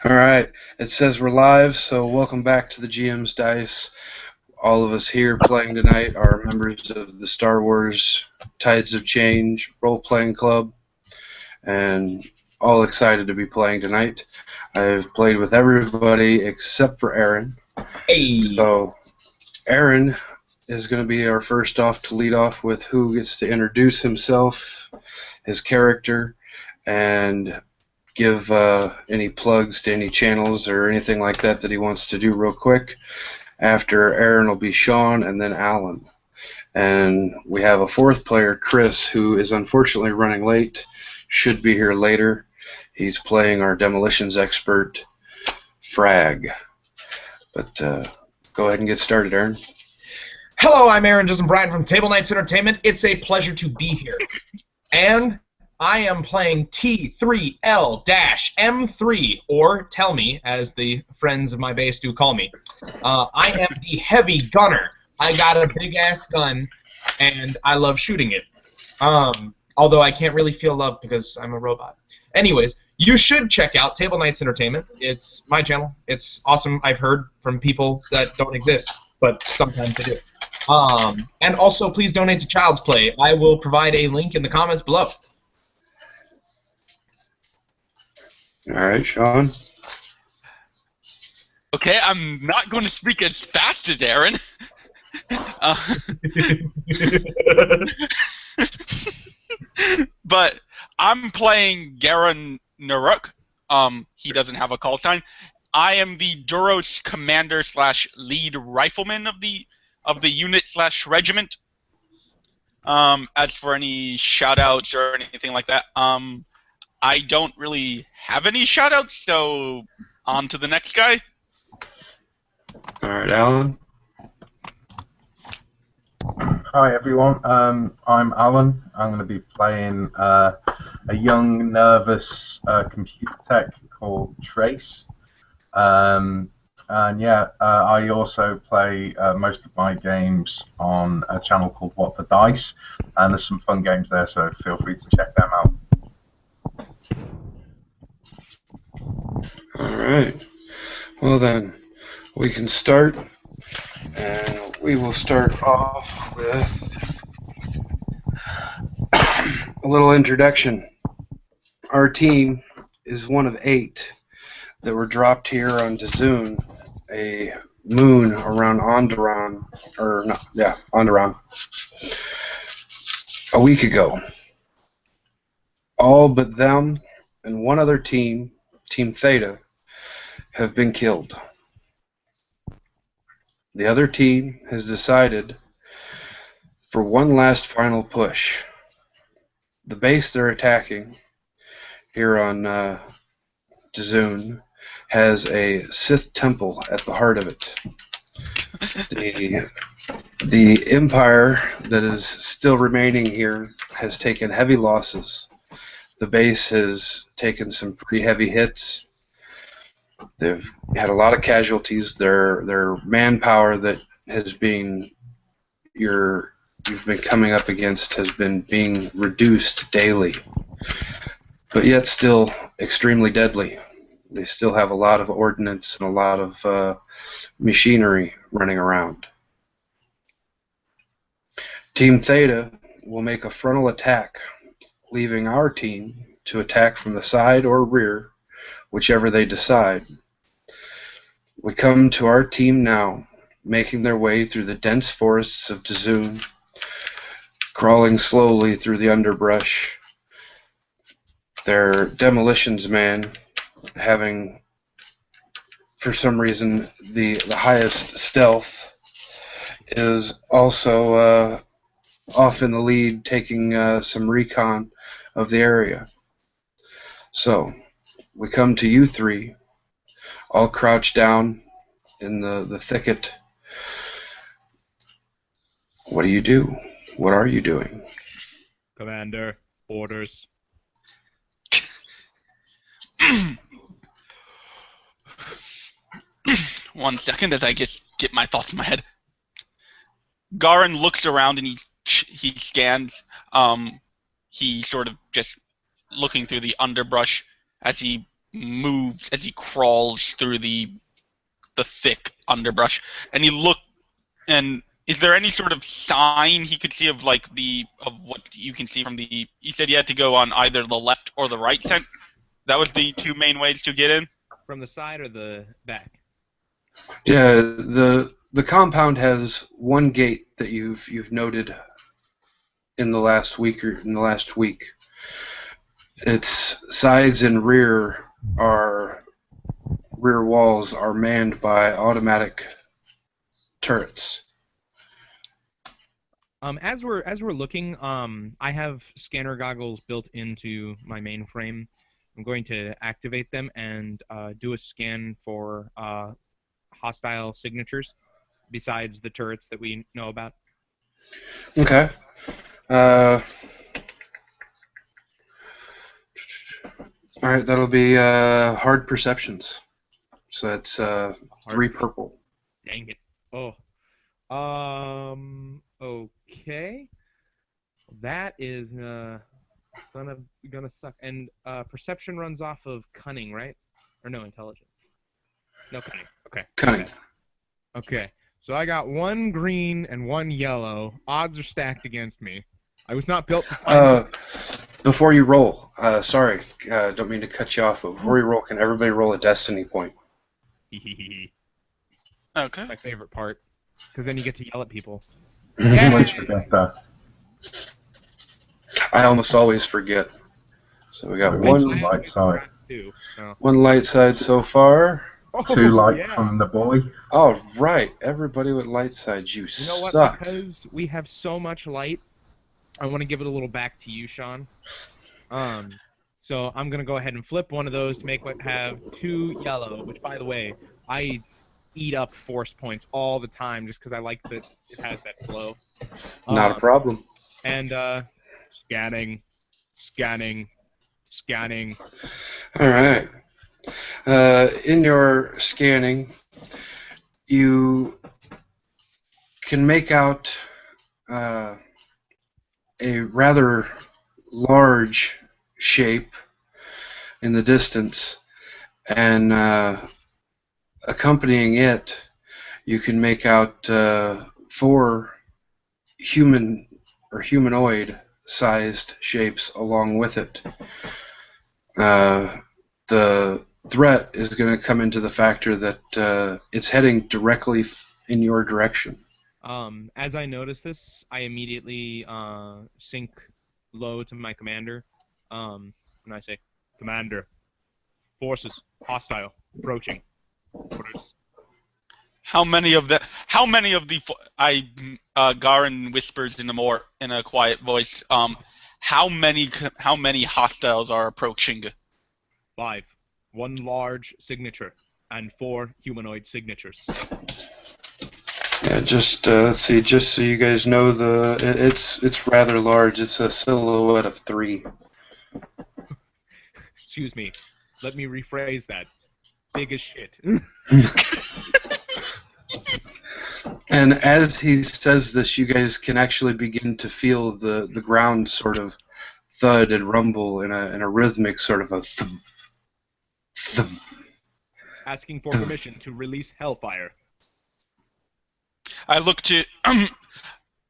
All right, it says we're live, so welcome back to the GM's Dice. All of us here playing tonight are members of the Star Wars Tides of Change role-playing club, and all excited to be playing tonight. I've played with everybody except for Aaron. Hey. So Aaron is going to be our first off to lead off with who gets to introduce himself, his character, and give any plugs to any channels or anything like that he wants to do real quick. After Aaron will be Sean and then Alan. And we have a fourth player, Chris, who is unfortunately running late, should be here later. He's playing our demolitions expert, Frag. But go ahead and get started, Aaron. Hello, I'm Aaron Joseph Bryan from Table Knights Entertainment. It's a pleasure to be here. And I am playing T3L-M3, or Tell Me, as the friends of my base do call me. I am the heavy gunner. I got a big-ass gun, and I love shooting it. Although I can't really feel love because I'm a robot. Anyways, you should check out Table Knights Entertainment. It's my channel. It's awesome. I've heard from people that don't exist, but sometimes they do. And also, please donate to Child's Play. I will provide a link in the comments below. All right, Sean. Okay, I'm not going to speak as fast as Aaron. But I'm playing Garen Naruk. He doesn't have a call sign. I am the Duros commander / lead rifleman of the unit / regiment. As for any shoutouts or anything like that, I don't really have any shoutouts, so on to the next guy. All right, Alan. Hi everyone, I'm Alan. I'm going to be playing a young, nervous computer tech called Trace. And yeah, I also play most of my games on a channel called What the Dice, and there's some fun games there, so feel free to check them out. All right. Well then, we can start, and we will start off with a little introduction. Our team is one of 8 that were dropped here on DXUN, a moon around Onderon, Onderon, a week ago. All but them and one other team, Team Theta, have been killed. The other team has decided for one last final push. The base they're attacking here on DXUN has a Sith temple at the heart of it. The Empire that is still remaining here has taken heavy losses. The base has taken some pretty heavy hits. They've had a lot of casualties. Their manpower that has been you've been coming up against has been being reduced daily, but yet still extremely deadly. They still have a lot of ordnance and a lot of machinery running around. Team Theta will make a frontal attack, leaving our team to attack from the side or rear, whichever they decide. We come to our team now, making their way through the dense forests of DXUN, crawling slowly through the underbrush. Their demolitions man having, for some reason, the highest stealth, is also off in the lead, taking some recon of the area. So we come to you 3, all crouched down in the thicket. What do you do? What are you doing? Commander, orders. One second as I just get my thoughts in my head. Garen looks around and he scans. He sort of just looking through the underbrush as he moves as he crawls through the thick underbrush, and is there any sort of sign he could see of what you can see from the? You said you had to go on either the left or the right side. That was the two main ways to get in. From the side or the back? Yeah, the compound has one gate that you've noted in the last week. Its sides and rear walls are manned by automatic turrets. As we're looking, I have scanner goggles built into my mainframe. I'm going to activate them and do a scan for hostile signatures besides the turrets that we know about. Okay. All right, that'll be hard perceptions. So that's 3 purple. Dang it. Oh. Okay. That is gonna suck. And perception runs off of cunning, right? Or no, intelligence. No, cunning. Okay. Cunning. Okay. So I got 1 green and 1 yellow. Odds are stacked against me. I was not built to find Before you roll, sorry, don't mean to cut you off, but before you roll, can everybody roll a destiny point? Okay. My favorite part. Because then you get to yell at people. I always forget that. I almost always forget. So we got It one means light side. Too, so. one light side so far. 2 light yeah. from the boy. All right, everybody with light side, you know what? suck. Because we have so much light, I want to give it a little back to you, Sean. So I'm gonna go ahead and flip one of those to make it have 2 yellow. Which, by the way, I eat up force points all the time just because I like that it has that flow. Not a problem. And scanning. All right. In your scanning, you can make out a rather large shape in the distance, and accompanying it, you can make out 4 human or humanoid-sized shapes along with it. The threat is going to come into the factor that it's heading directly in your direction. As I notice this, I immediately sink low to my commander, and I say, "Commander, forces hostile approaching. Orders." How many of the Garin whispers in a quiet voice. How many hostiles are approaching? 5. 1 large signature and 4 humanoid signatures. Yeah, just see, just so you guys know, it's rather large. It's a silhouette of 3. Excuse me. Let me rephrase that. Big as shit. And as he says this, you guys can actually begin to feel the ground sort of thud and rumble in a rhythmic sort of a thump, thump. Asking for permission to release Hellfire. I look to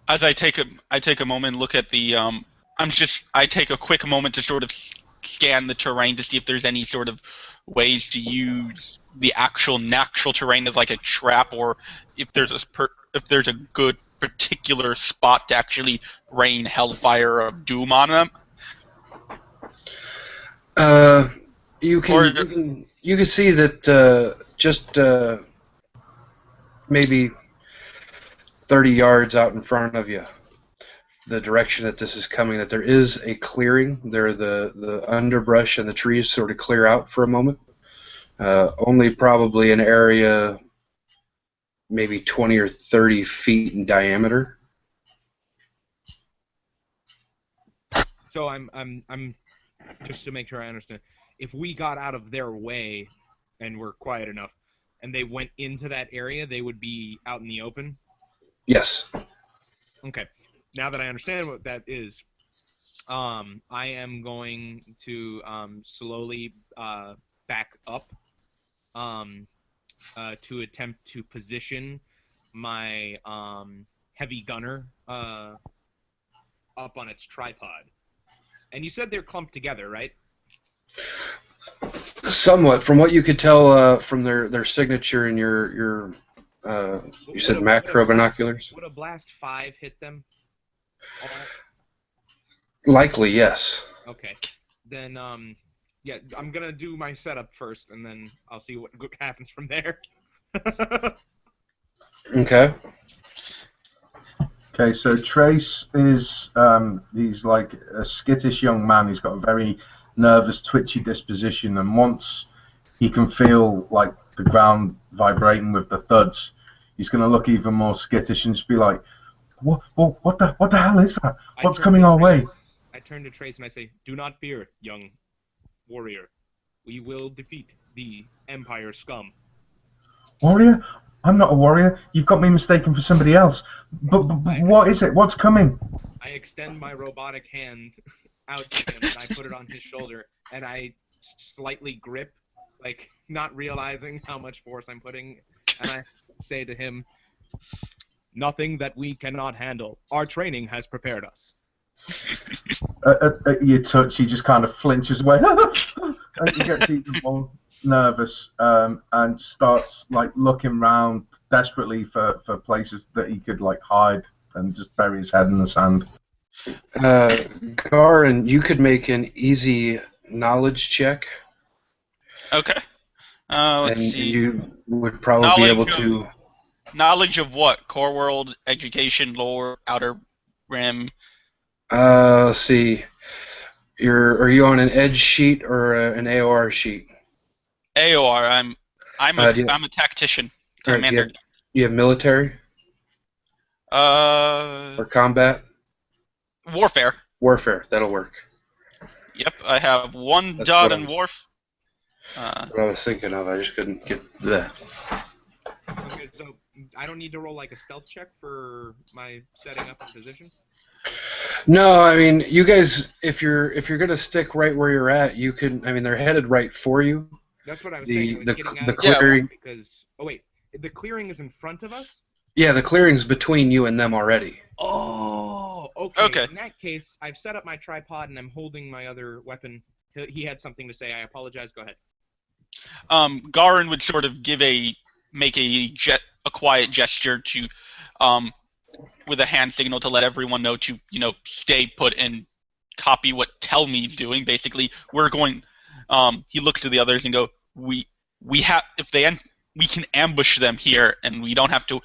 as I take a moment and look at the I take a quick moment to sort of scan the terrain to see if there's any sort of ways to use the actual natural terrain as like a trap, or if there's a good particular spot to actually rain hellfire of doom on them. You can see that just maybe 30 yards out in front of you, the direction that this is coming, that there is a clearing. There, the underbrush and the trees sort of clear out for a moment. Only probably an area maybe 20 or 30 feet in diameter. So I'm just to make sure I understand. If we got out of their way and were quiet enough, and they went into that area, they would be out in the open? Yes. Okay. Now that I understand what that is, I am going to slowly back up to attempt to position my heavy gunner up on its tripod. And you said they're clumped together, right? Somewhat, from what you could tell from their signature in your you said macro binoculars. Would a blast 5 hit them? All? Likely, yes. Okay. Then yeah, I'm gonna do my setup first, and then I'll see what happens from there. Okay. Okay, so Trace is he's like a skittish young man. He's got a very nervous, twitchy disposition, and once he can feel like the ground vibrating with the thuds, he's going to look even more skittish and just be like, what the hell is that? What's coming our way? I turn to Trace and I say, "Do not fear, young warrior. We will defeat the Empire scum." Warrior? I'm not a warrior. You've got me mistaken for somebody else. But what is it? What's coming? I extend my robotic hand out to him, and I put it on his shoulder, and I slightly grip, like not realizing how much force I'm putting, and I say to him, "Nothing that we cannot handle. Our training has prepared us." At your touch, he just kind of flinches away. And he gets even more nervous and starts like looking around desperately for places that he could like hide and just bury his head in the sand. Garin, you could make an easy knowledge check. Okay. Let's and see. You would probably be able to. Knowledge of what? Core world, education, lore, outer rim. Let's see. Are you on an edge sheet or an AOR sheet? AOR. I'm a tactician. Commander. Do you have military? Or combat? Warfare. Warfare. That'll work. Yep, I have one That's dot what in Warf. What I was thinking of, I just couldn't get that. Okay, so I don't need to roll like a stealth check for my setting up a position? No, I mean, you guys, if you're gonna stick right where you're at, you can. I mean, they're headed right for you. That's what I was saying. I was getting The out clearing. Because wait, the clearing is in front of us? Yeah, the clearing's between you and them already. Oh, okay. Okay. In that case, I've set up my tripod and I'm holding my other weapon. He had something to say. I apologize. Go ahead. Garin would sort of make a quiet gesture to, with a hand signal to let everyone know to, stay put and copy what Tell Me's doing. Basically, we're going. He looks to the others and go, we can ambush them here, and we don't have to.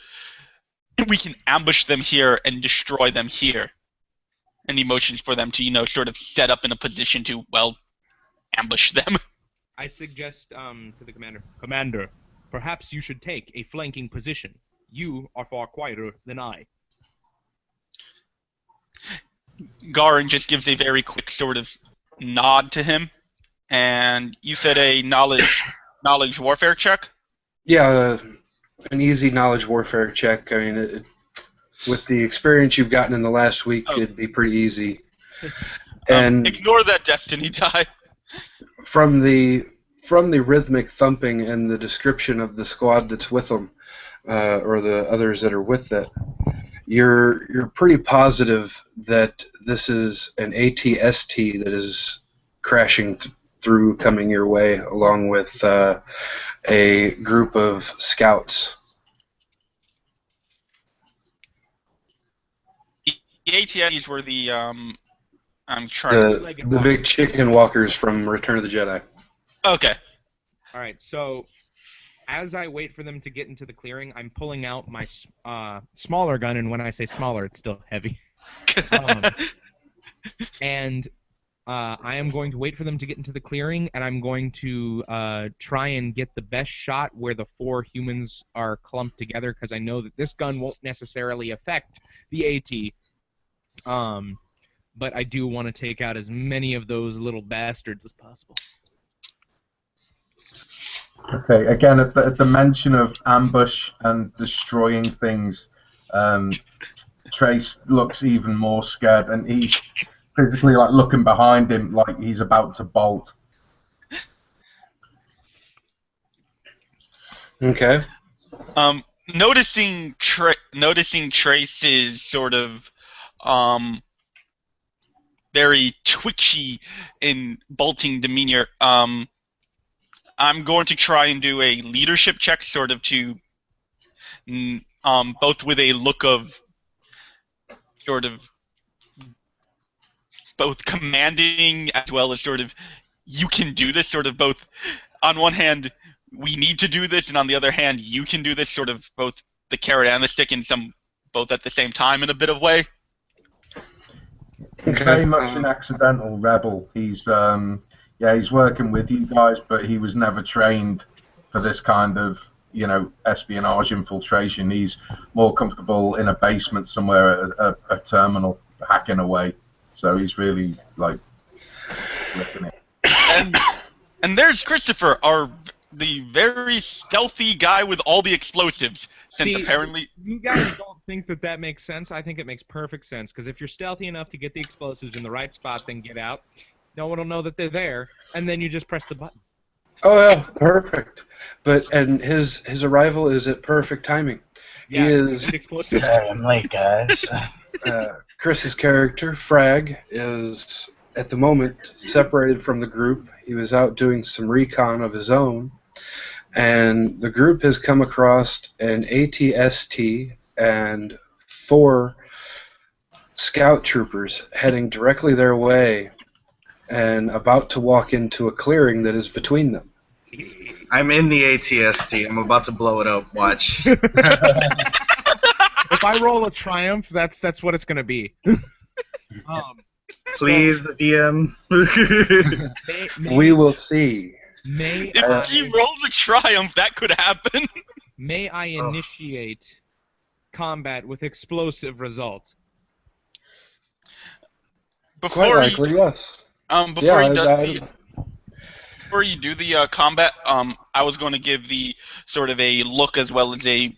We can ambush them here and destroy them here. And he motions for them to, sort of set up in a position to, ambush them. I suggest to the commander, "Commander, perhaps you should take a flanking position. You are far quieter than I." Garin just gives a very quick sort of nod to him. And you said a knowledge warfare check? Yeah, an easy knowledge warfare check. I mean, with the experience you've gotten in the last week, it'd be pretty easy. And ignore that destiny die. From the rhythmic thumping and the description of the squad that's with them, or the others that are with that, you're pretty positive that this is an ATST that is crashing through, coming your way, along with a group of scouts. The ATSTs were the I'm trying the big chicken walkers from Return of the Jedi. Okay. All right. So, as I wait for them to get into the clearing, I'm pulling out my smaller gun, and when I say smaller, it's still heavy. And I am going to wait for them to get into the clearing, and I'm going to try and get the best shot where the 4 humans are clumped together, because I know that this gun won't necessarily affect the AT. But I do want to take out as many of those little bastards as possible. Okay, again, at the mention of ambush and destroying things, Trace looks even more scared, and he's physically like looking behind him like he's about to bolt. Okay. Noticing Trace's sort of very twitchy and bolting demeanor, I'm going to try and do a leadership check, sort of to both with a look of sort of both commanding as well as sort of you can do this, sort of both on one hand we need to do this and on the other hand you can do this, sort of both the carrot and the stick in some both at the same time in a bit of way. He's very much an accidental rebel. He's he's working with you guys, but he was never trained for this kind of espionage infiltration. He's more comfortable in a basement somewhere at a terminal hacking away. So he's really like looking at it. And there's Christopher, the very stealthy guy with all the explosives. Since See, apparently you guys don't think that makes sense. I think it makes perfect sense, because if you're stealthy enough to get the explosives in the right spot, then get out. No one will know that they're there, and then you just press the button. Oh yeah, perfect. And his arrival is at perfect timing. Yeah, He is. explosives. Sorry, I'm late, guys. Chris's character, Frag, is at the moment separated from the group. He was out doing some recon of his own, and the group has come across an ATST and 4 scout troopers heading directly their way and about to walk into a clearing that is between them. I'm in the ATST. I'm about to blow it up. Watch. If I roll a triumph, that's what it's gonna be. Please, DM. We will see. if he rolled a triumph, that could happen. May I initiate combat with explosive result? Quite likely, yes. Before you do the combat, I was going to give the sort of a look as well as a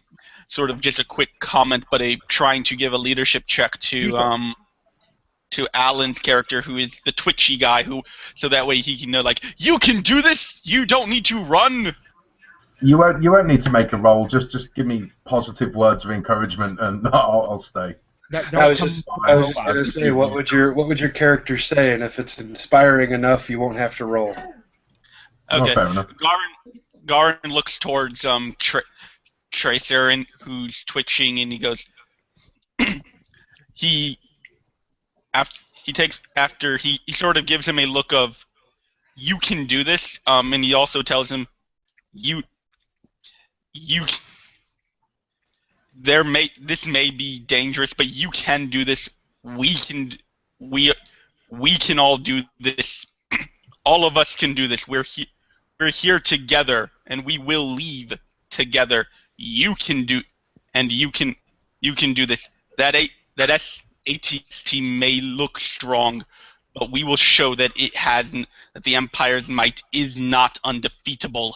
sort of just a quick comment, but trying to give a leadership check to Alan's character, who is the twitchy guy, so that way he can know, like, you can do this. You don't need to run. You won't need to make a roll. Just give me positive words of encouragement, and I'll stay. I was just going to say, what would your character say, and if it's inspiring enough, you won't have to roll. Okay. Oh, fair enough. Garin looks towards Tracer, who's twitching, and he goes. he sort of gives him a look of, you can do this, and he also tells him, this may be dangerous, but you can do this. We can all do this. All of us can do this. We're here together, and we will leave together. You can do this. That ATST may look strong, but we will show that that the Empire's might is not undefeatable.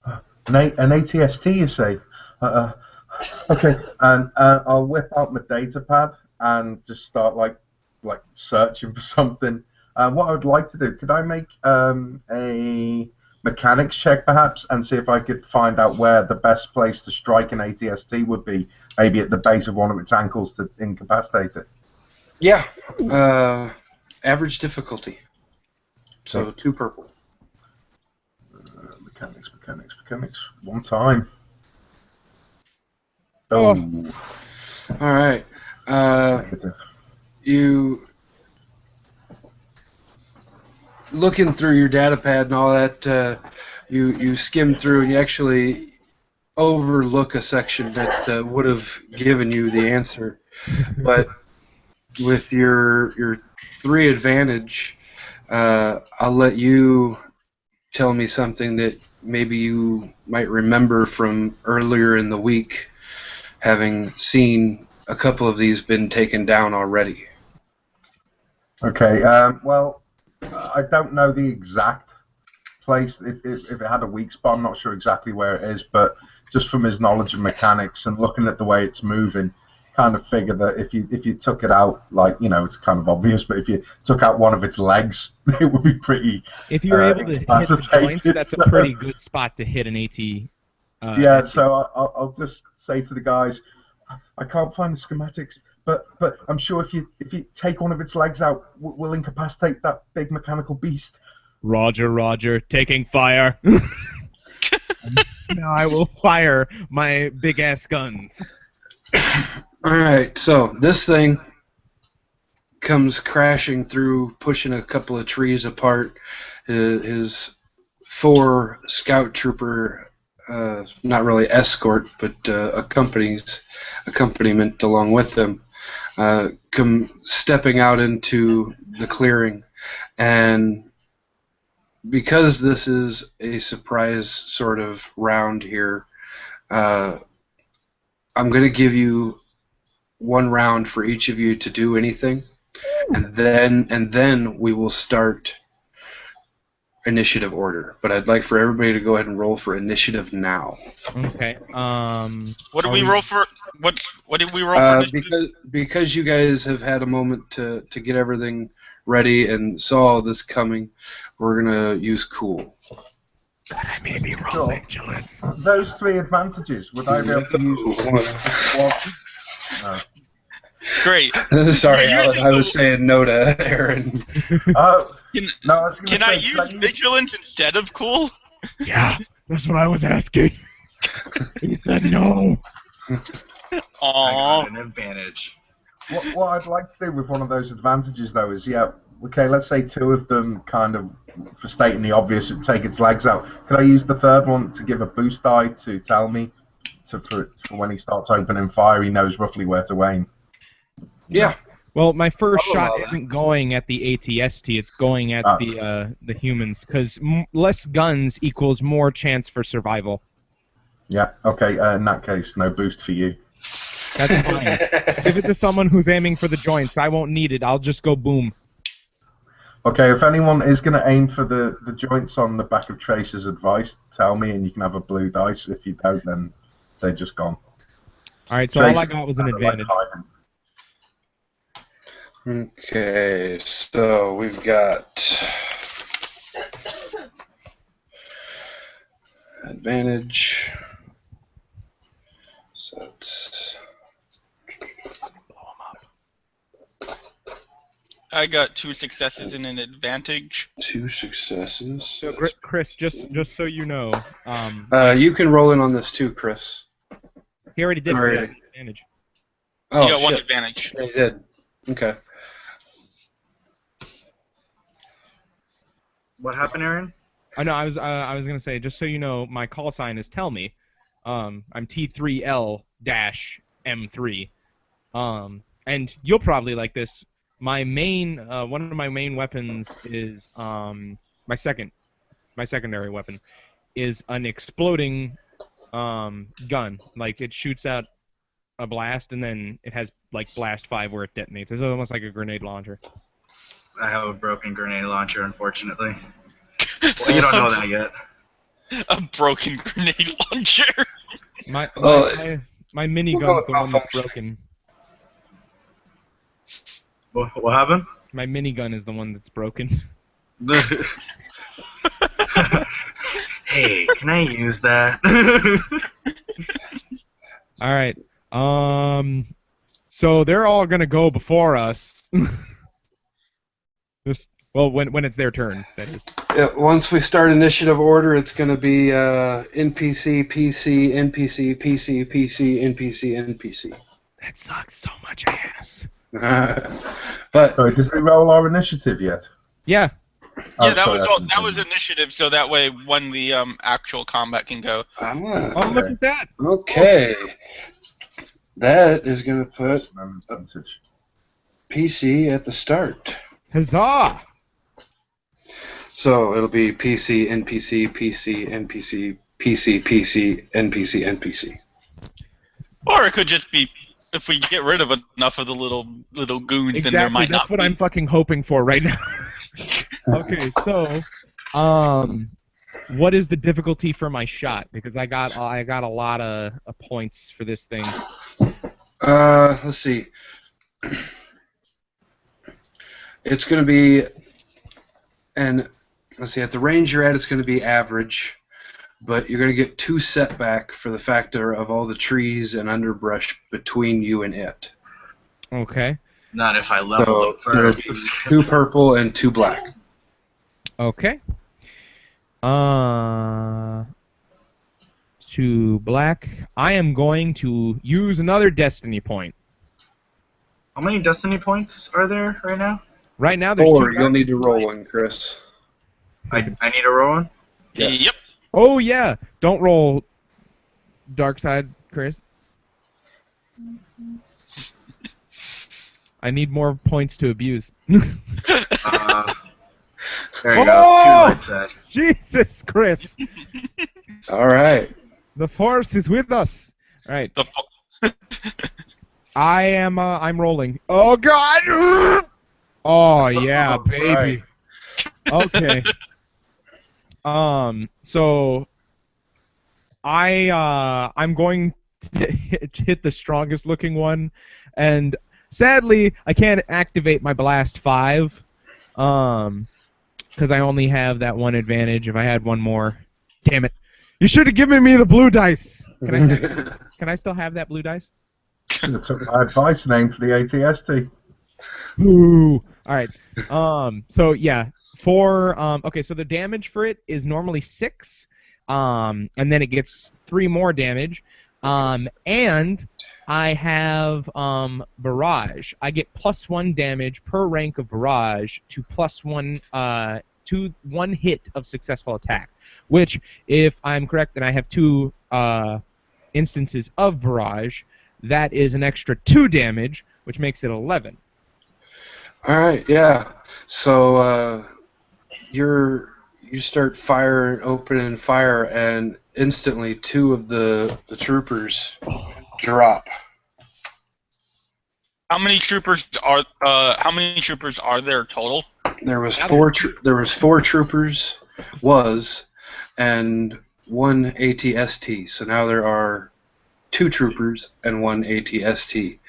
An ATST, you say? Okay, and I'll whip out my data pad and just start like searching for something. What I would like to do, could I make a mechanics check perhaps, and see if I could find out where the best place to strike an ATST would be? Maybe at the base of one of its ankles to incapacitate it. Yeah, average difficulty. So 2 purple. Mechanics. One time. Oh. All right. You looking through your data pad and all that. You skim through and you actually overlook a section that would have given you the answer, but with your 3 advantage, I'll let you tell me something that maybe you might remember from earlier in the week, having seen a couple of these been taken down already. Okay, well, I don't know the exact place. If it had a weak spot, I'm not sure exactly where it is, but just from his knowledge of mechanics and looking at the way it's moving, kind of figure that if you took it out, like, you know, it's kind of obvious, but if you took out one of its legs, it would be pretty. If you're able to hit the joints, incapacitated, that's so- a pretty good spot to hit an AT. Yeah, so I'll just say to the guys, I can't find the schematics, but I'm sure if you take one of its legs out, we'll incapacitate that big mechanical beast. Roger, Roger, taking fire. Now I will fire my big ass guns. Alright, so this thing comes crashing through, pushing a couple of trees apart. His 4 scout trooper, not really escort, but accompaniment along with them, come stepping out into the clearing. And because this is a surprise sort of round here, I'm going to give you 1 round for each of you to do anything, and then we will start initiative order. But I'd like for everybody to go ahead and roll for initiative now. Okay. What did we roll for? What did we roll for? Because you guys have had a moment to get everything ready and saw all this coming, we're gonna use cool. I may be roll vigilance. Those 3 advantages, would I be able to use? No. Great. Sorry, Alan, I was saying no to Aaron. Can I use vigilance instead of cool? Yeah, that's what I was asking. He said no. I Aww. got an advantage. What I'd like to do with one of those advantages, though, is, yeah, okay, let's say 2 of them kind of, for stating the obvious, take its legs out. Could I use the 3rd one to give a boost die to tell me for when he starts opening fire, he knows roughly where to aim? Yeah. Well, my first shot isn't going at the ATST; it's going at the humans, because less guns equals more chance for survival. Yeah. Okay. In that case, no boost for you. That's fine. Give it to someone who's aiming for the joints. I won't need it. I'll just go boom. Okay. If anyone is going to aim for the joints on the back of Tracer's advice, tell me, and you can have a blue dice. If you don't, then they're just gone. All right. So all I got was an advantage. Okay, so we've got advantage. So it's I got 2 successes and an advantage. 2 successes. So, Chris, just so you know, you can roll in on this too, Chris. he already did Alright. get an advantage. Oh, You got 1 shit. advantage. Yeah, you did. Okay. What happened, Aaron? I know. I was gonna say, just so you know, my call sign is tell me. I'm T3L-M3. And you'll probably like this. My main, one of my main weapons is my secondary weapon is an exploding gun. Like it shoots out a blast and then it has like blast 5 where it detonates. It's almost like a grenade launcher. I have a broken grenade launcher, unfortunately. Well, you don't know that yet. A broken grenade launcher. My minigun's the one that's broken. What happened? My minigun is the one that's broken. Hey, can I use that? All right. So they're all gonna go before us. Well, when it's their turn, that is. Yeah, once we start initiative order, it's going to be NPC, PC, NPC, PC, PC, NPC, NPC. That sucks so much ass. But Sorry, did we roll our initiative yet? Yeah. Yeah, that sorry, that was initiative, so that way when the actual combat can go. Oh, look at that. Okay. That is going to put Advantage. PC at the start. Huzzah! So it'll be PC, NPC, PC, NPC, PC, PC, NPC, NPC. Or it could just be, if we get rid of enough of the little goons, then there might That's not what be. I'm fucking hoping for right now. Okay, so, what is the difficulty for my shot? Because I got a lot of points for this thing. Let's see. It's going to be, and let's see, at the range you're at, it's going to be average, but you're going to get 2 setback for the factor of all the trees and underbrush between you and it. Okay. Not if I level So up first. there's 2 purple and 2 black. Okay. 2 black. I am going to use another destiny point. How many destiny points are there right now? Right now, there's 4. 2. You'll need to roll one, Chris. I need a roll one? Yes. Yep. Oh yeah! Don't roll dark side, Chris. I need more points to abuse. There you go. Oh! 2 light side. Jesus, Chris! All right. The force is with us. All right. The I'm rolling. Oh God! Oh yeah, baby. Okay. So I'm going to hit the strongest looking one, and sadly I can't activate my blast 5, because I only have that one advantage. If I had one more, damn it! You should have given me the blue dice. Can I still have that blue dice? Should have took my advice name for the ATST. Ooh. All right. So yeah, okay, so the damage for it is normally 6, and then it gets 3 more damage, and I have barrage. I get +1 damage per rank of barrage to +1 to 1 hit of successful attack. Which, if I'm correct, then I have 2 instances of barrage. That is an extra 2 damage, which makes it 11. All right, yeah. So you start opening fire, and instantly 2 of the troopers drop. How many troopers are there total? There was 4. There was 4 troopers, and 1 ATST. So now there are 2 troopers and 1 ATST.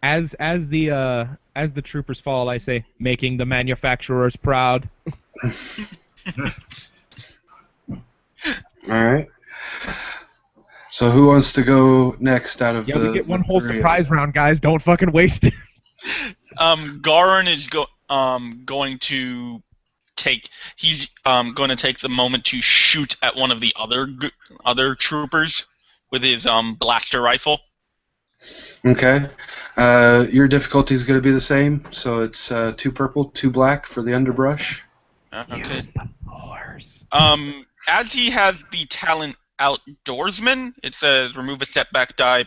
As the troopers fall, I say, making the manufacturers proud. All right. So who wants to go next out of Yeah, we get one whole 3? surprise round, guys. Don't fucking waste it. Garin is going to take. He's going to take the moment to shoot at one of the other troopers with his blaster rifle. Okay. Your difficulty is going to be the same, so it's 2 purple, 2 black for the underbrush. Okay. Use the force. As he has the talent Outdoorsman, it says remove a setback die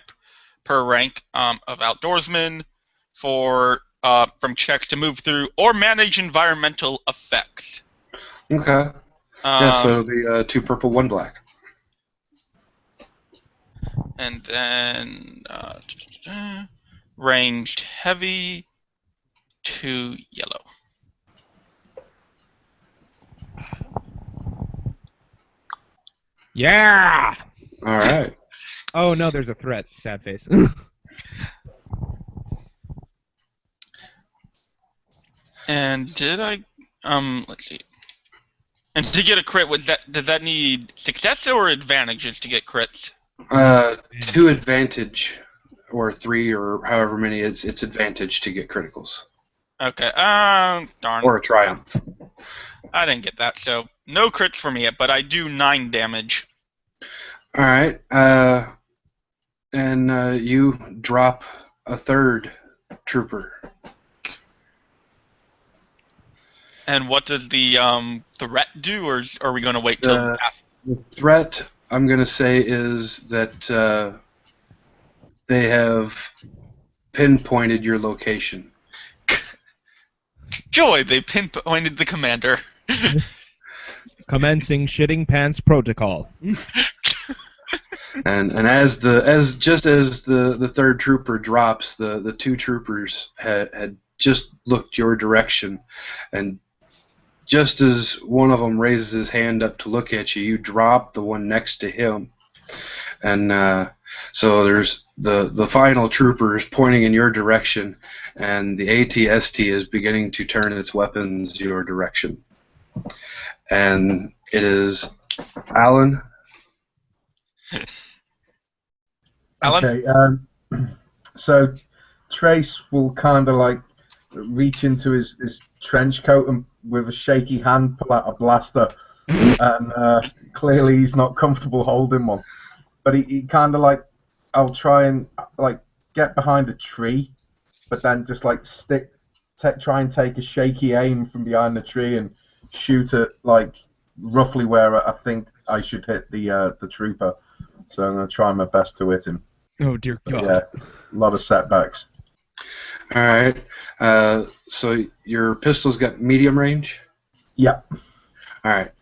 per rank of Outdoorsman from checks to move through or manage environmental effects. Okay. Yeah, so it'll be 2 purple, 1 black. And then ranged heavy, 2 yellow. Yeah! All right. Oh no, there's a threat. Sad face. And did I let's see. And to get a crit, does that need success or advantages to get crits? 2 advantage, or 3, or however many it's advantage to get criticals. Okay. Darn. Or a triumph. I didn't get that, so no crits for me yet, but I do 9 damage. All right. And you drop a 3rd trooper. And what does the threat do, or are we going to wait till after? The threat, I'm going to say, is that they have pinpointed your location. Joy, they pinpointed the commander. Commencing shitting pants protocol. And as the 3rd trooper drops, the 2 troopers had just looked your direction, and just as one of them raises his hand up to look at you, you drop the one next to him, and So there's the final trooper is pointing in your direction, and the ATST is beginning to turn its weapons your direction. And it is Alan. Alan? Okay. So Trace will kind of like reach into his trench coat and with a shaky hand pull out a blaster, and clearly he's not comfortable holding one. But he kind of like, I'll try and like get behind a tree, but then just like try and take a shaky aim from behind the tree and shoot it like roughly where I think I should hit the trooper. So I'm gonna try my best to hit him. Oh dear But God. yeah, a lot of setbacks. All right. So your pistol's got medium range. Yeah. All right.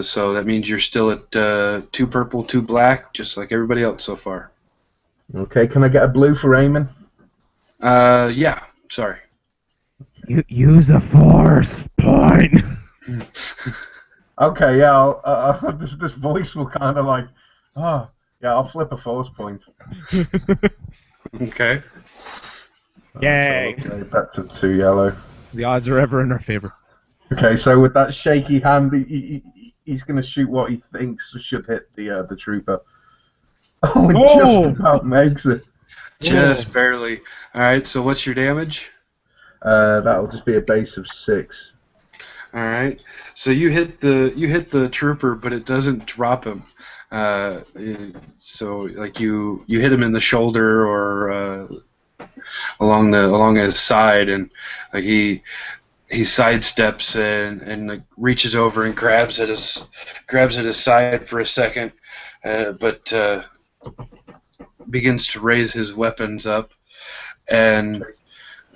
So that means you're still at 2 purple, 2 black, just like everybody else so far. Okay. Can I get a blue for aiming? Yeah. Sorry. You use a force point. Okay. Yeah. This voice will kind of like, oh yeah, I'll flip a force point. Okay. Yay. So, okay, back to 2 yellow. The odds are ever in our favor. Okay, so with that shaky hand, he's going to shoot what he thinks should hit the trooper. Oh, it just about makes it. Just barely. All right. So what's your damage? That'll just be a base of 6. All right. So you hit the trooper, but it doesn't drop him. So like you hit him in the shoulder or along his side, and like he sidesteps and like reaches over and grabs at his side for a second, but begins to raise his weapons up, and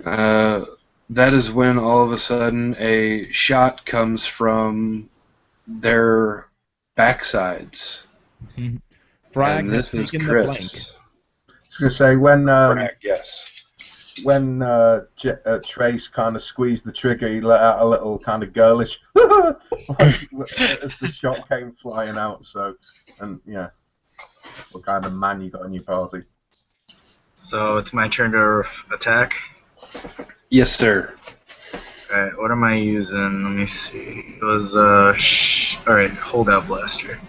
that is when all of a sudden a shot comes from their backsides. Frag And has this is taken the blank. Chris. I was going to say, when Frag, yes. when Trace kind of squeezed the trigger, he let out a little kind of girlish like, as the shot came flying out. So, and yeah, what kind of man you got in your party? So it's my turn to attack. Yes, sir. Alright, what am I using? Let me see. It was alright, holdout blaster.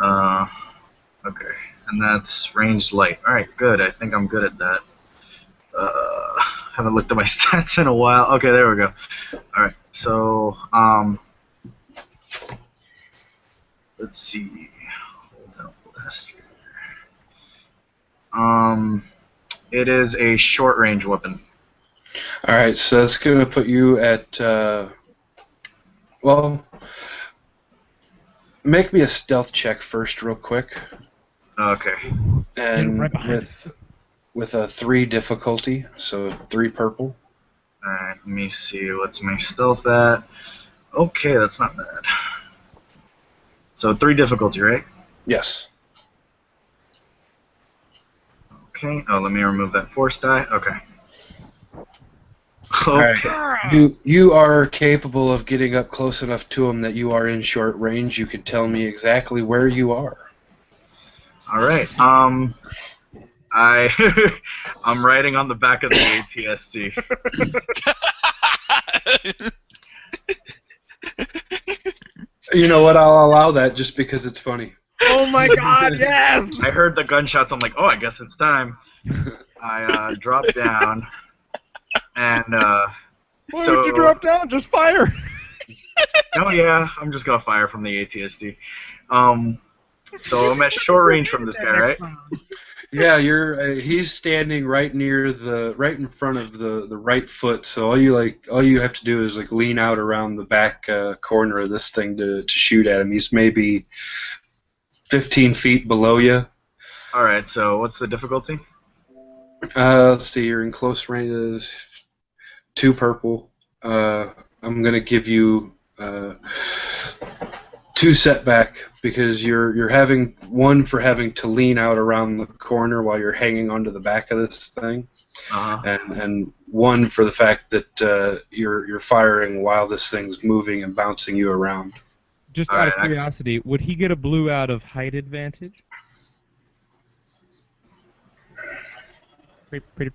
Okay, and that's ranged light. Alright, good. I think I'm good at that. Haven't looked at my stats in a while. Okay, there we go. Alright, so let's see. Holdout blaster. It is a short range weapon. All right, so that's going to put you at, well, make me a stealth check first real quick. Okay. And right behind with a 3 difficulty, so 3 purple. Alright, let me see. What's my stealth at? Okay, that's not bad. So 3 difficulty, right? Yes. Okay. Oh, let me remove that force die. Okay. All Okay. right. You are capable of getting up close enough to him that you are in short range. You can tell me exactly where you are. All right. I'm riding on the back of the ATST. You know what? I'll allow that just because it's funny. Oh my God! Yes. I heard the gunshots. I'm like, oh, I guess it's time. I drop down, and Why would you drop down? Just fire. Oh yeah, I'm just gonna fire from the ATST. So I'm at short range from this guy, right? Yeah, he's standing right in front of the right foot. So all you have to do is like lean out around the back corner of this thing to shoot at him. He's maybe 15 feet below you. All right. So what's the difficulty? Let's see. You're in close range. 2 purple. I'm gonna give you 2 setback because you're having 1 for having to lean out around the corner while you're hanging onto the back of this thing, and 1 for the fact that you're firing while this thing's moving and bouncing you around. Just out of curiosity, would he get a blue out of height advantage? Pretty.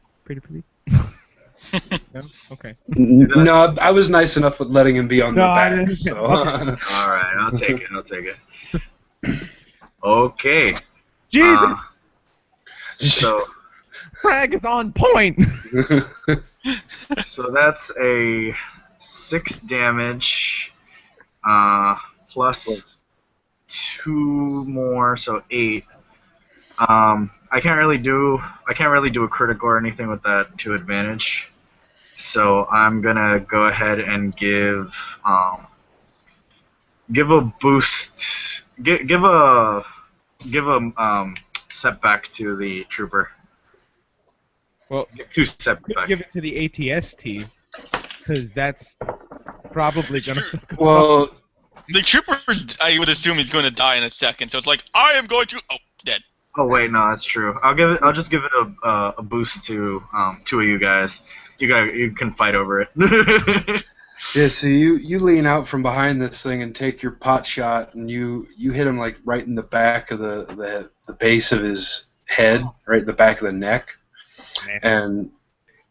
No? Okay. No, I was nice enough with letting him be on No, the I back. didn't- So. okay. All right, I'll take it. I'll take it. Okay. Jesus, So Frag is on point. so that's a 6 damage, plus 2 more, so 8. I can't really do a critical or anything with that 2 advantage. So I'm gonna go ahead and give a boost, give a setback to the trooper. Well, Give 2 setback. give it to the ATST, because that's probably gonna. fuck us up. Well, The trooper's, I would assume he's going to die in a second, so it's like, I am going to... Oh, dead. Oh wait, no, that's true. I'll just give it a boost to 2 of you guys. You can fight over it. yeah. So you lean out from behind this thing and take your pot shot, and you hit him like right in the back of the base of his head, right in the back of the neck, and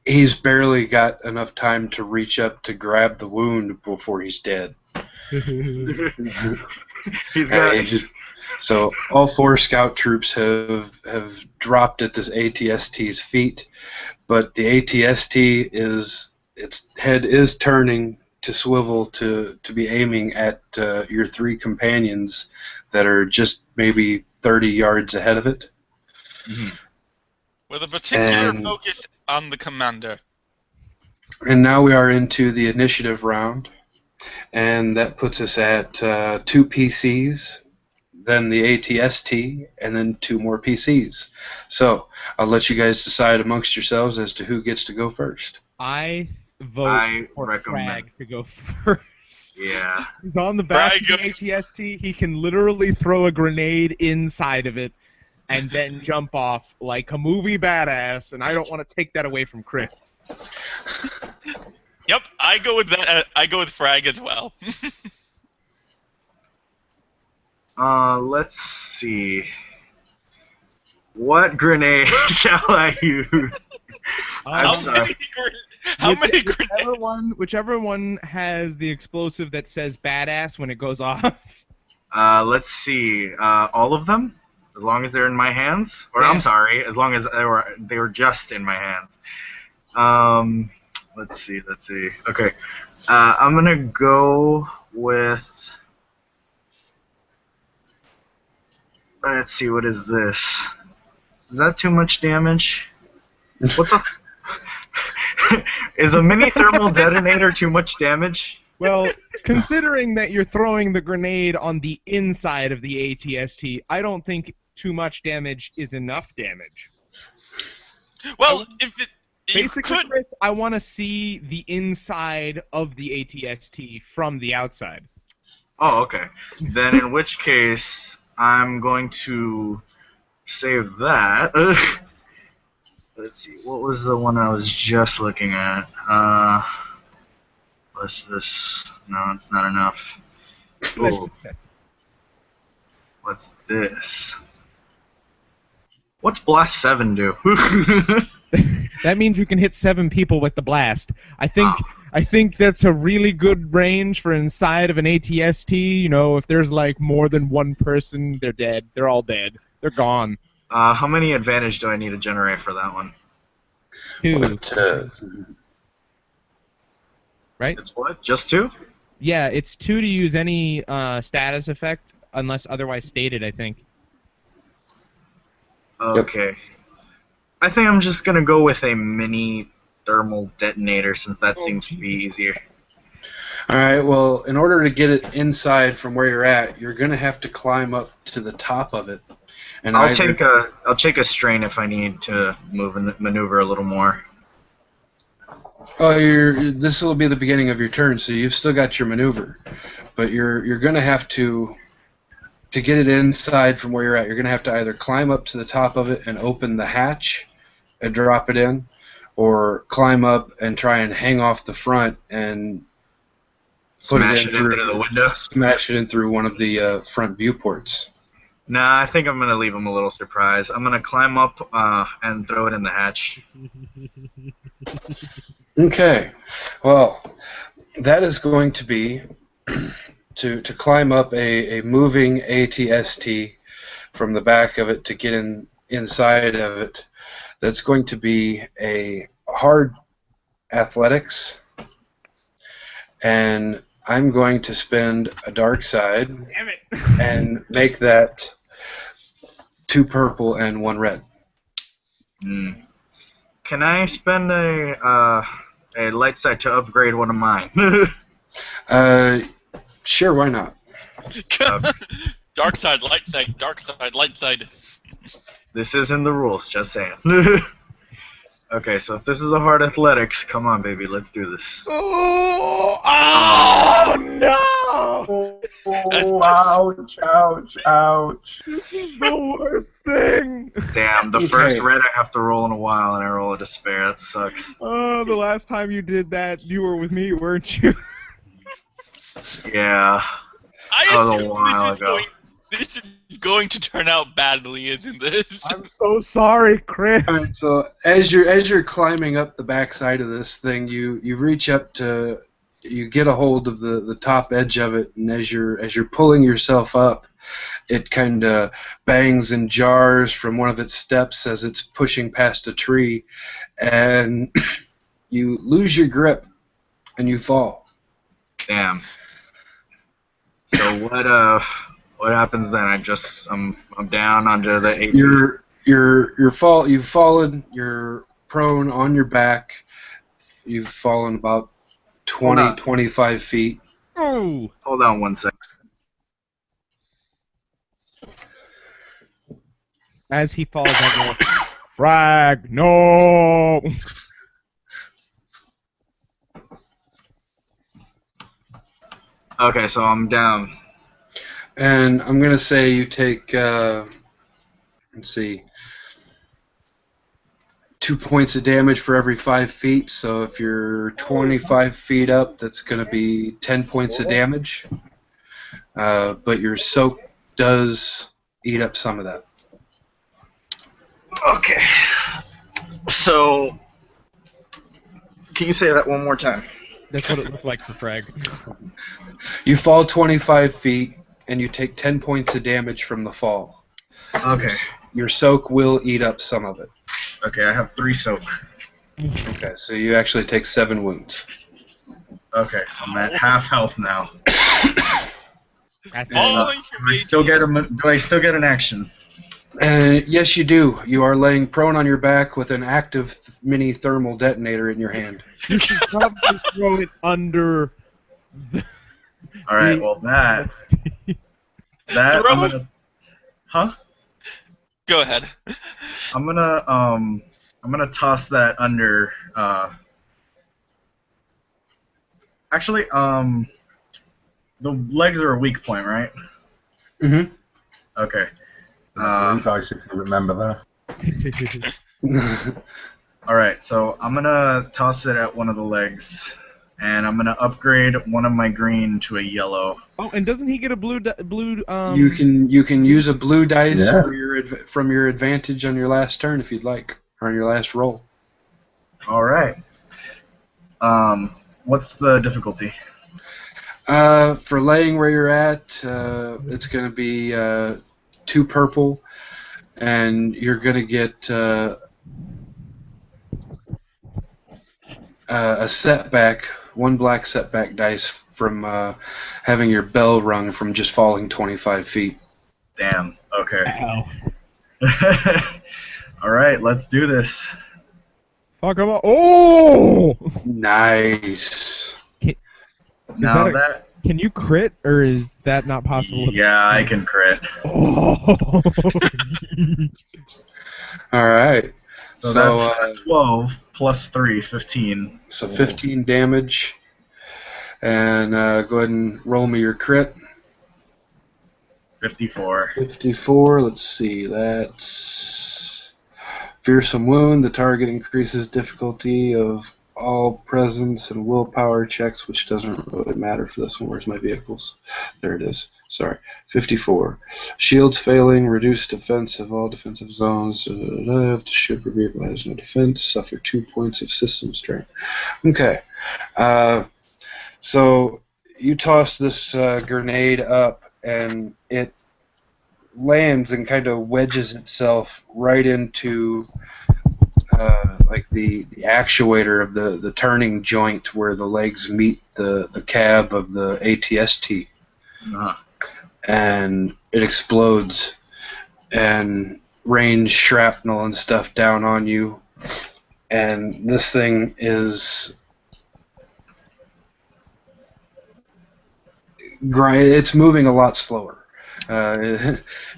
he's barely got enough time to reach up to grab the wound before he's dead. He's got. So all 4 scout troops have dropped at this ATST's feet, but the ATST its head is turning to swivel to be aiming at your 3 companions that are just maybe 30 yards ahead of it. With a particular And- focus on the commander. And now we are into the initiative round, and that puts us at 2 PCs, then the ATST, and then 2 more PCs. So I'll let you guys decide amongst yourselves as to who gets to go first. I vote I for recommend- Frag to go first. Yeah. He's on the back of Frag- the ATST. He can literally throw a grenade inside of it and then jump off like a movie badass, and I don't want to take that away from Chris. Yep, I go with that. I go with Frag as well. Let's see. What grenade shall I use? I'm How sorry. many, how many grenades? Whichever one has the explosive that says badass when it goes off. Let's see. All of them, as long as they're in my hands. Or Yeah. I'm sorry, as long as they were just in my hands. Let's see. Okay. I'm gonna go with. Let's see. What is this? Is that too much damage? What's up? Is a mini thermal detonator too much damage? Well, considering that you're throwing the grenade on the inside of the ATST, I don't think too much damage is enough damage. Well, if it... You Basically, could... Chris, I want to see the inside of the ATST from the outside. Oh, okay. Then in which case, I'm going to save that. Let's see, what was the one I was just looking at? What's this? No, it's not enough. Ooh, what's this? What's Blast 7 do? That means you can hit 7 people with the blast. I think that's a really good range for inside of an ATST. You know, if there's like more than one person, they're dead. They're all dead. They're gone. How many advantage do I need to generate for that one? 2. But, Right? It's what? Just 2? Yeah, it's 2 to use any status effect unless otherwise stated, I think. Okay. I think I'm just gonna go with a mini thermal detonator since that Oh, seems to be Jesus. easier. all right. Well, in order to get it inside from where you're at, you're gonna have to climb up to the top of it. And I'll take a strain if I need to move and maneuver a little more. Oh, this will be the beginning of your turn, so you've still got your maneuver, but you're gonna have to get it inside from where you're at. You're gonna have to either climb up to the top of it and open the hatch and drop it in, or climb up and try and hang off the front and put Smash it it in into the window. Smash it in through one of the front viewports. Nah, I think I'm gonna leave him a little surprised. I'm gonna climb up and throw it in the hatch. Okay. Well, that is going to be to climb up a moving ATST from the back of it to get inside of it. That's going to be a hard athletics, and I'm going to spend a dark side Damn it. and make that 2 purple and 1 red. Hmm. Can I spend a light side to upgrade one of mine? Sure, why not? Dark side, light side, dark side, light side. This isn't the rules, just saying. Okay, so if this is a hard athletics, come on, baby, let's do this. Oh no! Oh, ouch, ouch, ouch. This is the worst thing. Damn, the Okay. first red I have to roll in a while, and I roll a despair. That sucks. Oh, the last time you did that, you were with me, weren't you? Yeah. I That was a assume while ago. this is going to turn out badly, isn't this? I'm so sorry, Chris. All right, so as you're climbing up the backside of this thing, you reach up to, you get a hold of the top edge of it, and as you're pulling yourself up, it kind of bangs and jars from one of its steps as it's pushing past a tree, and you lose your grip and you fall. Damn. So what happens then? I'm down under the 18. You've fallen. You're prone on your back. You've fallen about 20, 25 feet. Oh. Hold on one second. As he falls, I go, frag, no! Okay, so I'm down. And I'm gonna say you take, let's see, 2 points of damage for every 5 feet. So if you're 25 feet up, that's gonna be 10 points of damage. But your soak does eat up some of that. Okay. So, can you say that one more time? That's what it looked like for frag. You fall 25 feet, and you take 10 points of damage from the fall. Okay. Your soak will eat up some of it. Okay, I have 3 soak. Okay, so you actually take 7 wounds. Okay, so I'm at half health now. That's Falling from Do I still get an action? Yes, you do. You are laying prone on your back with an active mini thermal detonator in your hand. You should probably throw it under the... All right, well that I'm Throw- gonna, huh? Go ahead. I'm gonna toss that under. Actually, the legs are a weak point, right? Mm-hmm. Okay. Blue dice, if you remember that. All right, so I'm gonna toss it at one of the legs, and I'm gonna upgrade one of my green to a yellow. Oh, and doesn't he get a blue? You can use a blue dice Yeah. from your advantage on your last turn if you'd like, or on your last roll. All right. What's the difficulty? For laying where you're at, it's going to be 2 purple, and you're going to get a setback, 1 black setback dice from having your bell rung from just falling 25 feet. Damn. Okay. Ow. All right, let's do this. Fuck him up. Oh! Nice. Now that Can you crit, or is that not possible? yeah, I can crit. Oh! All right. So that's 12 plus 3, 15. So 15 damage. And go ahead and roll me your crit. 54. 54, let's see, that's fearsome wound. The target increases difficulty of all presence and willpower checks, which doesn't really matter for this one. Where's my vehicles? There it is. Sorry. 54. Shields failing, reduce defense of all defensive zones. If the ship or vehicle has no defense, suffer 2 points of system strain. Okay. So you toss this grenade up, and it lands and kind of wedges itself right into like the actuator of the turning joint where the legs meet the cab of the ATST, and it explodes and rains shrapnel and stuff down on you, and this thing is it's moving a lot slower.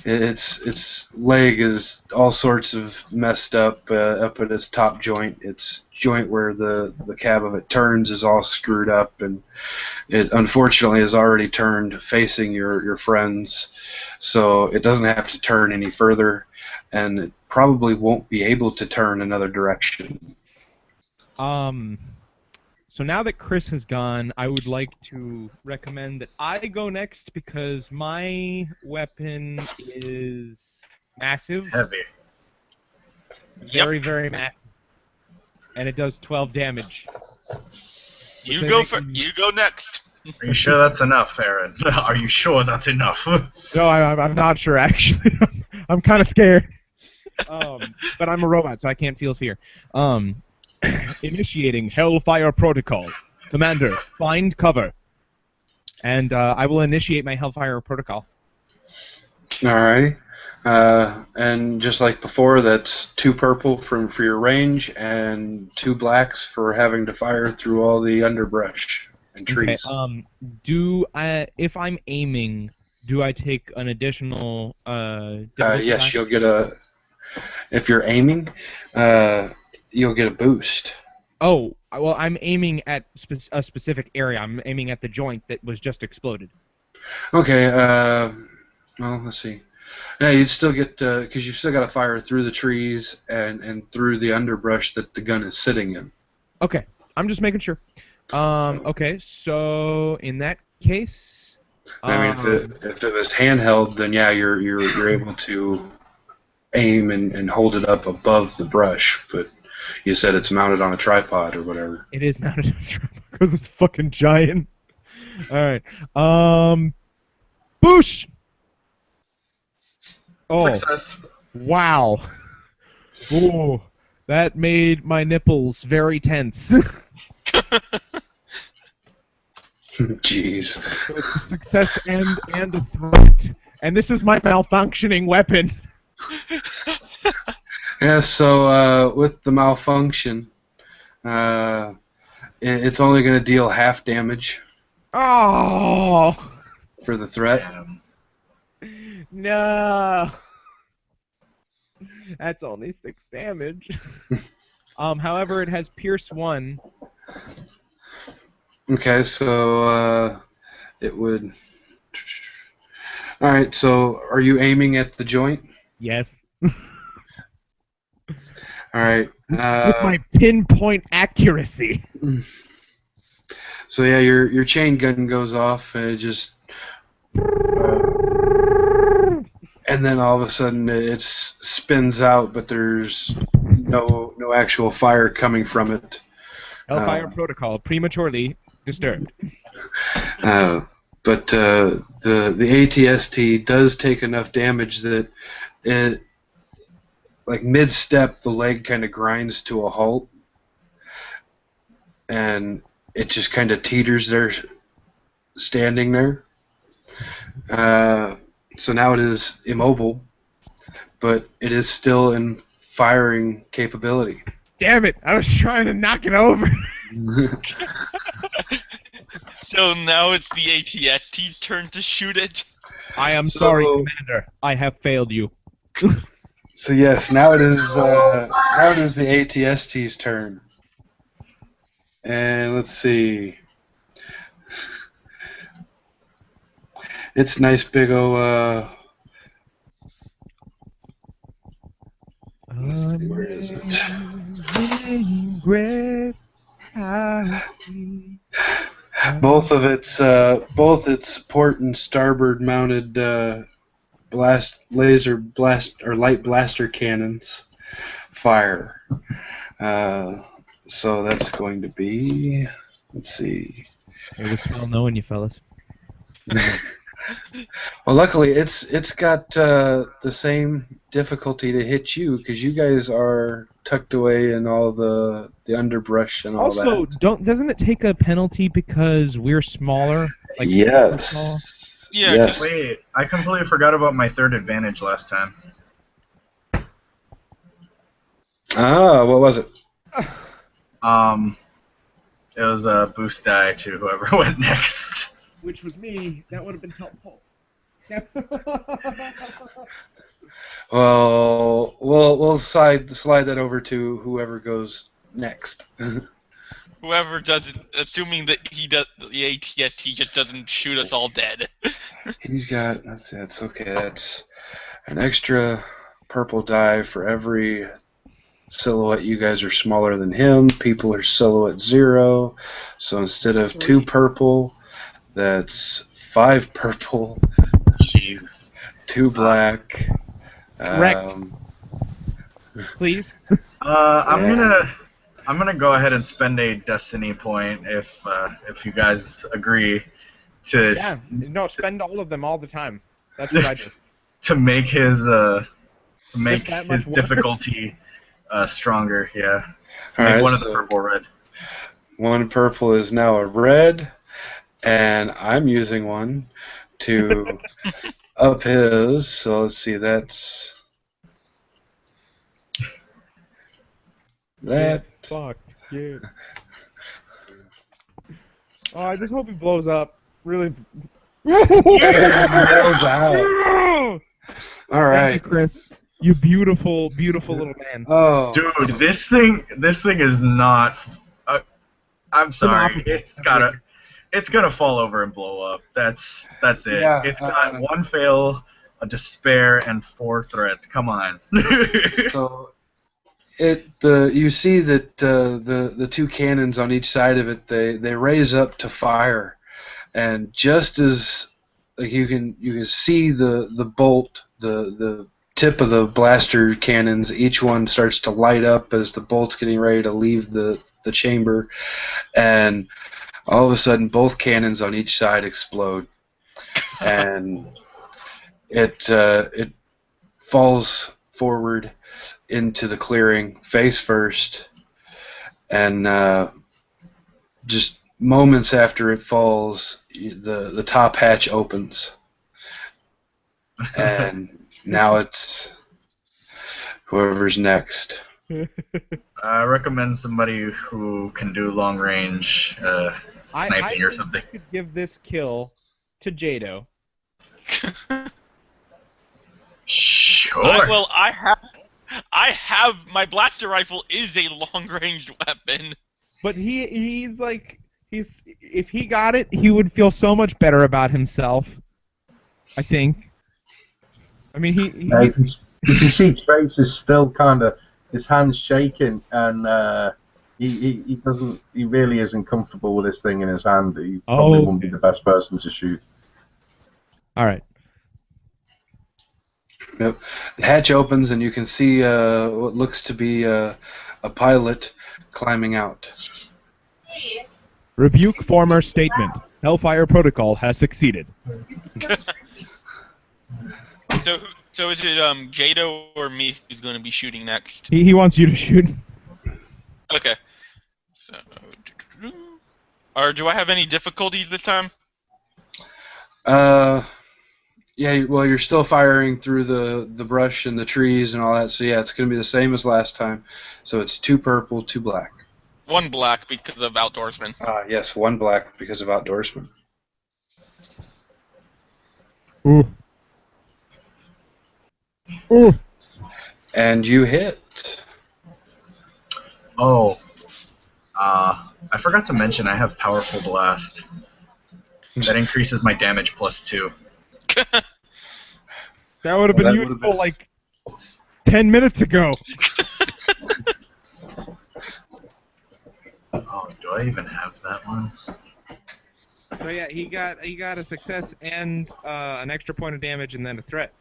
Its leg is all sorts of messed up at its top joint. Its joint where the cab of it turns is all screwed up, and it unfortunately has already turned facing your friends, so it doesn't have to turn any further, and it probably won't be able to turn another direction. So now that Chris has gone, I would like to recommend that I go next because my weapon is massive. Heavy. Very, very massive. And it does 12 damage. You go next. Are you sure that's enough, Aaron? Are you sure that's enough? No, I'm not sure, actually. I'm kind of scared. But I'm a robot, so I can't feel fear. Initiating Hellfire Protocol. Commander, find cover. And I will initiate my Hellfire Protocol. Alrighty. And just like before, that's 2 purple for your range and 2 blacks for having to fire through all the underbrush and trees. Okay, if I'm aiming, do I take an additional yes, you'll get a... If you're aiming, you'll get a boost. Oh, well, I'm aiming at a specific area. I'm aiming at the joint that was just exploded. Okay, well, let's see. Yeah, you'd still get, because you've still got to fire through the trees and through the underbrush that the gun is sitting in. Okay, I'm just making sure. Okay, so in that case... I mean, if it was handheld, then yeah, you're able to aim and hold it up above the brush, but you said it's mounted on a tripod or whatever. It is mounted on a tripod because it's fucking giant. Alright. Boosh! Oh. Success. Wow. Ooh. That made my nipples very tense. Jeez. So it's a success and a threat. And this is my malfunctioning weapon. Yeah, so with the malfunction, it's only going to deal half damage. Oh! For the threat. No! That's only 6 damage. However, it has Pierce 1. Okay, so it would... Alright, so are you aiming at the joint? Yes. Alright. With my pinpoint accuracy. So yeah, your chain gun goes off, and it just... and then all of a sudden it spins out, but there's no actual fire coming from it. Hellfire Protocol prematurely disturbed. But the ATST does take enough damage that it, like mid-step, the leg kind of grinds to a halt, and it just kind of teeters there, standing there. So now it is immobile, but it is still in firing capability. Damn it! I was trying to knock it over. So now it's the ATST's turn to shoot it. I am sorry, Commander. I have failed you. So yes, now it is the ATST's turn. And let's see. It's nice big let's see, where is it? brutality. Both its port and starboard mounted laser blast or light blaster cannons fire. So that's going to be, let's see. It was swell knowing you, fellas. Well, luckily it's got the same difficulty to hit you because you guys are tucked away in all the underbrush and all Also, that. doesn't it take a penalty because we're smaller? Like super small? Yes. Yeah, Yes. Wait, I completely forgot about my third advantage last time. Ah, what was it? It was a boost die to whoever went next. Which was me. That would have been helpful. Well, we'll slide that over to whoever goes next. whoever doesn't, assuming that he does the ATST just doesn't shoot us all dead. He's got, that's okay. That's an extra purple die for every silhouette. You guys are smaller than him. People are silhouette 0. So instead of 2 purple, that's 5 purple. Jeez. 2 black. Wrecked. Please. I'm gonna go ahead and spend a destiny point if you guys agree to Yeah. No, spend all of them all the time. That's what I do. to make his Just that much worse? difficulty stronger. Yeah. To All make right, one of the so purple red. 1 purple is now a red, and I'm using one to up his. So let's see, that's that. Get fucked. Get. Oh, I just hope he blows up. Really. Blows out. All right. Thank you, Chris. You beautiful, beautiful little man. Oh, Dude, this thing is not. I'm sorry. Phenomenal. It's gonna fall over and blow up. That's it. Yeah, It's got 1 fail, a despair, and 4 threats. Come on. so you see that the 2 cannons on each side of it, they raise up to fire, and just as like you can see the bolt, the tip of the blaster cannons, each one starts to light up as the bolt's getting ready to leave the chamber, and all of a sudden both cannons on each side explode, and it falls forward into the clearing face first, and just moments after it falls, the top hatch opens, and now it's whoever's next. I recommend somebody who can do long range sniping or something. I could give this kill to Jado. Sure. Well, I have my blaster rifle is a long-range weapon. But he's if he got it, he would feel so much better about himself. I think. I mean, you can see Trace is still kind of, his hands shaking, and he really isn't comfortable with this thing in his hand. He probably wouldn't be the best person to shoot. All right. Yep. The hatch opens, and you can see what looks to be a pilot climbing out. Rebuke former statement. Hellfire Protocol has succeeded. So is it Jado or me who's going to be shooting next? He wants you to shoot. Okay. So, or do I have any difficulties this time? Yeah, well, you're still firing through the brush and the trees and all that, so yeah, it's going to be the same as last time. So it's 2 purple, 2 black. 1 black because of outdoorsman. Yes, 1 black because of outdoorsman. Ooh. Ooh. And you hit. Oh. I forgot to mention I have Powerful Blast. That increases my damage +2. That would have been useful like 10 minutes ago. Oh, do I even have that one? So yeah, he got a success and an extra point of damage and then a threat.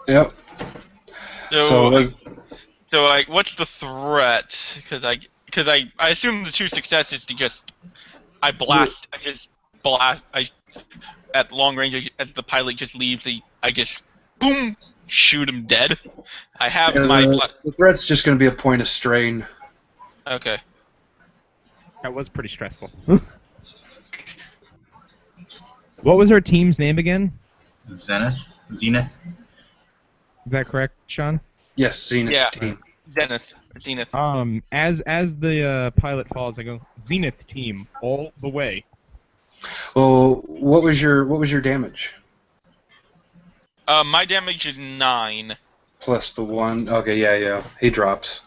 Yep. So, So, like, what's the threat? Because I assume the 2 successes to just I just blast at long range as the pilot just leaves. I just boom shoot him dead. I have my the threat's just going to be a point of strain. okay. That was pretty stressful. What was our team's name again? Zenith. Is that correct, Sean? Yes, Zenith Yeah. team. Zenith. As the pilot falls, I go, Zenith team, all the way. Well, what was your damage? My damage is 9. Plus the 1. Okay, yeah. He drops.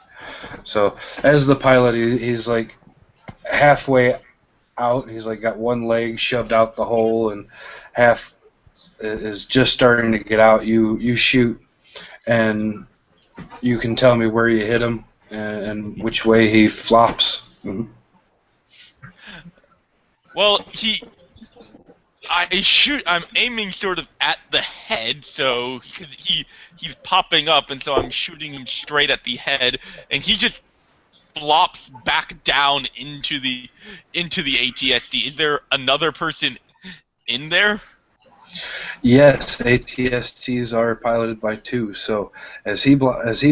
So as the pilot, he's like halfway out. He's like got one leg shoved out the hole, and half is just starting to get out. You shoot, and you can tell me where you hit him and which way he flops. Mm-hmm. Well, I'm aiming sort of at the head, so because he's popping up, and so I'm shooting him straight at the head, and he just flops back down into the ATSD. Is there another person in there? Yes, ATSTs are piloted by 2. So as he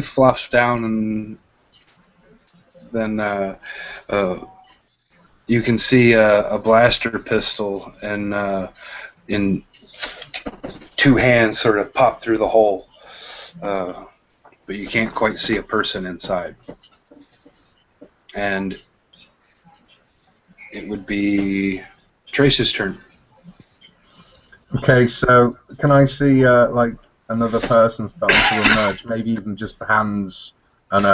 flops down, and then you can see a blaster pistol and in 2 hands sort of pop through the hole, but you can't quite see a person inside. And it would be Trace's turn. Okay, so can I see like another person starting to emerge? Maybe even just the hands and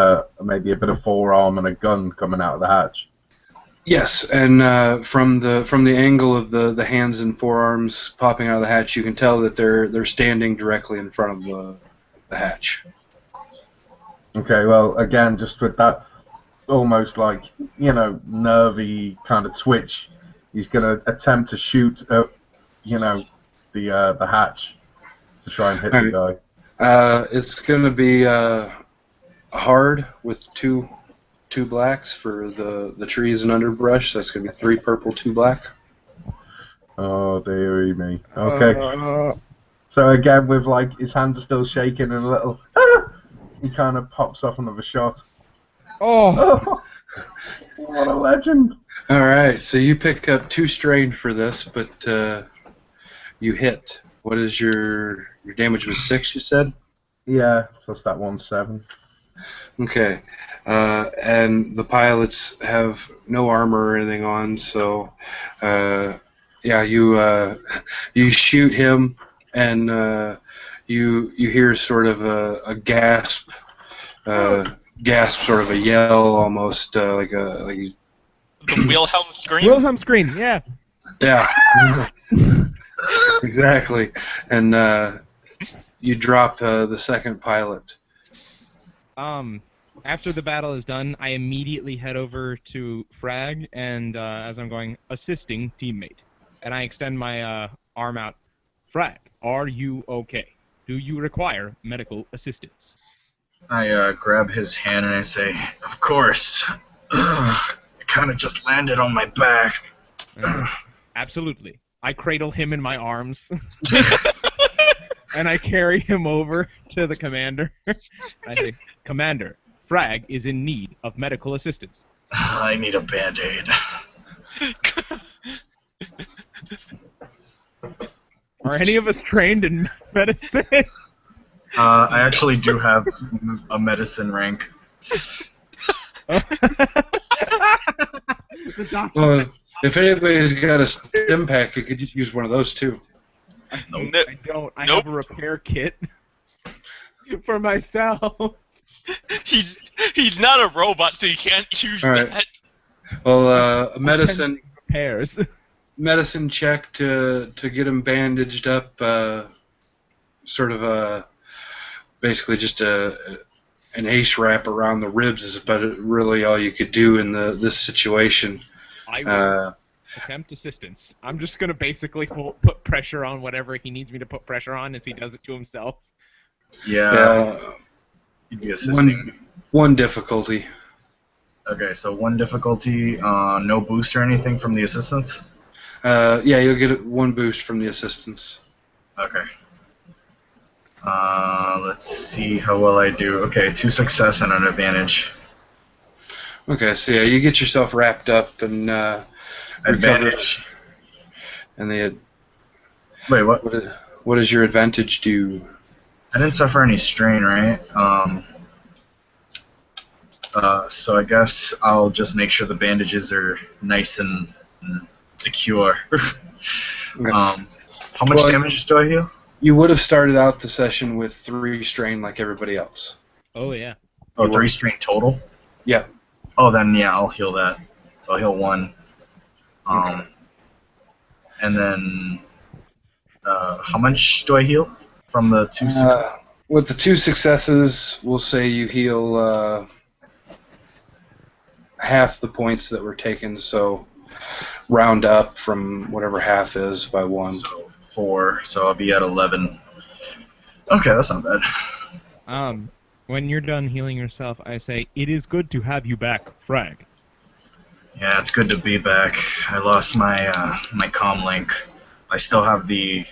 maybe a bit of forearm and a gun coming out of the hatch. Yes, and from the angle of the hands and forearms popping out of the hatch, you can tell that they're standing directly in front of the hatch. Okay, well, again, just with that almost like, nervy kind of twitch, he's going to attempt to shoot at, the hatch to try and hit the guy. It's going to be hard with two blacks for the trees and underbrush. So that's going to be 3 purple, 2 black. Oh, dearie me. Okay. So again, with like his hands are still shaking and a little, he kind of pops off another shot. Oh, what a legend! All right, so you pick up 2 strain for this, but you hit. What is your damage? Was 6? You said. Yeah, plus that 1/7. Okay, and the pilots have no armor or anything on, so yeah, you shoot him, and you hear sort of a gasp, sort of a yell, almost like The Wilhelm scream. Wilhelm scream, yeah. Yeah, exactly, and you drop the second pilot. After the battle is done, I immediately head over to Frag, and as I'm going, assisting teammate. And I extend my arm out. Frag, are you okay? Do you require medical assistance? I grab his hand and I say, "Of course." I kind of just landed on my back. Absolutely. I cradle him in my arms. And I carry him over to the commander. I say, "Commander, Frag is in need of medical assistance." I need a Band-Aid. Are any of us trained in medicine? I actually do have a medicine rank. Well, if anybody's got a stim pack, you could just use one of those too. I don't. I have a repair kit for myself. He's not a robot, so you can't use that. Well, medicine repairs. Medicine check to get him bandaged up. Sort of basically just an an ace wrap around the ribs is about really all you could do in this situation. I will attempt assistance. I'm just gonna basically put pressure on whatever he needs me to put pressure on, as he does it to himself. Yeah. You'd be assisting. One difficulty. Okay, so 1 difficulty. No boost or anything from the assistance. Yeah, you'll get 1 boost from the assistance. Okay. Let's see how well I do. Okay, 2 success and an advantage. Okay, so yeah, you get yourself wrapped up and Advantage. And Wait, what? What does your advantage do? I didn't suffer any strain, right? So I guess I'll just make sure the bandages are nice and secure. Okay. How much damage do I heal? You would have started out the session with 3 strain like everybody else. Oh yeah. Oh, 3 strain total? Yeah. Oh, then yeah, I'll heal that. So I'll heal 1. Okay. And then, how much do I heal from the 2 successes? With the 2 successes, we'll say you heal half the points that were taken, so round up from whatever half is by 1. So 4, so I'll be at 11. Okay, that's not bad. When you're done healing yourself, I say, "It is good to have you back, Frag." Yeah, it's good to be back. I lost my my comm link. I still have the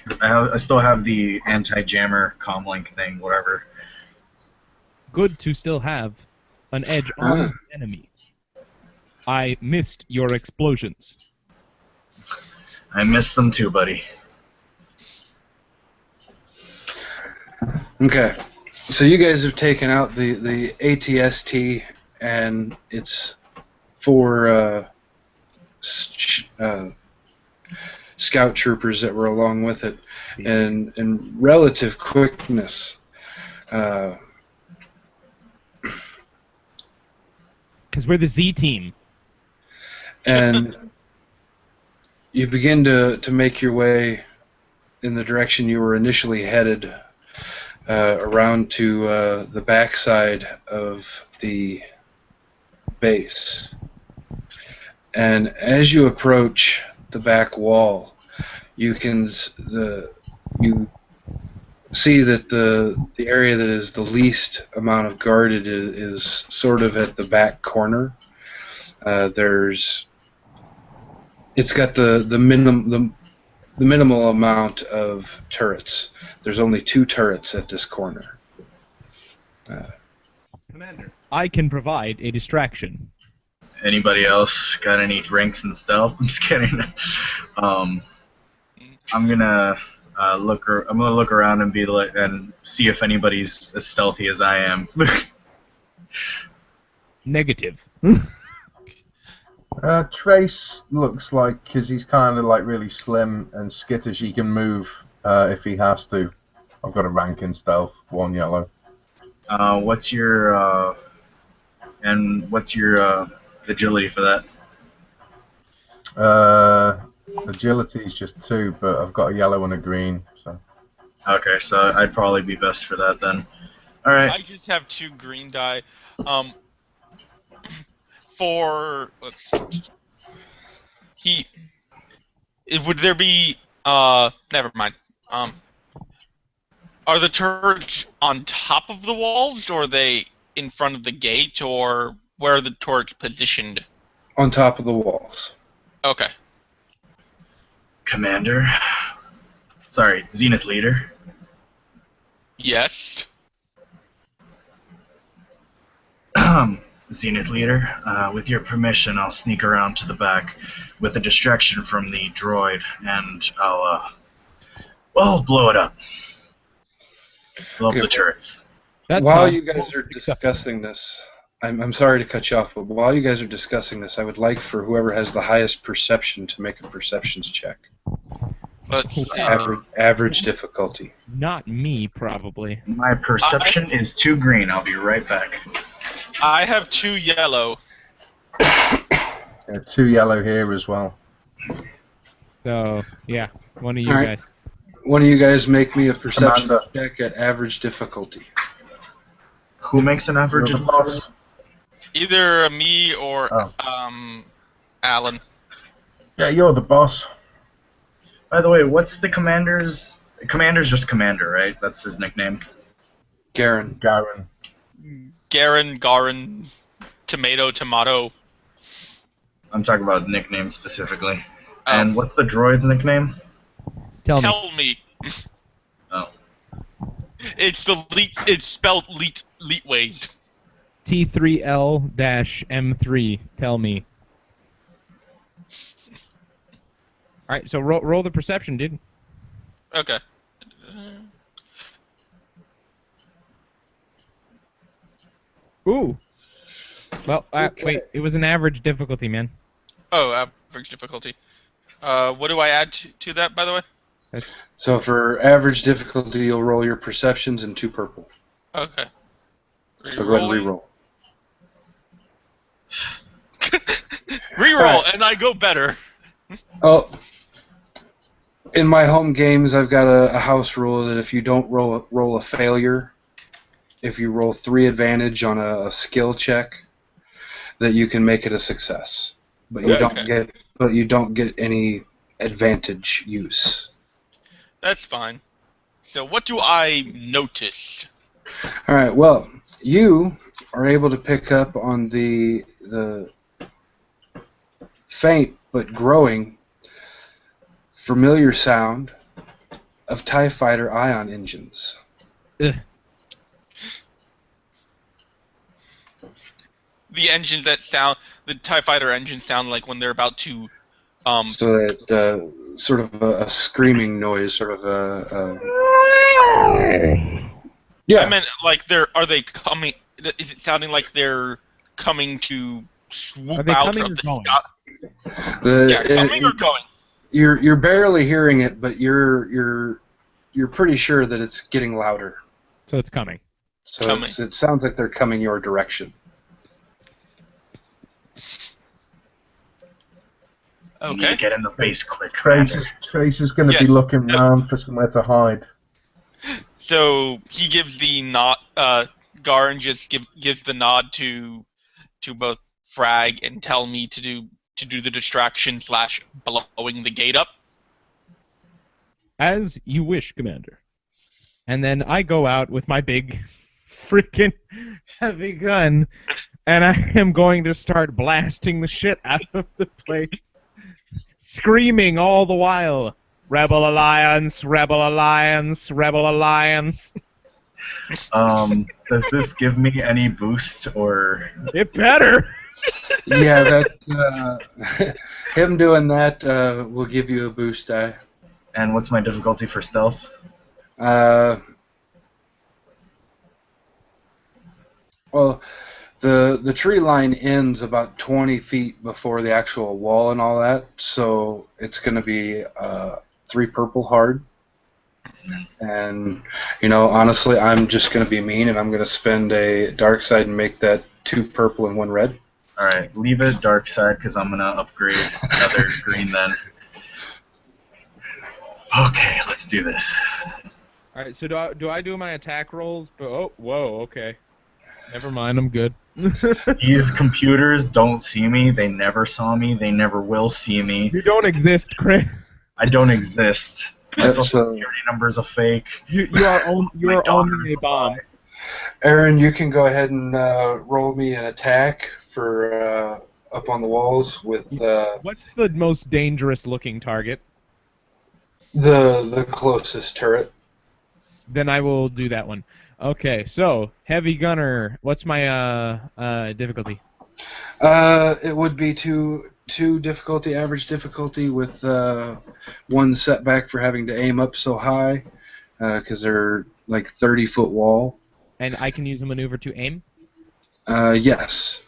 anti-jammer comm link thing, whatever. Good to still have an edge on the enemy. I missed your explosions. I missed them too, buddy. Okay. So you guys have taken out the ATST and its 4 scout troopers that were along with it, and in relative quickness. Because we're the Z team. And you begin to make your way in the direction you were initially headed, around to the backside of the base. And as you approach the back wall, you see that the area that is the least amount of guarded is sort of at the back corner. It's got the minimal amount of turrets. There's only 2 turrets at this corner. Commander, I can provide a distraction. Anybody else got any ranks in stealth? I'm just kidding. I'm gonna look around and and see if anybody's as stealthy as I am. Negative. Trace looks like, because he's kind of like really slim and skittish, he can move if he has to. I've got a rank in stealth, 1 yellow. What's your agility for that? Agility is just 2, but I've got a yellow and a green. So. Okay, so I'd probably be best for that then. All right. I just have 2 green die. Let's see. Would there be never mind. Are the turrets on top of the walls, or are they in front of the gate, or where are the turrets positioned? On top of the walls. Okay. Commander. Sorry, Zenith Leader. Yes. Zenith Leader, with your permission, I'll sneak around to the back with a distraction from the droid, and I'll blow it up. Blow up the turrets. While you guys are discussing this, I'm sorry to cut you off, but while you guys are discussing this, I would like for whoever has the highest perception to make a perceptions check. Let's see. Average difficulty. Not me, probably. My perception is 2 green. I'll be right back. I have 2 yellow. 2 yellow here as well. So, yeah, one of you Alright. guys. One of you guys make me a perception Commander. check at average difficulty. Who makes an average? You're the boss. Either me or Oh. Alan. Yeah, you're the boss. By the way, what's the commander's? Commander's just commander, right? That's his nickname. Garen. Garen. Garen, tomato. I'm talking about nickname specifically. Oh. And what's the droid's nickname? Tell me. me. Oh. It's spelled Leetways. T3L-M3. Tell me. All right, so roll the perception, dude. Okay. Ooh. Well, wait. It was an average difficulty, man. Oh, average difficulty. What do I add to that, by the way? So for average difficulty, you'll roll your perceptions in 2 purple. Okay. So go ahead and reroll. Reroll, Right. and I go better. Oh, in my home games, I've got a house rule that if you don't roll a failure, if you roll 3 advantage on a skill check, that you can make it a success. But you don't get any advantage use. That's fine. So what do I notice? All right. Well, you are able to pick up on the faint but growing familiar sound of TIE Fighter ion engines. Ugh. The engines the TIE Fighter engines sound like when they're about to, So that sort of a screaming noise, sort of a yeah. I meant like are they coming, is it sounding like they're coming to swoop Are they out coming of or the going? sky? Coming or going? You're barely hearing it, but you're pretty sure that it's getting louder. So it's coming. So it sounds like they're coming your direction. You need to get in the base quick. Trace is going to be looking round for somewhere to hide. So he gives the nod. Garen just gives the nod to both Frag and tell me to do the distraction / blowing the gate up. As you wish, Commander. And then I go out with my big freaking heavy gun, and I am going to start blasting the shit out of the place, screaming all the while, "Rebel Alliance, Rebel Alliance, Rebel Alliance." Does this give me any boost or? It better. Yeah, that him doing that will give you a boost die. And what's my difficulty for stealth? Well, the tree line ends about 20 feet before the actual wall and all that, so it's going to be 3 purple hard. And, honestly, I'm just going to be mean, and I'm going to spend a dark side and make that 2 purple and 1 red. Alright, leave it dark side, because I'm going to upgrade another green then. Okay, let's do this. Alright, so do I do my attack rolls? Oh, whoa, okay. Never mind, I'm good. These computers don't see me, they never saw me, they never will see me. You don't exist, Chris. I don't exist. My social security number is a fake. You are only a bomb. Aaron, you can go ahead and roll me an attack for up on the walls with... What's the most dangerous looking target? The closest turret. Then I will do that one. Okay, so heavy gunner. What's my difficulty? It would be two difficulty, average difficulty, with 1 setback for having to aim up so high, because they're like 30-foot wall. And I can use a maneuver to aim? Yes,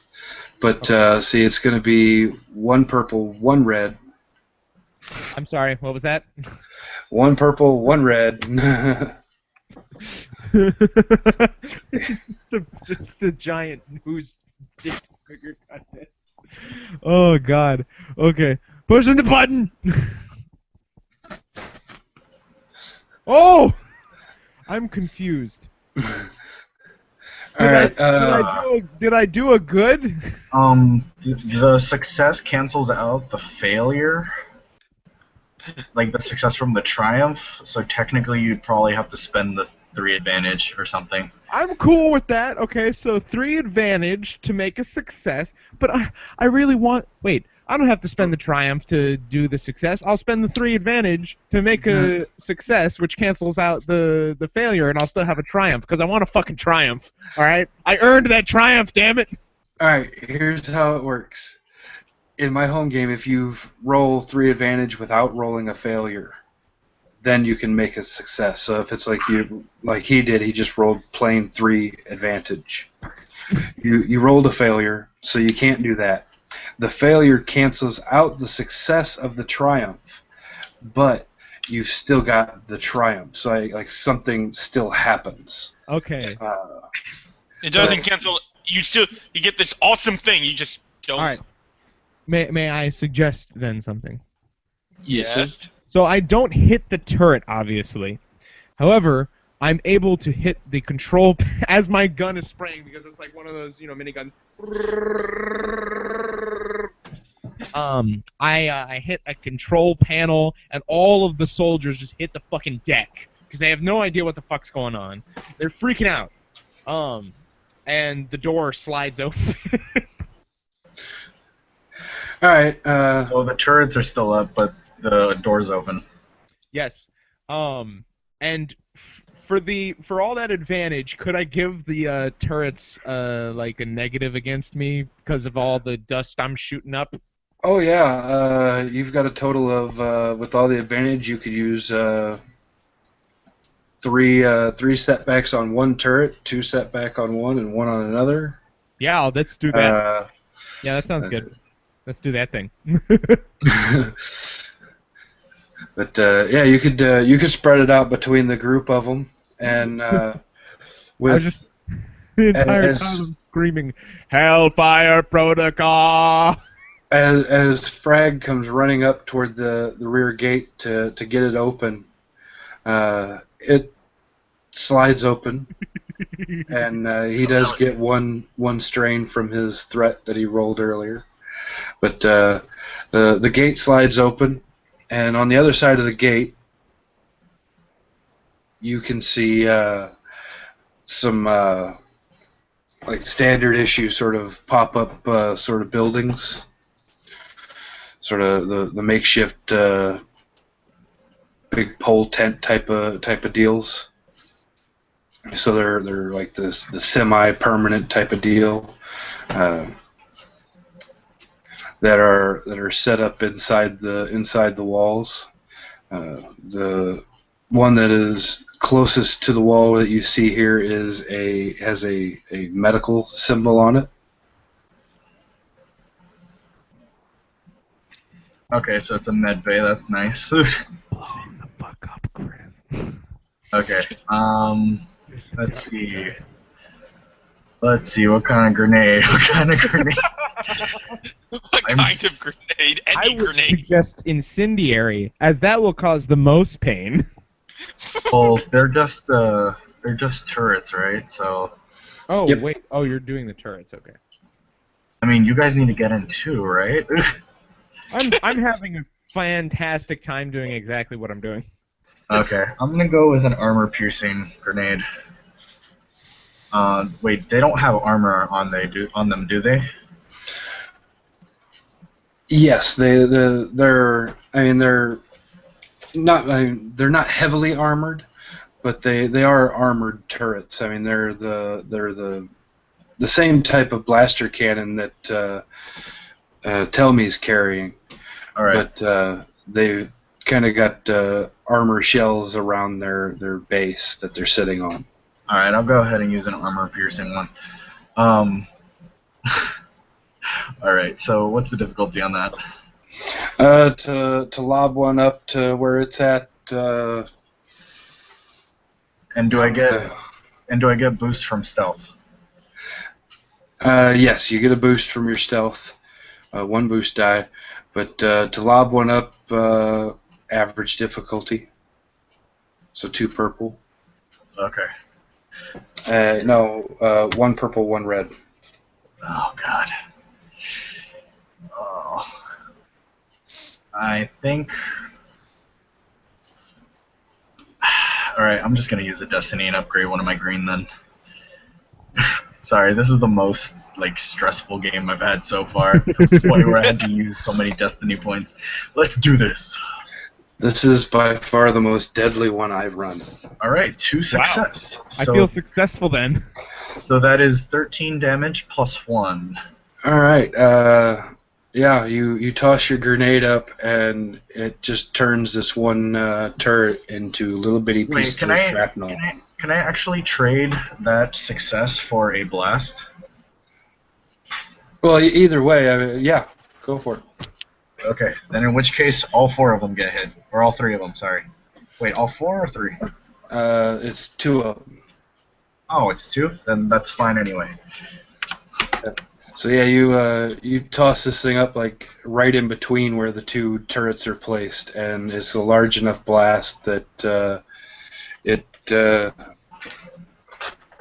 but see, it's going to be 1 purple, 1 red. I'm sorry. What was that? 1 purple, 1 red. Just a giant who's dick trigger content. Oh God. Okay. Pushing the button. Oh! I'm confused. Did I do a good? The success cancels out the failure, like the success from the triumph. So technically, you'd probably have to spend the 3 advantage or something. I'm cool with that. Okay, so 3 advantage to make a success, but I really want. Wait, I don't have to spend the triumph to do the success. I'll spend the 3 advantage to make a success, which cancels out the failure, and I'll still have a triumph because I want a fucking triumph. All right, I earned that triumph. Damn it. All right, here's how it works. In my home game, if you roll 3 advantage without rolling a failure, then you can make a success. So if it's like he did, he just rolled plain 3 advantage. You rolled a failure, so you can't do that. The failure cancels out the success of the triumph, but you've still got the triumph. So like something still happens. Okay. It doesn't cancel. You get this awesome thing. You just don't. All right. May I suggest then something? Yes. So I don't hit the turret, obviously. However, I'm able to hit the control as my gun is spraying because it's like one of those, miniguns. I hit a control panel, and all of the soldiers just hit the fucking deck because they have no idea what the fuck's going on. They're freaking out. And the door slides open. All right. So the turrets are still up, but the door's open. Yes. And for all that advantage, could I give the turrets like a negative against me because of all the dust I'm shooting up? Oh yeah. You've got a total of with all the advantage, you could use 3 setbacks on one turret, 2 setback on one, and 1 on another. Yeah, let's do that. Yeah, that sounds good. Let's do that thing. But yeah, you could spread it out between the group of them, and with the entire time I'm screaming, "Hellfire Protocol!" As Frag comes running up toward the rear gate to get it open, it slides open, and he does get one strain from his threat that he rolled earlier. But the gate slides open, and on the other side of the gate, you can see some like standard issue sort of pop-up sort of buildings, sort of the makeshift big pole tent type of deals. So they're like the semi-permanent type of deal. That are set up inside the walls. The one that is closest to the wall that you see here has a medical symbol on it. Okay, so it's a med bay. That's nice. Blow the fuck up, Chris. Okay. Let's see. Let's see. What kind of grenade? What kind of grenade? What kind of grenade? Any I would grenade. suggest incendiary, as that will cause the most pain. Well, they're just turrets, right? So. Oh Yep. wait. Oh, you're doing the turrets. Okay. I mean, you guys need to get in too, right? I'm having a fantastic time doing exactly what I'm doing. Okay, I'm gonna go with an armor-piercing grenade. Wait, they don't have armor on them, do they? Yes, they're not heavily armored, but they are armored turrets. I mean, they're the same type of blaster cannon that Telme's carrying. All right. But they've kind of got armor shells around their base that they're sitting on. All right, I'll go ahead and use an armor-piercing one. All right, so what's the difficulty on that? To lob one up to where it's at. And do I get boost from stealth? Yes, you get a boost from your stealth, 1 boost die, but to lob one up, average difficulty, so 2 purple. Okay. No, one purple, one red. Oh God. Oh. I think. All right, I'm just gonna use a destiny and upgrade one of my green then. Sorry, this is the most like stressful game I've had so far. To the point where I had to use so many destiny points. Let's do this. This is by far the most deadly one I've run. All right, 2 success. I feel successful then. So that is 13 damage plus 1. All right. Yeah, you toss your grenade up, and it just turns this one turret into little bitty pieces of shrapnel. Can I actually trade that success for a blast? Well, either way, yeah, go for it. Okay, then in which case all 4 of them get hit, or all 3 of them. Sorry. Wait, all 4 or 3? It's 2 of them. Oh, it's 2. Then that's fine anyway. So yeah, you toss this thing up like right in between where the 2 turrets are placed, and it's a large enough blast that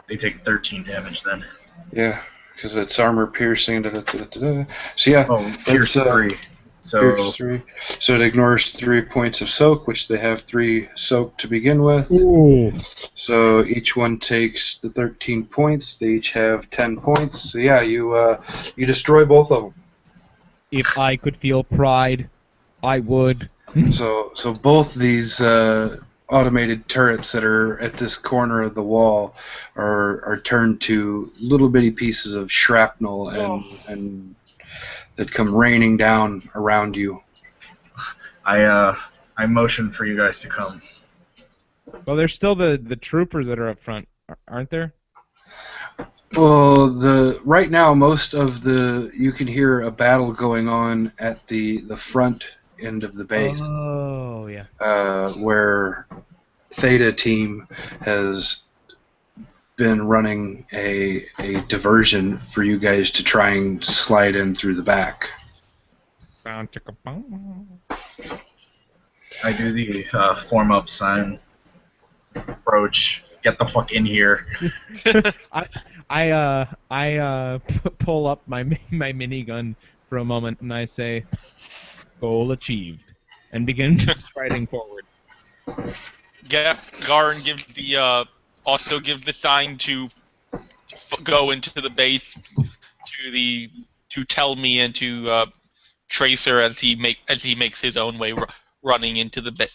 They take 13 damage then. Yeah, because it's armor piercing. So yeah, Oh, pierce 3. So pierce 3. So it ignores 3 points of soak, which they have 3 soak to begin with. Ooh. So each one takes the 13 points. They each have 10 points. So yeah, you destroy both of them. If I could feel pride, I would. So both these automated turrets that are at this corner of the wall are turned to little bitty pieces of shrapnel and that come raining down around you. I motion for you guys to come. Well, there's still the troopers that are up front, aren't there? Well, right now most of you can hear a battle going on at the front end of the base. Oh yeah. Where Theta team has been running a diversion for you guys to try and slide in through the back. I do the form up sign. Approach. Get the fuck in here. I pull up my minigun for a moment and I say, "Goal achieved," and begin striding forward. Yeah, Garin gives also gives the sign to go into the base to tell me and to Tracer as he makes his own way running into the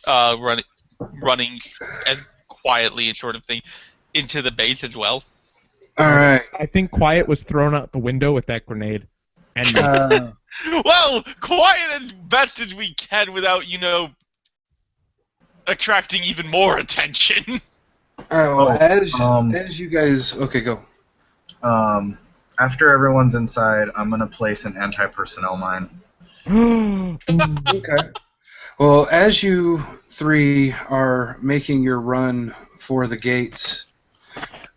running as quietly and sort of thing into the base as well. All right. I think Quiet was thrown out the window with that grenade. And well, quiet as best as we can without, attracting even more attention. As you guys, okay, go. After everyone's inside, I'm gonna place an anti-personnel mine. Okay. Well, as you 3 are making your run for the gates,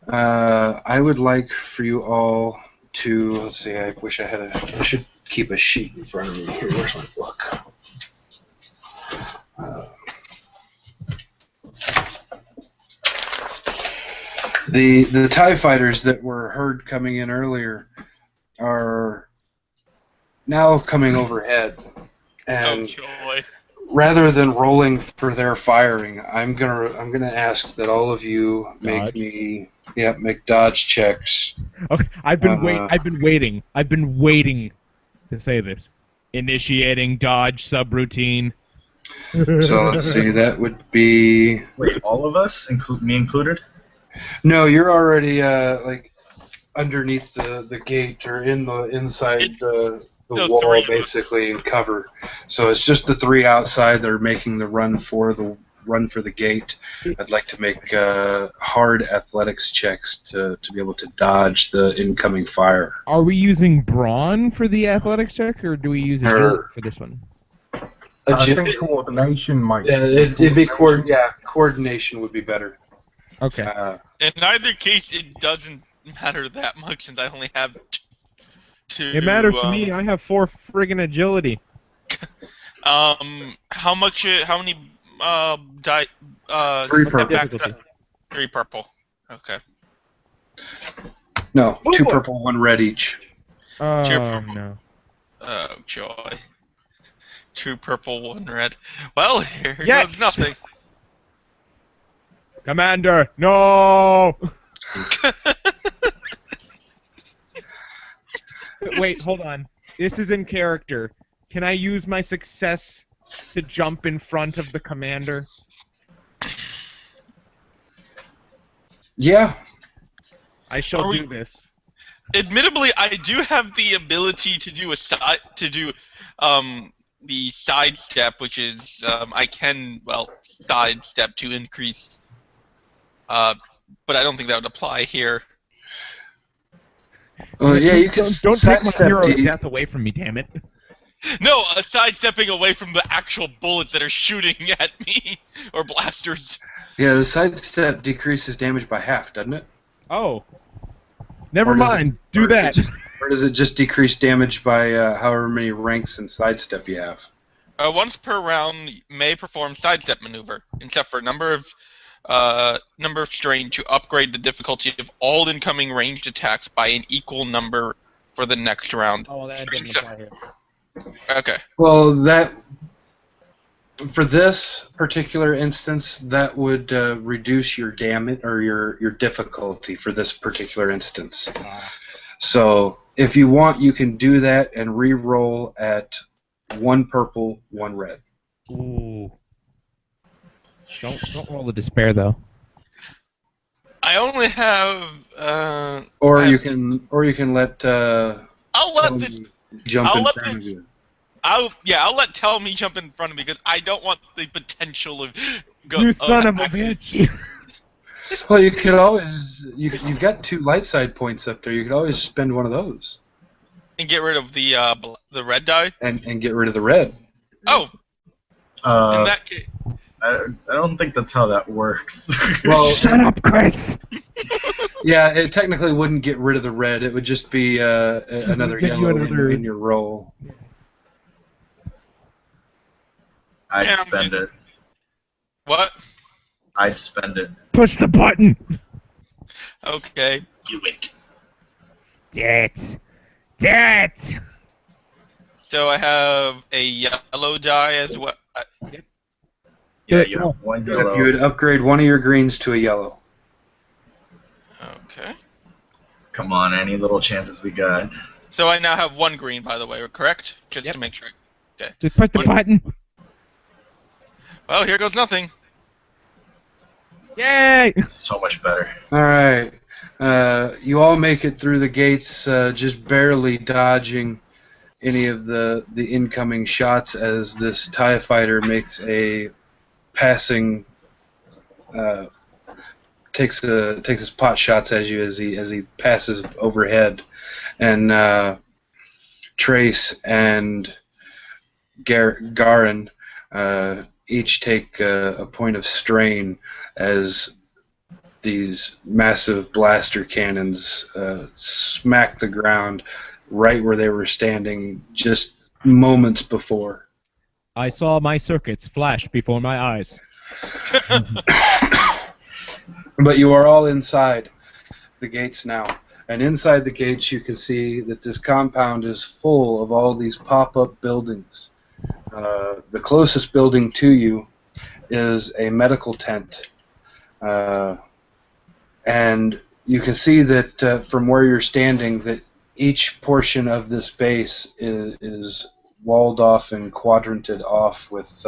I would like for you all to, let's see, I wish I should keep a sheet in front of me here. Where's my book? The TIE fighters that were heard coming in earlier are now coming overhead, and rather than rolling for their firing, I'm gonna ask that all of you make make dodge checks. Okay, I've been waiting to say this. Initiating dodge subroutine. So let's see, that would be. Wait, all of us, me included? No, you're already like underneath the gate or inside the wall, basically, in cover. So it's just the 3 outside that are making the run for the gate. I'd like to make hard athletics checks to be able to dodge the incoming fire. Are we using brawn for the athletics check, or do we use agility for this one? I think coordination might. Yeah, it'd be coordination would be better. Okay. In either case, it doesn't matter that much since I only have 2. It matters to me. I have 4 friggin' agility. How many 3 purple. 3 purple. Okay. No, Oh, 2 boy. purple, 1 red each. Oh purple. no. Oh, joy. 2 purple, 1 red. Well, here Yes! goes nothing. Commander, no! Wait, hold on. This is in character. Can I use my success to jump in front of the commander? Yeah. I shall Are we- do this. Admittedly, I do have the ability to do the sidestep, which is I can sidestep to increase. But I don't think that would apply here. Yeah, you can Don't take my sidestep hero's the- death away from me, damn it. No, sidestepping away from the actual bullets that are shooting at me or blasters. Yeah, the sidestep decreases damage by half, doesn't it? Oh. Never Or does it- mind. Do or does it that. just- Or does it just decrease damage by however many ranks in sidestep you have? Once per round, may perform sidestep maneuver, except for number of strain to upgrade the difficulty of all incoming ranged attacks by an equal number for the next round. Oh, well, that doesn't apply here. Okay. Well, for this particular instance, that would reduce your damage or your difficulty for this particular instance. So if you want, you can do that and re-roll at 1 purple, 1 red. Ooh. Don't roll the despair though. I only have. Or I you have- can let I'll let Tony this. jump I'll in let front of this- you. I'll let Tell Me jump in front of me because I don't want the potential of. You son of a bitch! Well, you could always you've got 2 light side points up there. You could always spend one of those And get rid of the red die. and get rid of the red. Oh, in Uh, that case. I don't think that's how that works. Well, Shut up, Chris! yeah, it technically wouldn't get rid of the red. It would just be another give you yellow another- in your roll. I'd Yeah, spend it. What? I'd spend it. Push the button! Okay. Do it. It! It! So I have a yellow die as well. Yeah, you have 1 You yellow. would upgrade one of your greens to a yellow. Okay. Come on, any little chances we got. So I now have 1 green, by the way, correct? Just Yep. to make sure. Just push the button! Well, here goes nothing. Yay! So much better. All right, you all make it through the gates, just barely dodging any of the incoming shots as this TIE fighter makes a passing, takes his pot shots at you as he passes overhead, and Trace and Garin each take a point of strain as these massive blaster cannons smack the ground right where they were standing just moments before. I saw my circuits flash before my eyes. But you are all inside the gates now. And inside the gates you can see that this compound is full of all these pop-up buildings. The closest building to you is a medical tent. And you can see that from where you're standing that each portion of this base is walled off and quadranted off with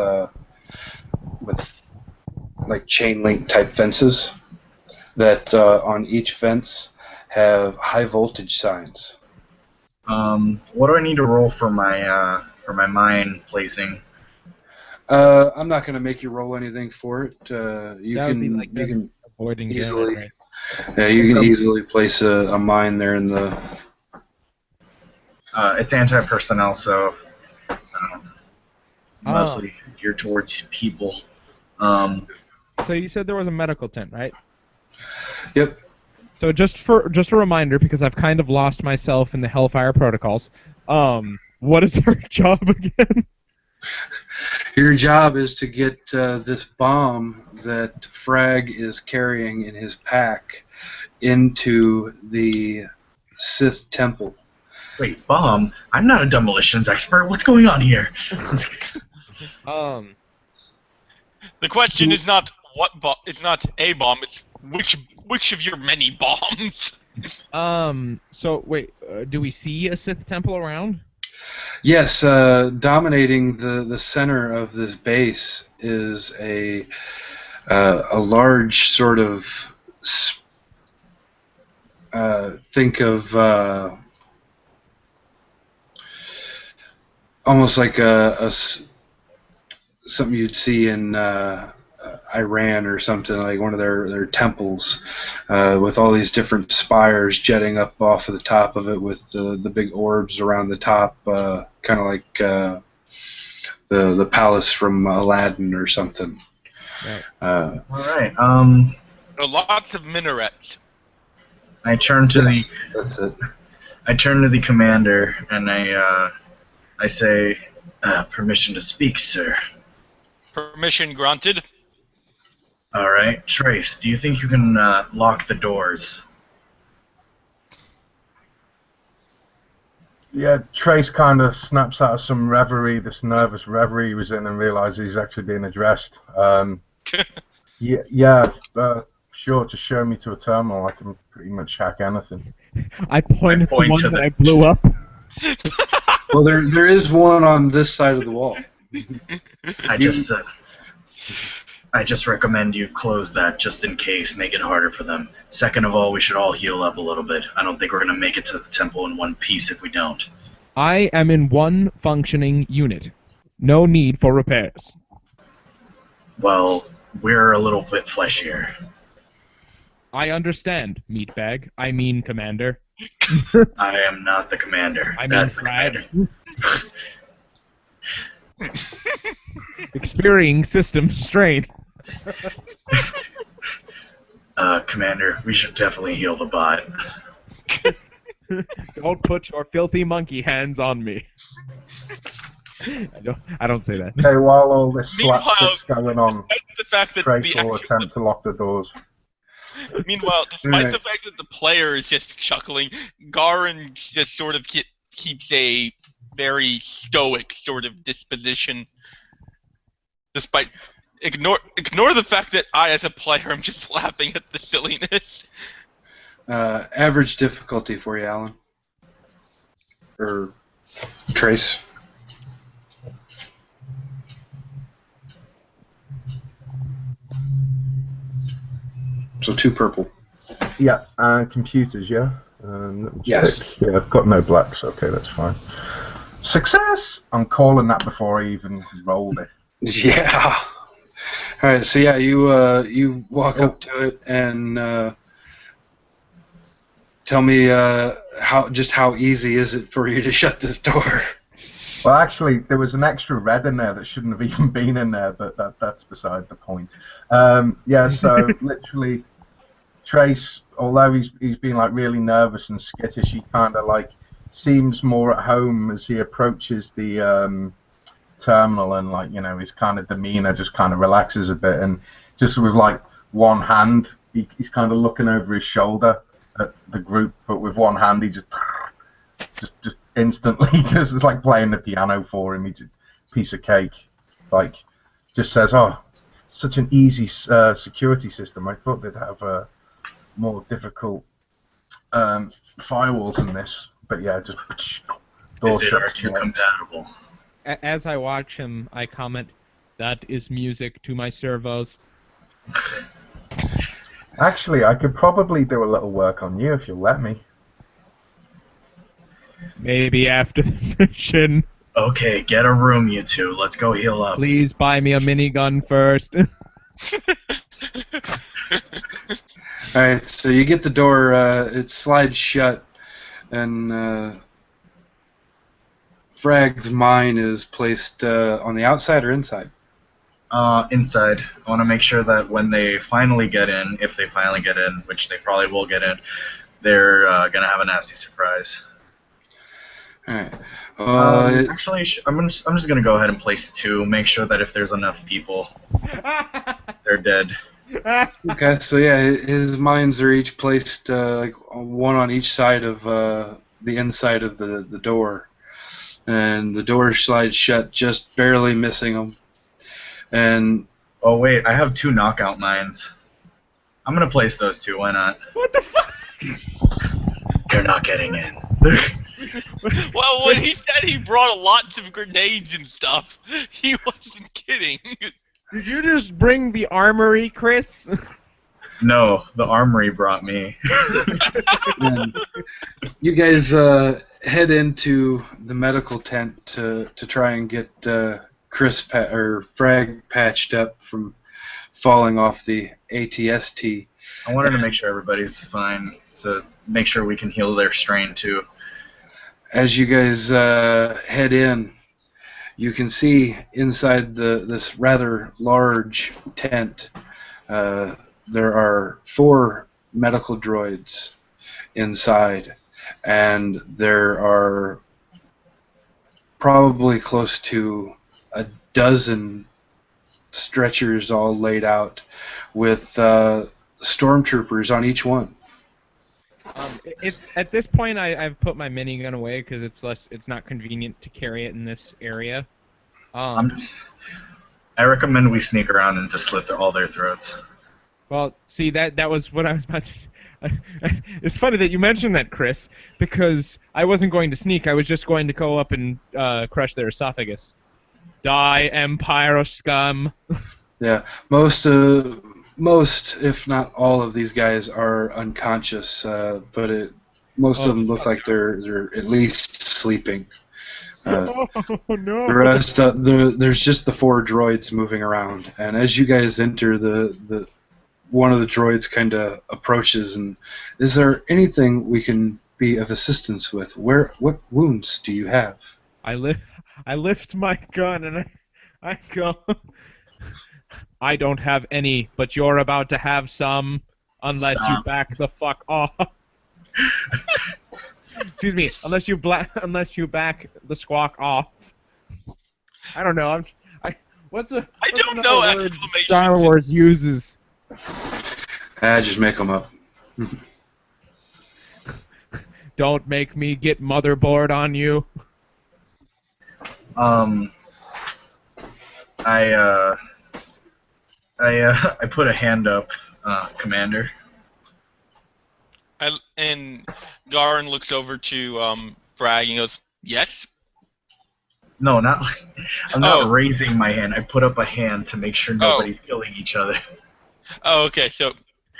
like chain link type fences that on each fence have high voltage signs. What do I need to roll for my mine placing? I'm not going to make you roll anything for it. You That would be can like you them can avoiding easily damage, right? you can easily place a mine there in the. It's anti-personnel, so Ah. mostly geared towards people. So you said there was a medical tent, right? Yep. So just a reminder, because I've kind of lost myself in the Hellfire protocols. What is her job again? Your job is to get this bomb that Frag is carrying in his pack into the Sith temple. Wait, bomb? I'm not a demolitions expert. What's going on here? Um, The question is not what bomb. It's not a bomb. It's which of your many bombs. So wait, do we see a Sith temple around? Yes, dominating the center of this base is a large sort of think of almost like something you'd see in Iran or something, like one of their temples with all these different spires jetting up off of the top of it with the big orbs around the top, kind of like the palace from Aladdin or something. Right. All right. There are lots of minarets. I turn to Yes, the that's it. I turn to the commander and I say, permission to speak, sir. Permission granted. All right, Trace. Do you think you can lock the doors? Yeah, Trace kind of snaps out of some reverie, this nervous reverie he was in, and realizes he's actually being addressed. Yeah, sure, just show me to a terminal. I can pretty much hack anything. I point at the point one to that the- I blew up. Well, there is one on this side of the wall. I just recommend you close that just in case, make it harder for them. Second of all, we should all heal up a little bit. I don't think we're going to make it to the temple in one piece if we don't. I am in one functioning unit. No need for repairs. Well, we're a little bit fleshier. I understand, meatbag. I mean, commander. I am not the commander. I mean, That's the Brad. commander. Experiencing system strain. Commander, we should definitely heal the bot. Don't put your filthy monkey hands on me. I don't say that. Okay, while all this Meanwhile, slapstick's going on, Despite the fact that Trace the will attempt to lock the doors. Meanwhile, despite Right. the fact that the player is just chuckling, Garin just sort of keeps a very stoic sort of disposition. Despite ignore the fact that I, as a player, am just laughing at the silliness. Average difficulty for you, Alan. Or Trace. So 2 purple. Yeah, computers, yeah? Let me Yes. check. Yeah, I've got no blacks. Okay, that's fine. Success! I'm calling that before I even rolled it. Yeah. All right. So yeah, you walk up to it and tell me how easy is it for you to shut this door? Well, actually, there was an extra red in there that shouldn't have even been in there, but that's beside the point. Yeah, so literally, Trace, although he's been like really nervous and skittish, he kind of like seems more at home as he approaches the terminal, and like, you know, his kind of demeanor just kind of relaxes a bit, and just with like one hand, he's kind of looking over his shoulder at the group, but with one hand he just instantly just is like playing the piano for him. He's a piece of cake. Like, just says, "Oh, such an easy security system. I thought they'd have more difficult firewalls than this." But yeah, just door Is it shuts. R2 compatible? As I watch him, I comment, "That is music to my servos." Actually, I could probably do a little work on you if you'll let me. Maybe after the mission. Okay, get a room, you two. Let's go heal up. Please buy me a minigun first. All right. So you get the door. It slides shut, and Frag's mine is placed on the outside or inside. Inside. I want to make sure that when they finally get in, if they finally get in, which they probably will get in, they're gonna have a nasty surprise. All right. Actually, I'm just gonna go ahead and place 2. Make sure that if there's enough people, they're dead. Okay, so yeah, his mines are each placed like one on each side of the inside of the door, and the door slides shut, just barely missing him. And Oh wait, I have 2 knockout mines. I'm gonna place those 2. Why not? What the fuck? They're not getting in. Well, when he said he brought lots of grenades and stuff, he wasn't kidding. Did you just bring the armory, Chris? No, the armory brought me. and you guys head into the medical tent to try and get Chris or Frag patched up from falling off the ATST. I wanted to make sure everybody's fine, so make sure we can heal their strain too. As you guys head in, you can see inside this rather large tent, there are 4 medical droids inside, and there are probably close to a dozen stretchers all laid out with stormtroopers on each one. It's at this point I've put my minigun away because it's not convenient to carry it in this area. I recommend we sneak around and just slit all their throats. Well, see that was what I was about to. It's funny that you mentioned that, Chris, because I wasn't going to sneak. I was just going to go up and crush their esophagus. Die, Empire scum. Yeah, most, if not all, of these guys are unconscious, but most of them look like they're at least sleeping. Oh no! The rest, there's just the 4 droids moving around, and as you guys enter, the one of the droids kind of approaches, and is there anything we can be of assistance with? What wounds do you have? I lift my gun and I go. I don't have any, but you're about to have some, unless you back the fuck off. Excuse me, unless you back the squawk off. I don't know. I don't know exclamation. Star Wars uses. Just make them up. Don't make me get motherboard on you. I put a hand up, Commander. And Garin looks over to Frag and goes, "Yes." No, not. I'm not raising my hand. I put up a hand to make sure nobody's killing each other. Oh, okay. So,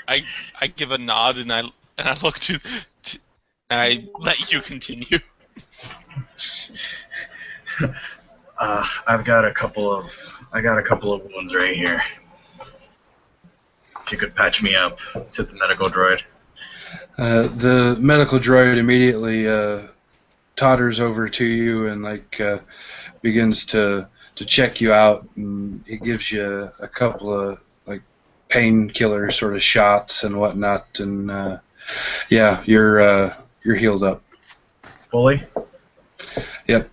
I give a nod and I look to I let you continue. I've got a couple of wounds right here. If you could patch me up to the medical droid. The medical droid immediately totters over to you and begins to check you out, and he gives you a couple of painkiller sort of shots and whatnot, and yeah, you're healed up. Fully? Yep.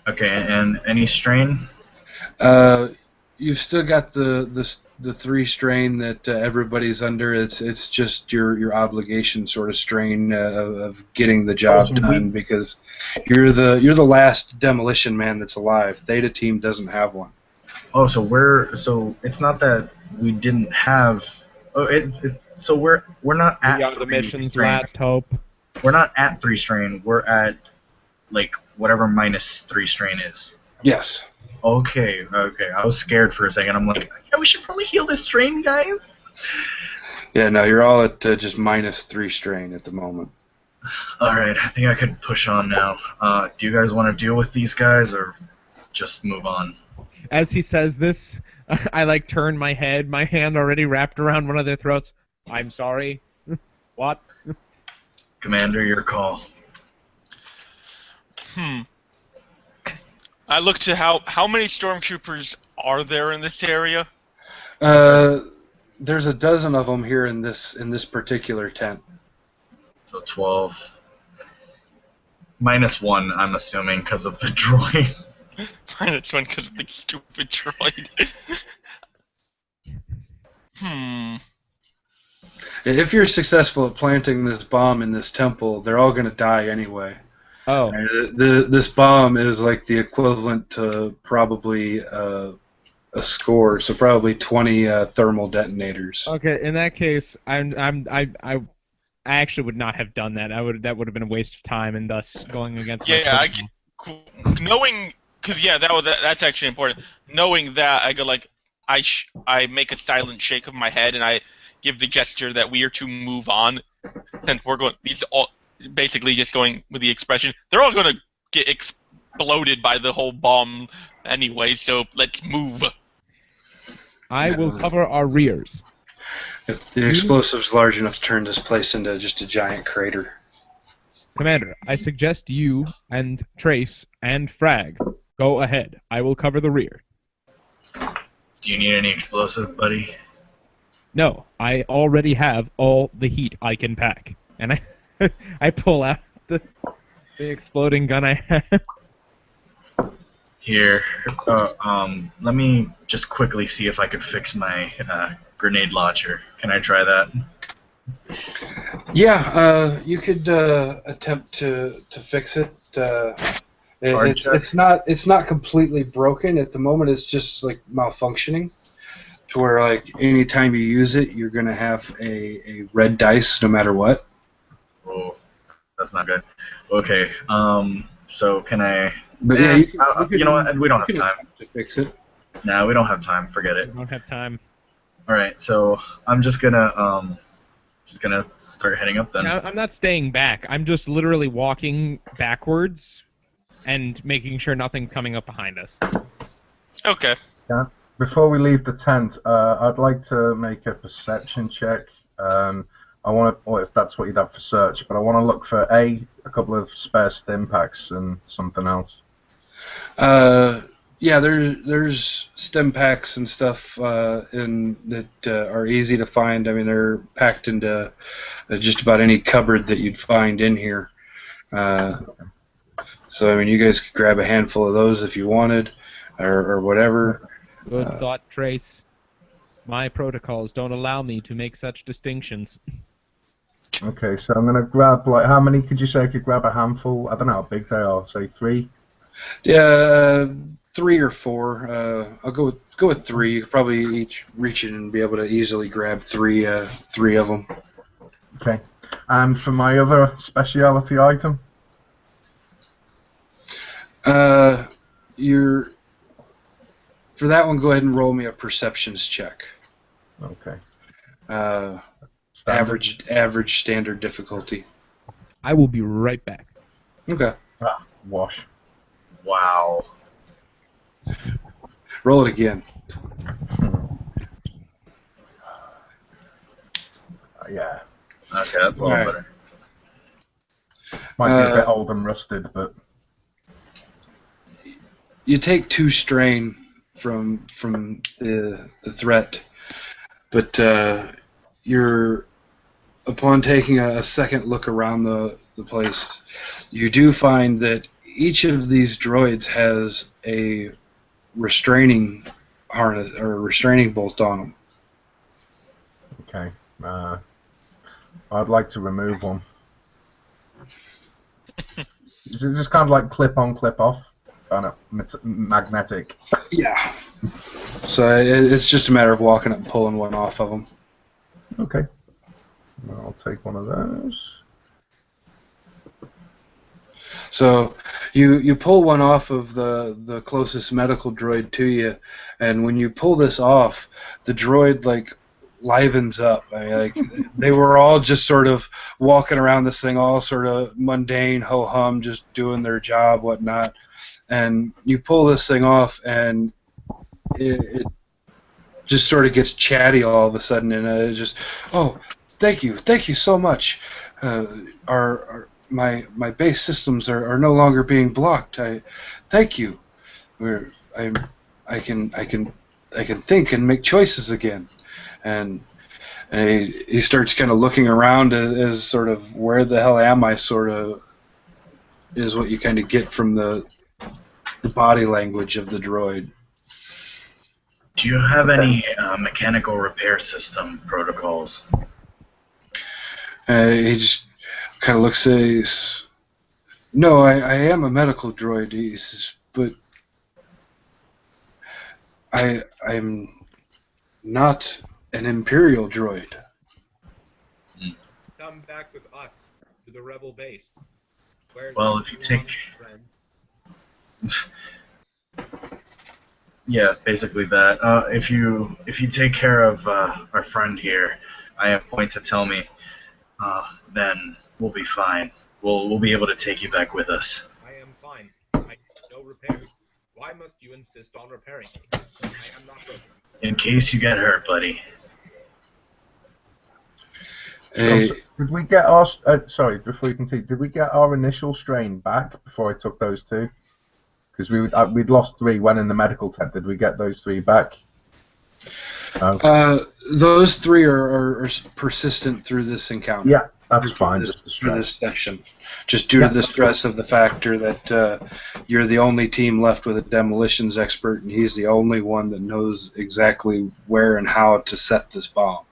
Okay, and any strain? You've still got the 3 strain that everybody's under. It's just your obligation sort of strain of getting the job done, because you're the last demolition man that's alive. Theta Team doesn't have one. Oh, so it's not that we didn't have. Oh, so we're not at. We are the mission's last hope. We're not at 3 strain. We're at whatever minus 3 strain is. Yes. Okay. I was scared for a second. I'm like, yeah, we should probably heal this strain, guys. Yeah, no, you're all at just minus 3 strain at the moment. All right, I think I could push on now. Do you guys want to deal with these guys or just move on? As he says this, I turn my head, my hand already wrapped around one of their throats. I'm sorry. What? Commander, your call. I look to how many stormtroopers are there in this area? There's a dozen of them here in this particular tent. So 12. -1, I'm assuming, because of the droid. -1 because of the stupid droid. If you're successful at planting this bomb in this temple, they're all going to die anyway. Oh. This bomb is like the equivalent to probably a score, so probably 20 thermal detonators. Okay, in that case, I actually would not have done that. That would have been a waste of time and thus going against my protocol. Knowing, because that's actually important. Knowing that, I go like, I make a silent shake of my head and I give the gesture that we are to move on, since we're going. These all basically just going with the expression. They're all going to get exploded by the whole bomb anyway. So let's move. I will cover our rears. If the explosive's large enough to turn this place into just a giant crater. Commander, I suggest you and Trace and Frag go ahead. I will cover the rear. Do you need any explosive, buddy? No, I already have all the heat I can pack. And I pull out the exploding gun I have. Here, let me just quickly see if I could fix my grenade launcher. Can I try that? Yeah, you could attempt to fix it. It's not completely broken at the moment. It's just like malfunctioning, to where like anytime you use it, you're gonna have a red dice no matter what. Oh, that's not good. Okay, so can I? But you know what? We don't have time to fix it. No, we don't have time. Forget it. We don't have time. All right, so I'm just gonna start heading up then. I'm not staying back. I'm just literally walking backwards and making sure nothing's coming up behind us. Okay. Yeah. Before we leave the tent, I'd like to make a perception check. I want to, or if that's what you'd have for search, but I want to look for a couple of spare stim packs and something else. Yeah, there's stim packs and stuff in that are easy to find. I mean, they're packed into just about any cupboard that you'd find in here. So I mean, you guys could grab a handful of those if you wanted, or whatever. Good thought, Trace. My protocols don't allow me to make such distinctions. Okay, so I'm gonna grab, like, how many could you say I could grab? A handful? I don't know how big they are. Say 3. Yeah, 3 or 4. I'll go with 3. You could probably each reach in and be able to easily grab 3 of them. Okay. And for my other specialty item? For that one, go ahead and roll me a perceptions check. Okay. Average standard difficulty. I will be right back. Okay. Wash. Wow. Roll it again. Yeah. Okay, that's a lot better. Might be a bit old and rusted, but you take 2 strain from the threat, but upon taking a second look around the place, you do find that each of these droids has a restraining harness or a restraining bolt on them. okay. I'd like to remove one. Is it just kind of like clip on, clip off? Kind of magnetic. Yeah. So it's just a matter of walking up and pulling one off of them. Okay. I'll take one of those. So you pull one off of the closest medical droid to you, and when you pull this off, the droid like livens up. I mean, like they were all just sort of walking around this thing, all sort of mundane, ho hum, just doing their job, whatnot. And you pull this thing off, and it just sort of gets chatty all of a sudden, and it's just, oh, thank you so much. My base systems are no longer being blocked. Thank you. I can think and make choices again. And he starts kind of looking around as sort of, where the hell am I, sort of is what you kind of get from the body language of the droid. Do you have any mechanical repair system protocols? He just kind of looks at you. No, I am a medical droid, he says, but I'm not an Imperial droid. Come back with us to the rebel base. Where's Well, if you take... friend? Yeah, basically that. If you take care of our friend here, I have point to tell me, then we'll be fine. We'll be able to take you back with us. I am fine. I need no repairs. Why must you insist on repairing me? I am not broken. In case you get hurt, buddy. Hey, So, did we get our... sorry, before you continue, did we get our initial strain back before I took those two? Because we'd lost 3 when in the medical tent. Did we get those 3 back? those 3 are persistent through this encounter. Yeah, that's Through fine. This, Just the through stress. this session, just due to the stress of the factor that you're the only team left with a demolitions expert, and he's the only one that knows exactly where and how to set this bomb.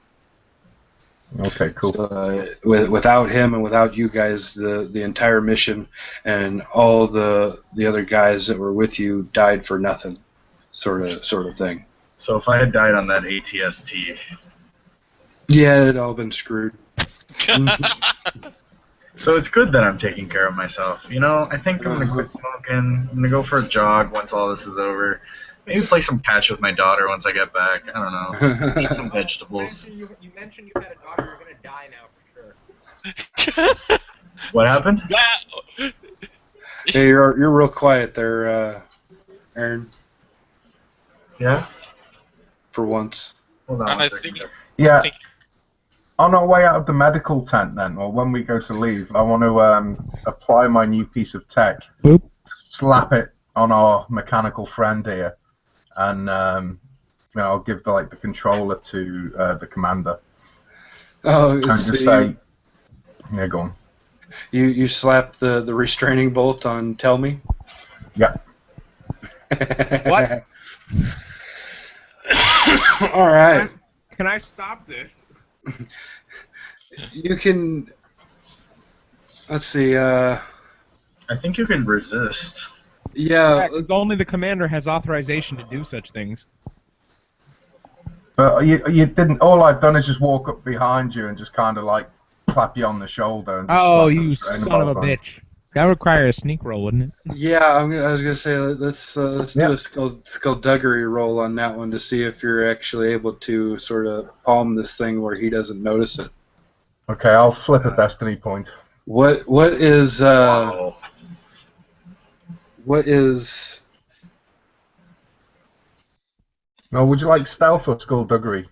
Okay, cool. So, without him and without you guys, the entire mission and all the other guys that were with you died for nothing, sort of thing. So if I had died on that ATST, Yeah, it all been screwed. so it's good that I'm taking care of myself. You know, I think I'm gonna quit smoking. I'm gonna go for a jog once all this is over. Maybe play some catch with my daughter once I get back. I don't know. Eat some vegetables. You mentioned you had a daughter. You're gonna die now for sure. What happened? Hey, you're real quiet there, Aaron. Yeah. For once. Hold on I one second. think Yeah. think- On our way out of the medical tent, then, or when we go to leave, I want to apply my new piece of tech. Boop. Slap it on our mechanical friend here, and I'll give the controller to the commander. Oh, And it's just say, yeah, go on. you slap the restraining bolt on. Tell me. Yeah. What? All right. Can I stop this? You can. Let's see. I think you can resist. Yeah. Only the commander has authorization to do such things. But you didn't. All I've done is just walk up behind you and just kind of clap you on the shoulder. And just Oh, slap the you restraining son of a bolt on. bitch. That would require a sneak roll, wouldn't it? Yeah. I was gonna say let's do Yeah. a skullduggery roll on that one to see if you're actually able to sort of palm this thing where he doesn't notice it. Okay, I'll flip a destiny point. What is Wow. what is No, would you like stealth or skullduggery?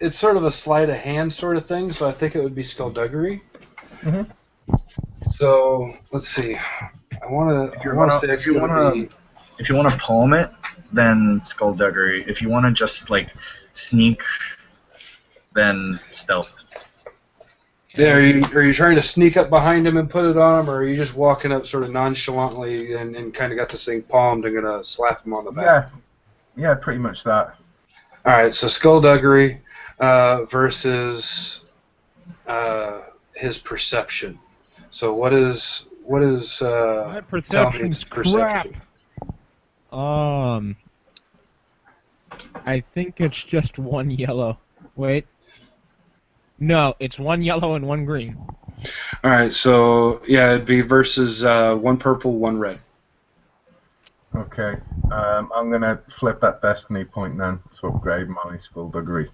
it's sort of a sleight of hand sort of thing, so I think it would be skullduggery. Mhm. So let's see. I want If to. you I want to wanna- say it's if you going to wanna- be. If you want to palm it, then skullduggery. If you want to just sneak, then stealth. Yeah, are you trying to sneak up behind him and put it on him, or are you just walking up sort of nonchalantly and kind of got this thing palmed and gonna slap him on the back? Yeah, pretty much that. All right, so skullduggery versus his perception. So what is My tell me perception's its perception? crap. I think it's just 1 yellow. Wait. No, it's 1 yellow and 1 green. All right, so yeah, it'd be versus 1 purple, 1 red. Okay, I'm gonna flip that destiny point then to upgrade my skullduggery.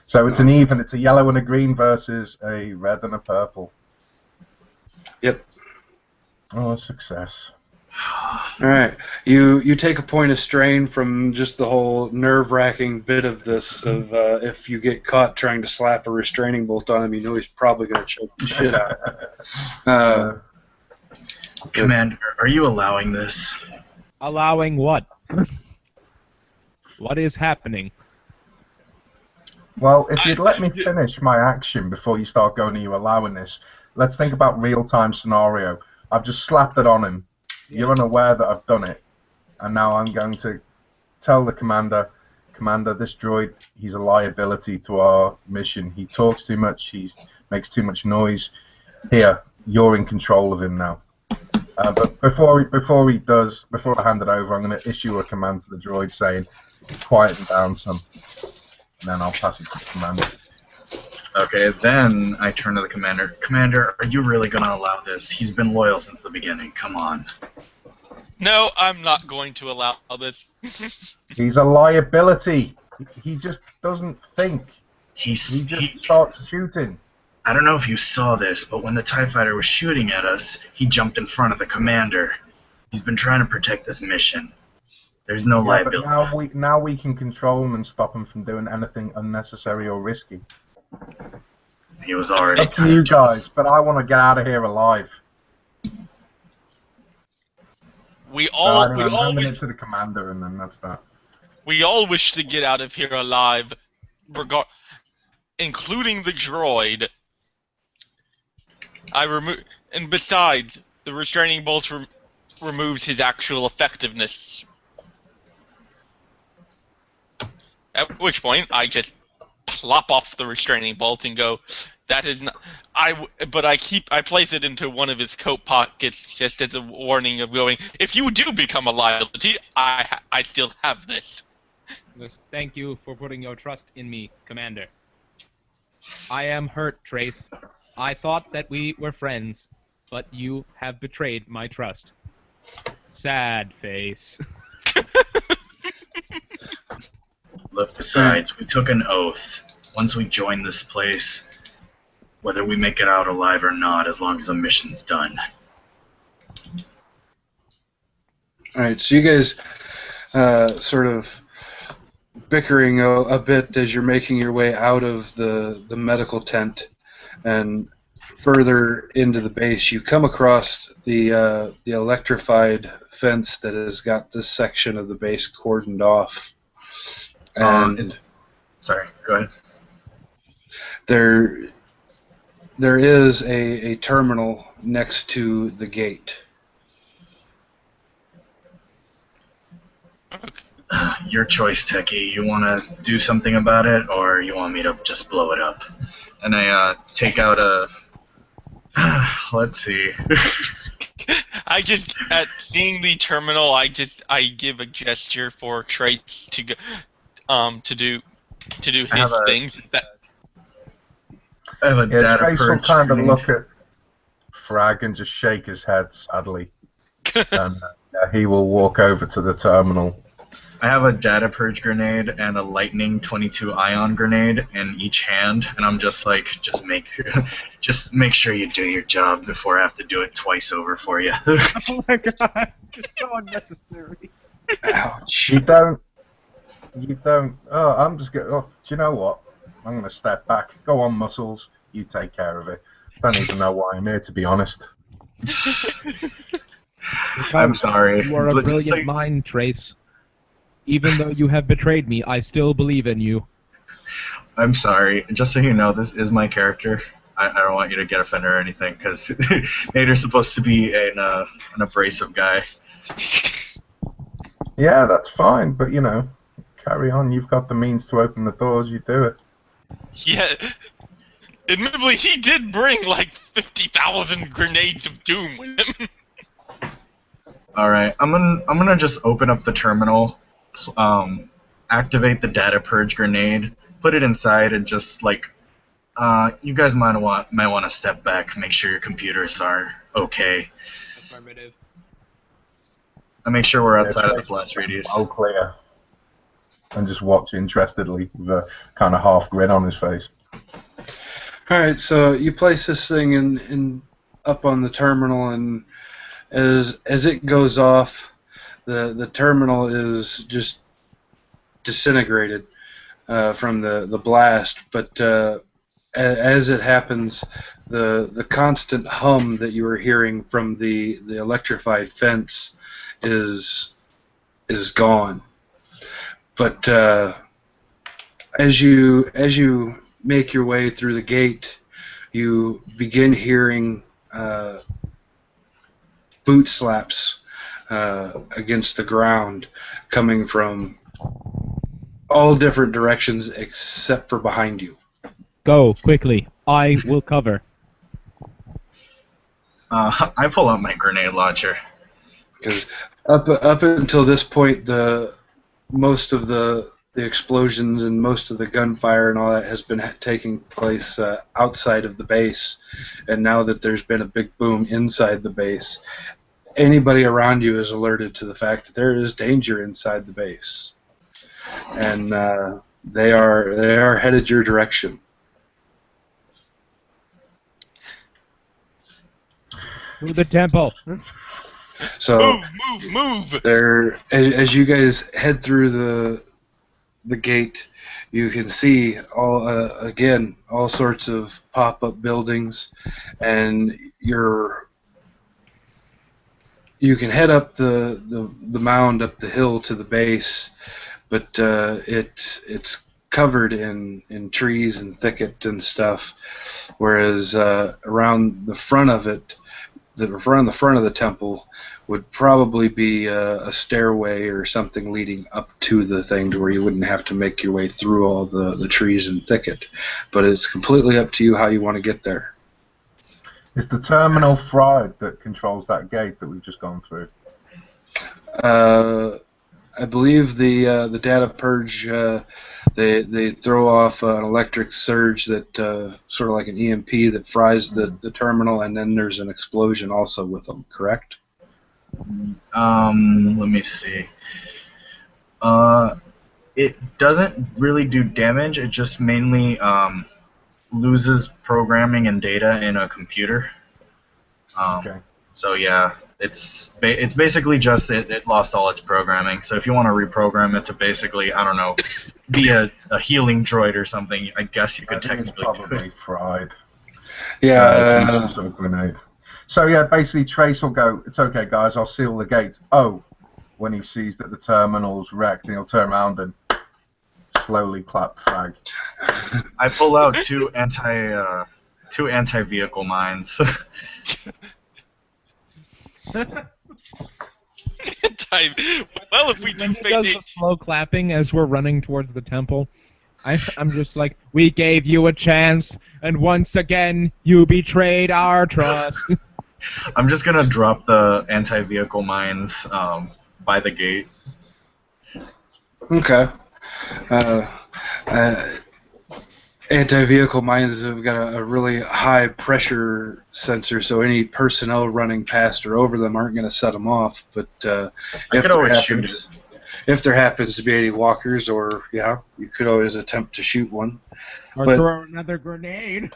So it's an even. It's a yellow and a green versus a red and a purple. Yep. Oh, success. All right, you take a point of strain from just the whole nerve-wracking bit of this. Of if you get caught trying to slap a restraining bolt on him, you know he's probably going to choke the shit out. Commander, are you allowing this? Allowing what? What is happening? Well, if you'd let me finish my action before you start going, are you allowing this? let's think about real-time scenario. I've just slapped it on him. You're unaware that I've done it, and now I'm going to tell the commander, this droid, he's a liability to our mission. He talks too much. He makes too much noise. Here, you're in control of him now. But before I hand it over, I'm going to issue a command to the droid saying, "Quieten down, son." And then I'll pass it to the commander. Okay, then I turn to the commander. Commander, are you really going to allow this? He's been loyal since the beginning. Come on. No, I'm not going to allow this. He's a liability. He just doesn't think. He just starts shooting. I don't know if you saw this, but when the TIE fighter was shooting at us, he jumped in front of the commander. He's been trying to protect this mission. There's no liability. But now we can control him and stop him from doing anything unnecessary or risky. He was already up to you guys, but I want to get out of here alive. We all handing it to the commander, and then that's that. We all wish to get out of here alive, including the droid. And besides, the restraining bolt removes his actual effectiveness. At which point, I just plop off the restraining bolt and go, "That is not." But I place it into one of his coat pockets just as a warning of going, "If you do become a liability, I still have this." Thank you for putting your trust in me, Commander. I am hurt, Trace. I thought that we were friends, but you have betrayed my trust. Sad face. Look, besides, we took an oath. Once we join this place, whether we make it out alive or not, as long as the mission's done. Alright, so you guys sort of bickering a bit as you're making your way out of the medical tent and further into the base. You come across the electrified fence that has got this section of the base cordoned off. And sorry, go ahead. There is a terminal next to the gate. Your choice, Techie. You want to do something about it, or you want me to just blow it up? And I take out a... let's see. I just, at seeing the terminal, I give a gesture for Trace to go, to do his things. I have a data Trace will purge kind of grenade. look at Frag and just shake his head sadly. And he will walk over to the terminal. I have a data purge grenade and a lightning 22 ion grenade in each hand, and I'm just like, just make sure you do your job before I have to do it twice over for you. Oh my god, it's so unnecessary. Ouch. You don't. Oh, I'm just going. Oh, do you know what? I'm going to step back. Go on, Muscles. You take care of it. Don't even know why I'm here, to be honest. I'm sorry. You are a but brilliant mind, Trace. Even though you have betrayed me, I still believe in you. I'm sorry. Just so you know, this is my character. I don't want you to get offended or anything, because Nader's supposed to be an abrasive guy. Yeah, that's fine, but you know, carry on. You've got the means to open the doors. You do it. Yeah. Admittedly, he did bring like 50,000 grenades of doom with him. All right, I'm gonna just open up the terminal, activate the data purge grenade, put it inside, and just like, you guys might want to step back, make sure your computers are okay. Affirmative. And make sure we're outside of the blast radius. All clear. And just watch interestedly with a kind of half grin on his face. Alright, so you place this thing in up on the terminal, and as it goes off, the terminal is just disintegrated from the blast. But as it happens, the constant hum that you were hearing from the electrified fence is gone. But as you make your way through the gate, you begin hearing boot slaps against the ground coming from all different directions except for behind you. Go, quickly. I will cover. I pull out my grenade launcher. Because up until this point, most of the explosions and most of the gunfire and all that has been taking place outside of the base, and now that there's been a big boom inside the base, anybody around you is alerted to the fact that there is danger inside the base, and they are headed your direction. To the temple. So Move! there, as you guys head through the gate, you can see all sorts of pop-up buildings, and you can head up the mound up the hill to the base, but it's covered in trees and thicket and stuff, whereas around the front of it, around the front of the temple would probably be a stairway or something leading up to the thing to where you wouldn't have to make your way through all the trees and thicket. But it's completely up to you how you want to get there. Is the terminal fried that controls that gate that we've just gone through? I believe the data purge, they throw off an electric surge that sort of like an EMP that fries the terminal, and then there's an explosion also with them, correct? Let me see. It doesn't really do damage. It just mainly loses programming and data in a computer. Okay. So yeah, it's basically just it lost all its programming. So if you want to reprogram it to basically, I don't know, be a healing droid or something, I guess you could I think it's technically do probably it. fried. Yeah. Some sort of grenade. So yeah, basically Trace will go, it's okay guys, I'll seal the gate. Oh, when he sees that the terminal's wrecked, he'll turn around and slowly clap frag. I pull out two anti-vehicle mines. Well, if we do When he does face the slow clapping as we're running towards the temple, I'm just like, we gave you a chance, and once again, you betrayed our trust. I'm just gonna drop the anti-vehicle mines by the gate. Okay. Anti-vehicle mines have got a really high pressure sensor, so any personnel running past or over them aren't going to set them off. But if there happens to be any walkers, or you could always attempt to shoot one. Or But- throw another grenade.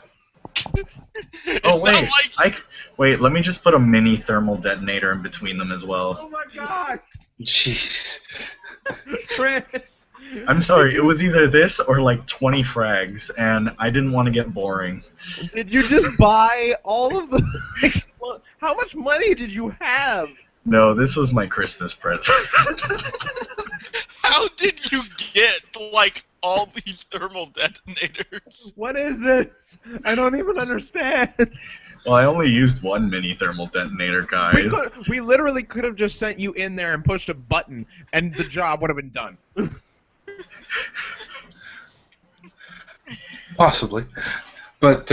Oh It's not wait, wait. Let me just put a mini thermal detonator in between them as well. Oh my god! Jeez. Chris! I'm sorry, it was either this or like 20 frags, and I didn't want to get boring. Did you just buy all of the... How much money did you have? No, this was my Christmas present. How did you get like all these thermal detonators? What is this? I don't even understand. Well, I only used one mini thermal detonator, guys. We literally could have just sent you in there and pushed a button, and the job would have been done. Possibly. But,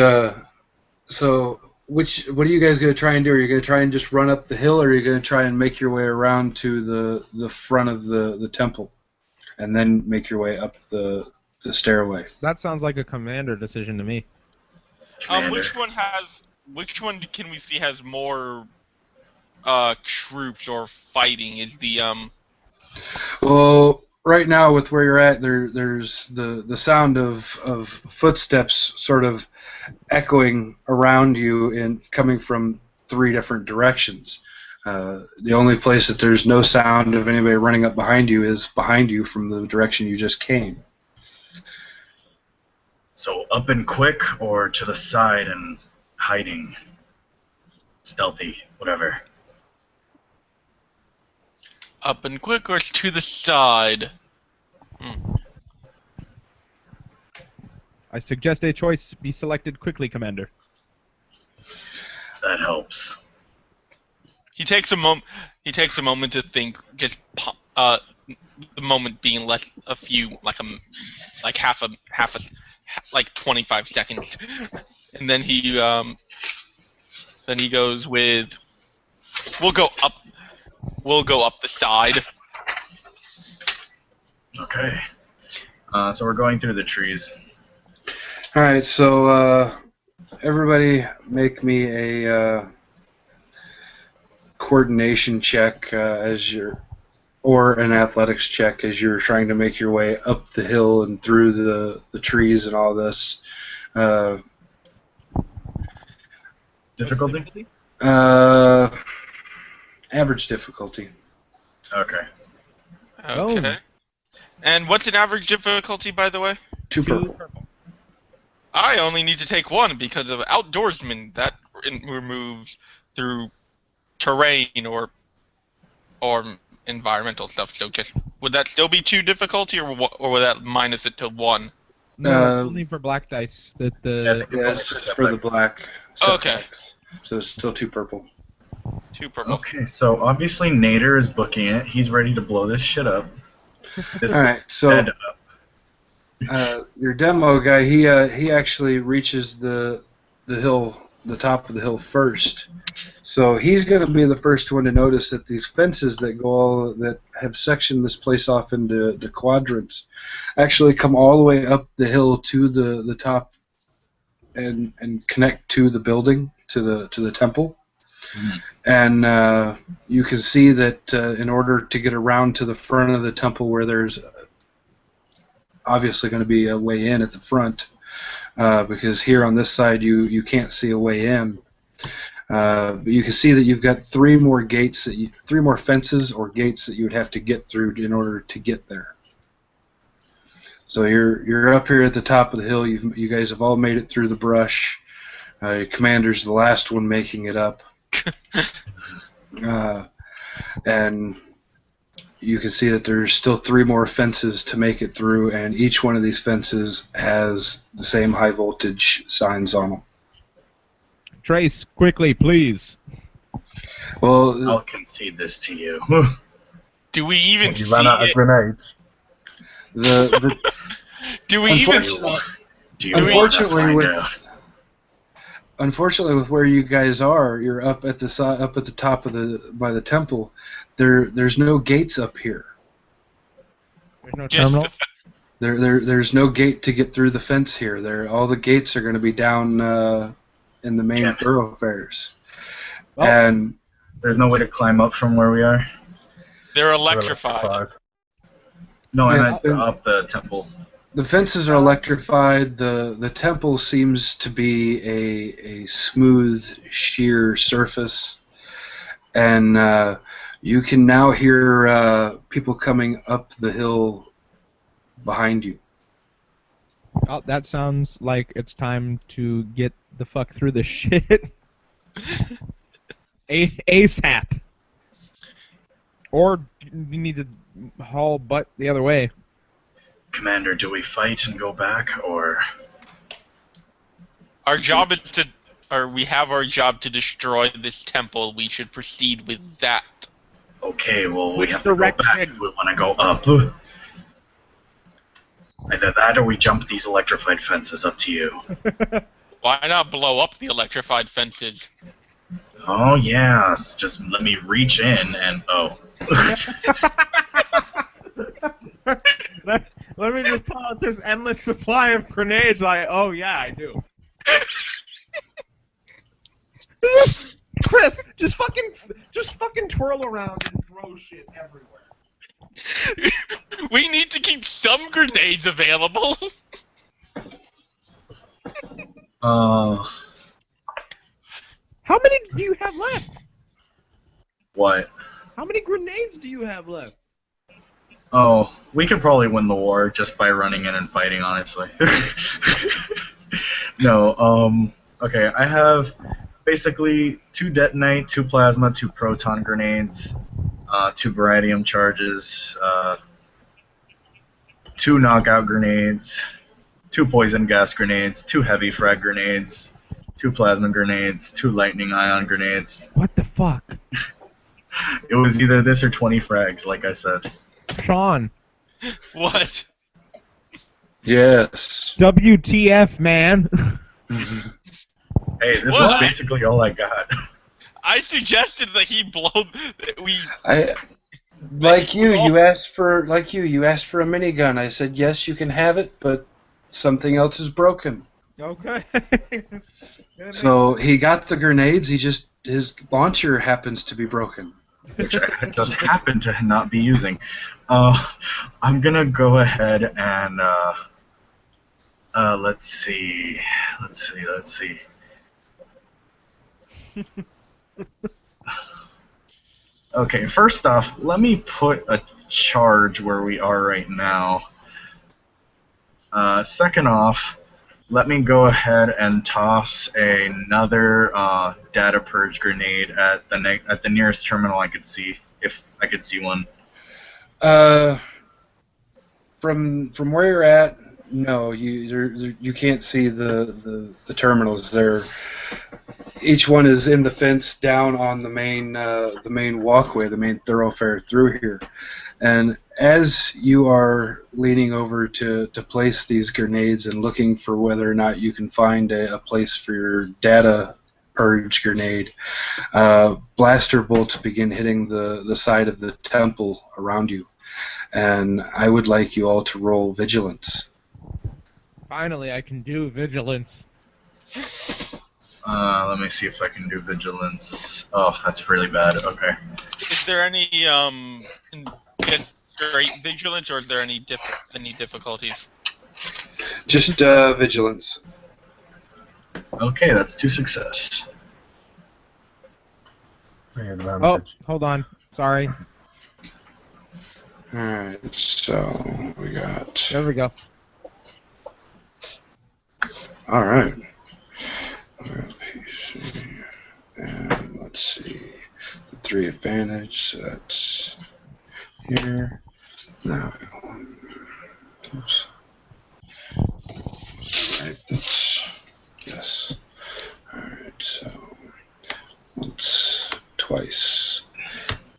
so, what are you guys going to try and do? Are you going to try and just run up the hill, or are you going to try and make your way around to the front of the temple, and then make your way up the stairway? That sounds like a commander decision to me. Commander. Which one can we see has more troops or fighting? Is the Well, right now with where you're at, there's the sound of footsteps sort of echoing around you and coming from 3 different directions. The only place that there's no sound of anybody running up behind you is behind you from the direction you just came. So up and quick, or to the side and hiding, stealthy, whatever. up and quick or to the side? I suggest a choice be selected quickly, Commander. That helps. He takes a moment. He takes a moment to think. Just the moment being less a few like half a like 25 seconds, and then he goes with. We'll go up. We'll go up the side. Okay. So we're going through the trees. All right, so everybody, make me a coordination check or an athletics check as you're trying to make your way up the hill and through the trees and all this. Difficulty? Average difficulty. Okay. Okay. And what's an average difficulty, by the way? 2 purple. I only need to take 1 because of outdoorsman. That removes through terrain or environmental stuff. So just would that still be 2 difficulty, or would that minus it to 1? No, only for black dice. Yeah, It's just for the black. Okay. setbacks. So it's still 2 purple. 2 purple. Okay, so obviously Nader is booking it. He's ready to blow this shit up. This All right, so head up. your demo guy, he actually reaches the hill, the top of the hill first. So he's going to be the first one to notice that these fences that have sectioned this place off into the quadrants actually come all the way up the hill to the top and connect to the building, to the temple. Mhm. And you can see that in order to get around to the front of the temple, where there's obviously going to be a way in at the front, because here on this side you can't see a way in. But you can see that you've got 3 more gates, 3 more fences or gates that you would have to get through in order to get there. So you're up here at the top of the hill. You guys have all made it through the brush. Your commander's the last one making it up. And you can see that there's still 3 more fences to make it through, and each one of these fences has the same high voltage signs on them. Trace, quickly, please. Well, I'll concede this to you. Do we even You see ran out of it? grenades. the Do we even? Do you Unfortunately, wanna with- find out? unfortunately, with where you guys are, you're up at the top of by the temple. There's no gates up here. There's no Just terminal. There's no gate to get through the fence here. All the gates are going to be down in the main Damn it. thoroughfares. Well, And There's no way to climb up from where we are? they're electrified. No, I Yeah, meant up the temple. the fences are electrified. The temple seems to be a smooth, sheer surface, and you can now hear people coming up the hill behind you. Oh, that sounds like it's time to get the fuck through this shit. ASAP. Or you need to haul butt the other way. Commander, do we fight and go back, or... Our job is to, or we have our job to destroy this temple. We should proceed with that. Okay, well, we Which have to go back direction? if we want to go up. Either that or we jump these electrified fences, up to you. Why not blow up the electrified fences? Oh, yes, just let me reach in and... Oh. Let me just pull out this endless supply of grenades. Oh yeah, I do. Chris, just fucking twirl around and throw shit everywhere. We need to keep some grenades available. How many do you have left? What? How many grenades do you have left? Oh, we could probably win the war just by running in and fighting, honestly. No, okay, I have basically 2 detonite, 2 plasma, 2 proton grenades, 2 baradium charges, 2 knockout grenades, 2 poison gas grenades, 2 heavy frag grenades, 2 plasma grenades, 2 lightning ion grenades. What the fuck? It was either this or 20 frags, like I said. Sean. What? Yes. WTF, man. Hey, this is What? basically all I got. I suggested that he blow. We. Like you asked for a minigun. I said yes, you can have it, but something else is broken. Okay. So he got the grenades. His launcher happens to be broken. Which I just happen to not be using. I'm gonna go ahead and let's see. Okay, first off, let me put a charge where we are right now. Second off, let me go ahead and toss another data purge grenade at the nearest terminal I could see, if I could see one. From where you're at, no, you can't see the terminals. Each one is in the fence down on the main walkway, the main thoroughfare through here. And as you are leaning over to place these grenades and looking for whether or not you can find a place for your data purge grenade, blaster bolts begin hitting the side of the temple around you. And I would like you all to roll vigilance. Finally, I can do vigilance. Let me see if I can do vigilance. Oh, that's really bad. Okay. Is there any get straight vigilance, or is there any difficulties? Just vigilance. Okay, that's 2 success. Oh, hold on. Sorry. Alright, so we got... There we go. Alright. PC. And let's see. The 3 advantage, so that's here. Now, oops. Alright, that's... Yes. Alright, so... Once, twice,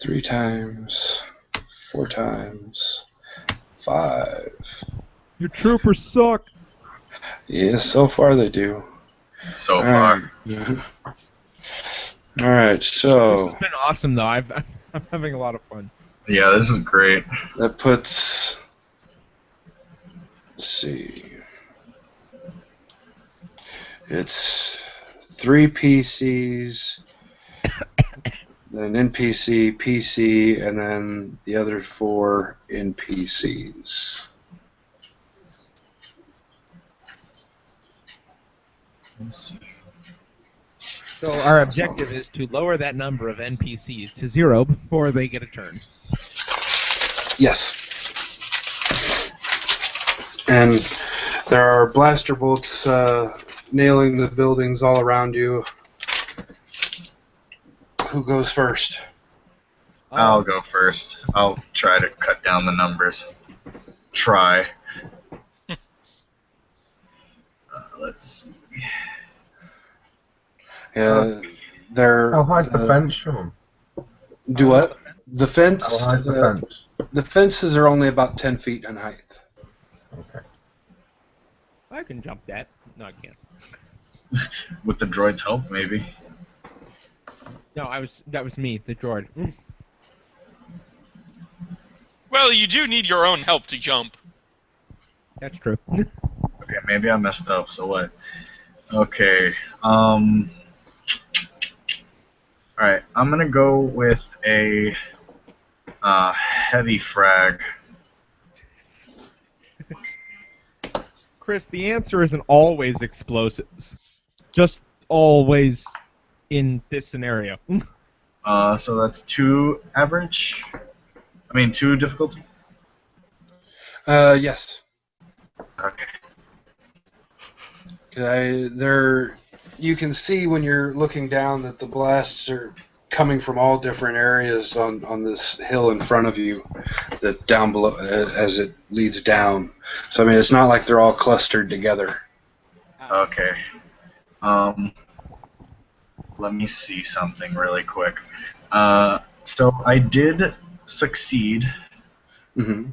3 times, 4 times, 5. Your troopers suck. Yes, so far they do. So far. Alright, so... This has been awesome, though. I'm having a lot of fun. Yeah, this is great. That puts... Let's see... It's 3 PCs, then NPC, PC, and then the other 4 NPCs. Let's see. So our objective is to lower that number of NPCs to 0 before they get a turn. Yes. And there are blaster bolts nailing the buildings all around you. Who goes first? I'll go first. I'll try to cut down the numbers. Try. Let's see. Yeah, they're... How high's the fence, Sean? Do what? The fence? How high's the fence? The fences are only about 10 feet in height. Okay. I can jump that. No, I can't. With the droid's help, maybe. No, that was me, the droid. Well, you do need your own help to jump. That's true. Okay, maybe I messed up, so what? Okay, alright, I'm gonna go with a heavy frag. Chris, the answer isn't always explosives. Just always in this scenario. So that's 2 average? I mean, 2 difficulty? Yes. Okay. You can see when you're looking down that the blasts are coming from all different areas on this hill in front of you, that down below as it leads down. So I mean, it's not like they're all clustered together. Okay. let me see something really quick. So I did succeed. Mm-hmm.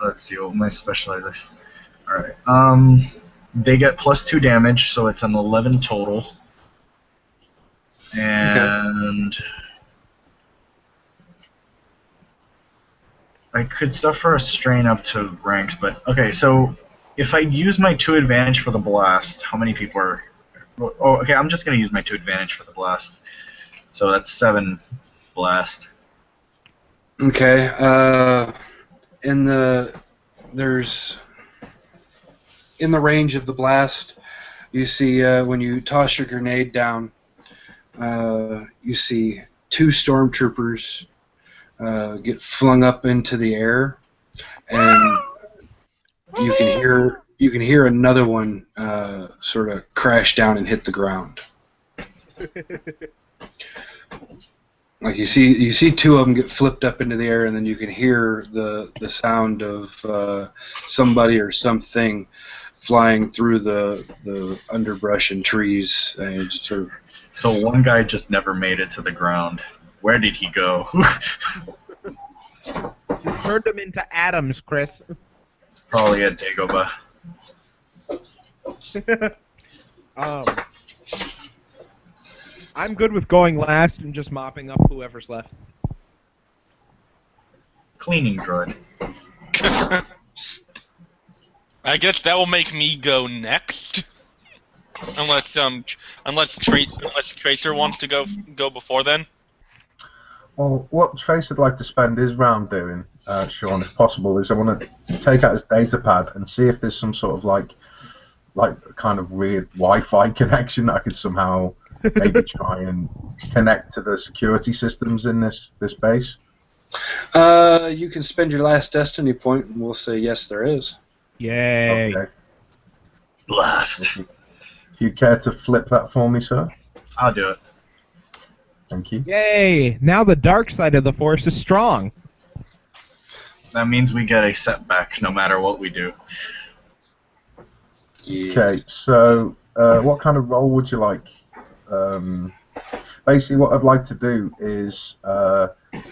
Let's see what my specialization. All right. They get +2 damage, so it's an 11 total. And I could stuff for a strain up to ranks, but okay. So if I use my 2 advantage for the blast, how many people are? Oh, okay. I'm just gonna use my 2 advantage for the blast. So that's 7 blast. Okay. There's in the range of the blast, you see when you toss your grenade down, you see 2 stormtroopers get flung up into the air, and you can hear another one sort of crash down and hit the ground. Like you see 2 of them get flipped up into the air, and then you can hear the sound of somebody or something flying through the underbrush and trees, and just sort of. So one guy just never made it to the ground. Where did he go? You turned him into atoms, Chris. It's probably a Dagobah. I'm good with going last and just mopping up whoever's left. Cleaning droid. I guess that will make me go next. Unless Tracer wants to go before then. Well, what Trace would like to spend his round doing, Sean, if possible, is I want to take out his data pad and see if there's some sort of like kind of weird Wi-Fi connection that I could somehow maybe try and connect to the security systems in this base. You can spend your last destiny point, and we'll say yes, there is. Yay! Okay. Blast. If you care to flip that for me, sir. I'll do it. Thank you. Yay! Now the dark side of the Force is strong. That means we get a setback no matter what we do. Yeah. Okay, so what kind of role would you like? Basically, what I'd like to do is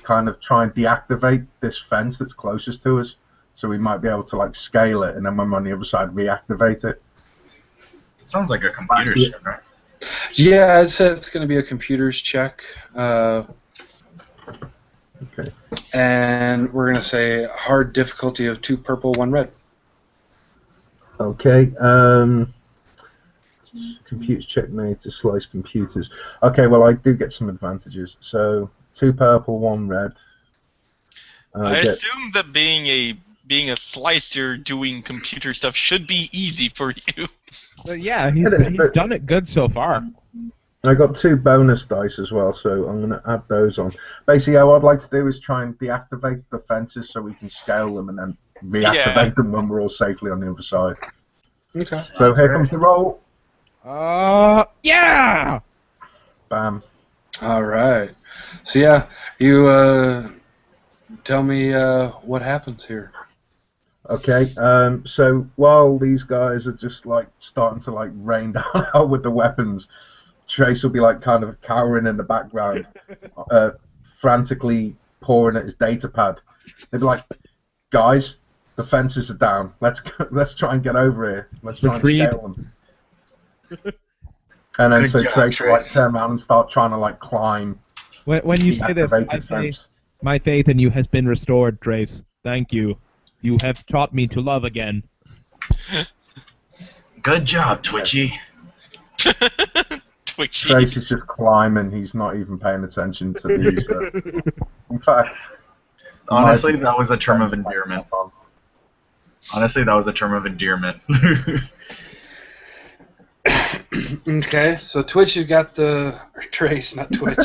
kind of try and deactivate this fence that's closest to us, so we might be able to like scale it, and then when we're on the other side, reactivate it. Sounds like a computer ship, right? Yeah, I'd say it's going to be a computer's check. Okay. And we're going to say hard difficulty of 2 purple, 1 red. Okay. Computers check made to slice computers. Okay, well I do get some advantages. So 2 purple, 1 red. I assume that being a slicer doing computer stuff should be easy for you. Yeah, he's done it good so far. I got 2 bonus dice as well, so I'm going to add those on. Basically, what I'd like to do is try and deactivate the fences so we can scale them and then reactivate them when we're all safely on the other side. Okay. So here comes the roll. Yeah! Bam. All right. So yeah, you tell me what happens here. Okay, so while these guys are just like starting to like rain down out with the weapons, Trace will be like kind of cowering in the background, frantically pouring at his data pad. They'd be like, "Guys, the fences are down. Let's try and get over here. Let's try Retreat. and scale them." And then Good so job, Trace will like Trace. turn around and start trying to like climb. When you say this, deactivated I say, fence. my faith in you has been restored, Trace. Thank you. You have taught me to love again. Good job, Twitchy. Twitchy. Trace is just climbing. He's not even paying attention to these. In fact, Honestly, that was a term of endearment. Honestly, that was a term of endearment. Okay, so Twitch has got the or Trace, not Twitch.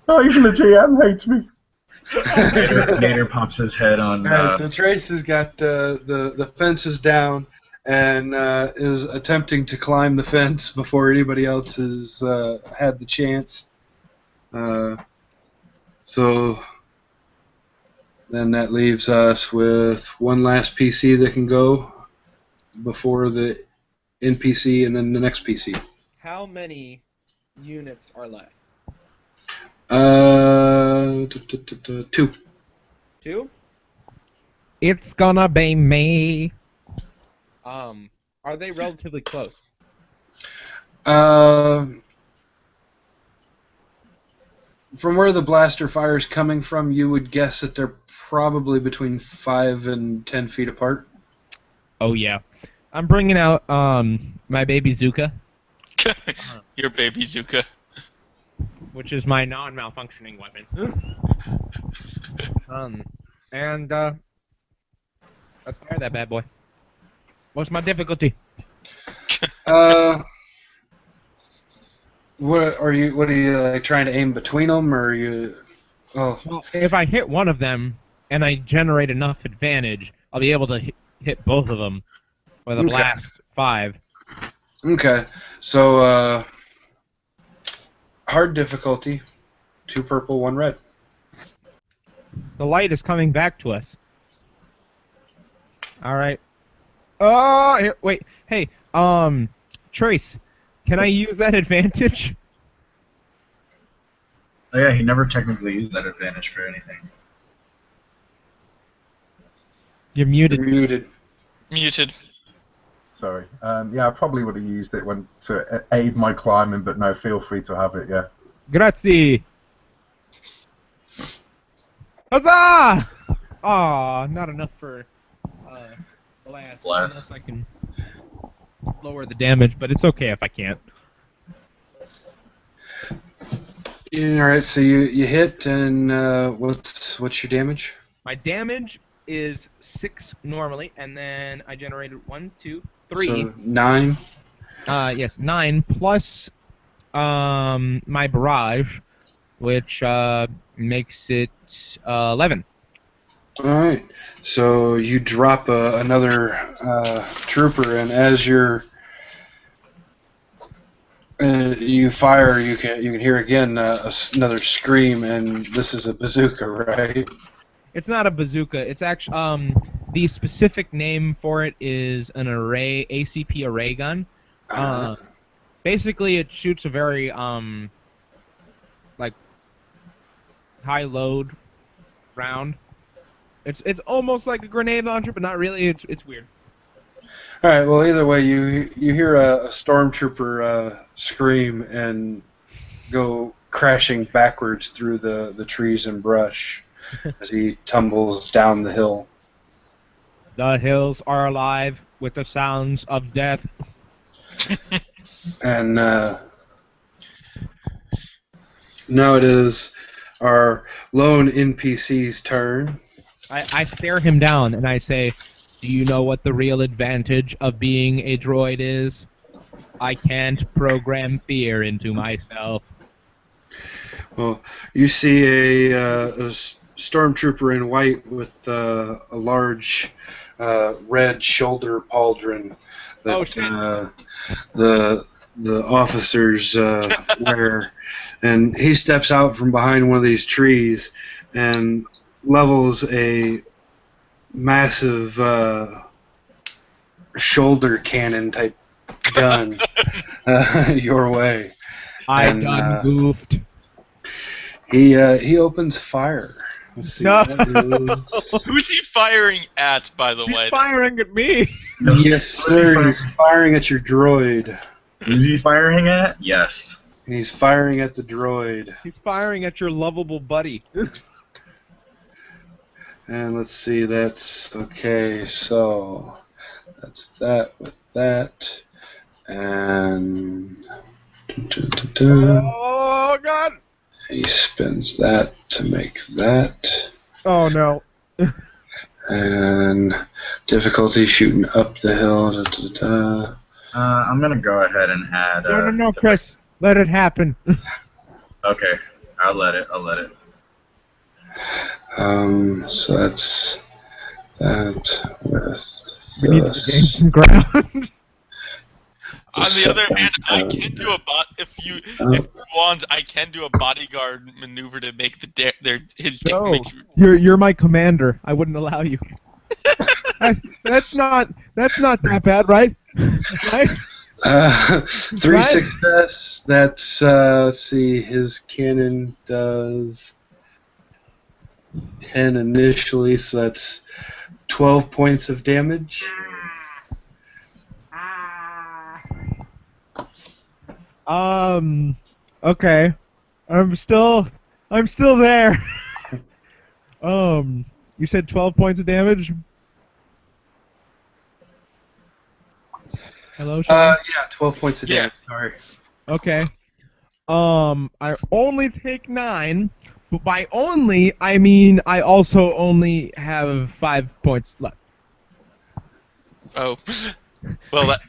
not even the GM hates me. Nader pops his head on. Alright, so Trace has got the fences down and is attempting to climb the fence before anybody else has had the chance. So then that leaves us with one last PC that can go. before the NPC and then the next PC. How many units are left? 2. 2? It's gonna be me. Are they relatively close? From where the blaster fire is coming from, you would guess that they're probably between 5 and 10 feet apart. Oh yeah, I'm bringing out my baby Zuka, Your baby Zuka. which is my non-malfunctioning weapon. And let's fire that bad boy. What's my difficulty? What are you like trying to aim between them, or are you? Oh, Well, if I hit one of them and I generate enough advantage, I'll be able to hit both of them with a Okay. blast 5. okay. So hard difficulty, 2 purple, 1 red. The light is coming back to us. All right. Oh, here, wait. Hey, Trace, can I use that advantage? Oh yeah, he never technically used that advantage for anything. You're You're muted. muted. Muted. Sorry. Yeah, I probably would have used it to aid my climbing, but no, feel free to have it. Yeah. Grazie. Huzzah! Aw, not enough for blast. Blast. Unless I can lower the damage, but it's okay if I can't. All right. So you hit, and what's your damage? My damage is 6 normally, and then I generated 1, 2, 3. So 9. Yes, 9 plus my barrage, which makes it 11. All right. So you drop another trooper, and as you fire, you can hear again another scream, and this is a bazooka, right? It's not a bazooka. It's actually the specific name for it is an ACP array gun. Basically, it shoots a very like high load round. It's almost like a grenade launcher, but not really. It's weird. All right. Well, either way, you hear a stormtrooper scream and go crashing backwards through the trees and brush as he tumbles down the hill. The hills are alive with the sounds of death. And now it is our lone NPC's turn. I stare him down and I say, "Do you know what the real advantage of being a droid is? I can't program fear into myself." Well, you see a stormtrooper in white with a large red shoulder pauldron that Oh, shit. the officers wear, and he steps out from behind one of these trees and levels a massive shoulder cannon type gun your way. I And, done goofed. He opens fire. Let's see. No. That is- Who's he firing at, by the way? He's firing at me. Yes, sir. He's firing at your droid. Who's he firing at? Yes. He's firing at the droid. He's firing at your lovable buddy. And let's see, that's okay, so that's that with that. And Oh God! he spends that to make that. Oh no! And difficulty shooting up the hill. I'm gonna go ahead and add. No, Chris. Let it happen. Okay, I'll let it. So that's that with We need to gain this. some ground. On the other hand, I can do a if you want, I can do a bodyguard maneuver to make his No, make you're my commander. I wouldn't allow you. That's not that bad, right? Right? Three Right? success. That's let's see. His cannon does 10 initially, so that's 12 points of damage. Okay. I'm still there. You said 12 points of damage? Hello, Sean? Yeah, 12 points of Yeah. damage. Sorry. Okay. I only take 9, but by only, I mean I also only have 5 points left. Oh. Well, that,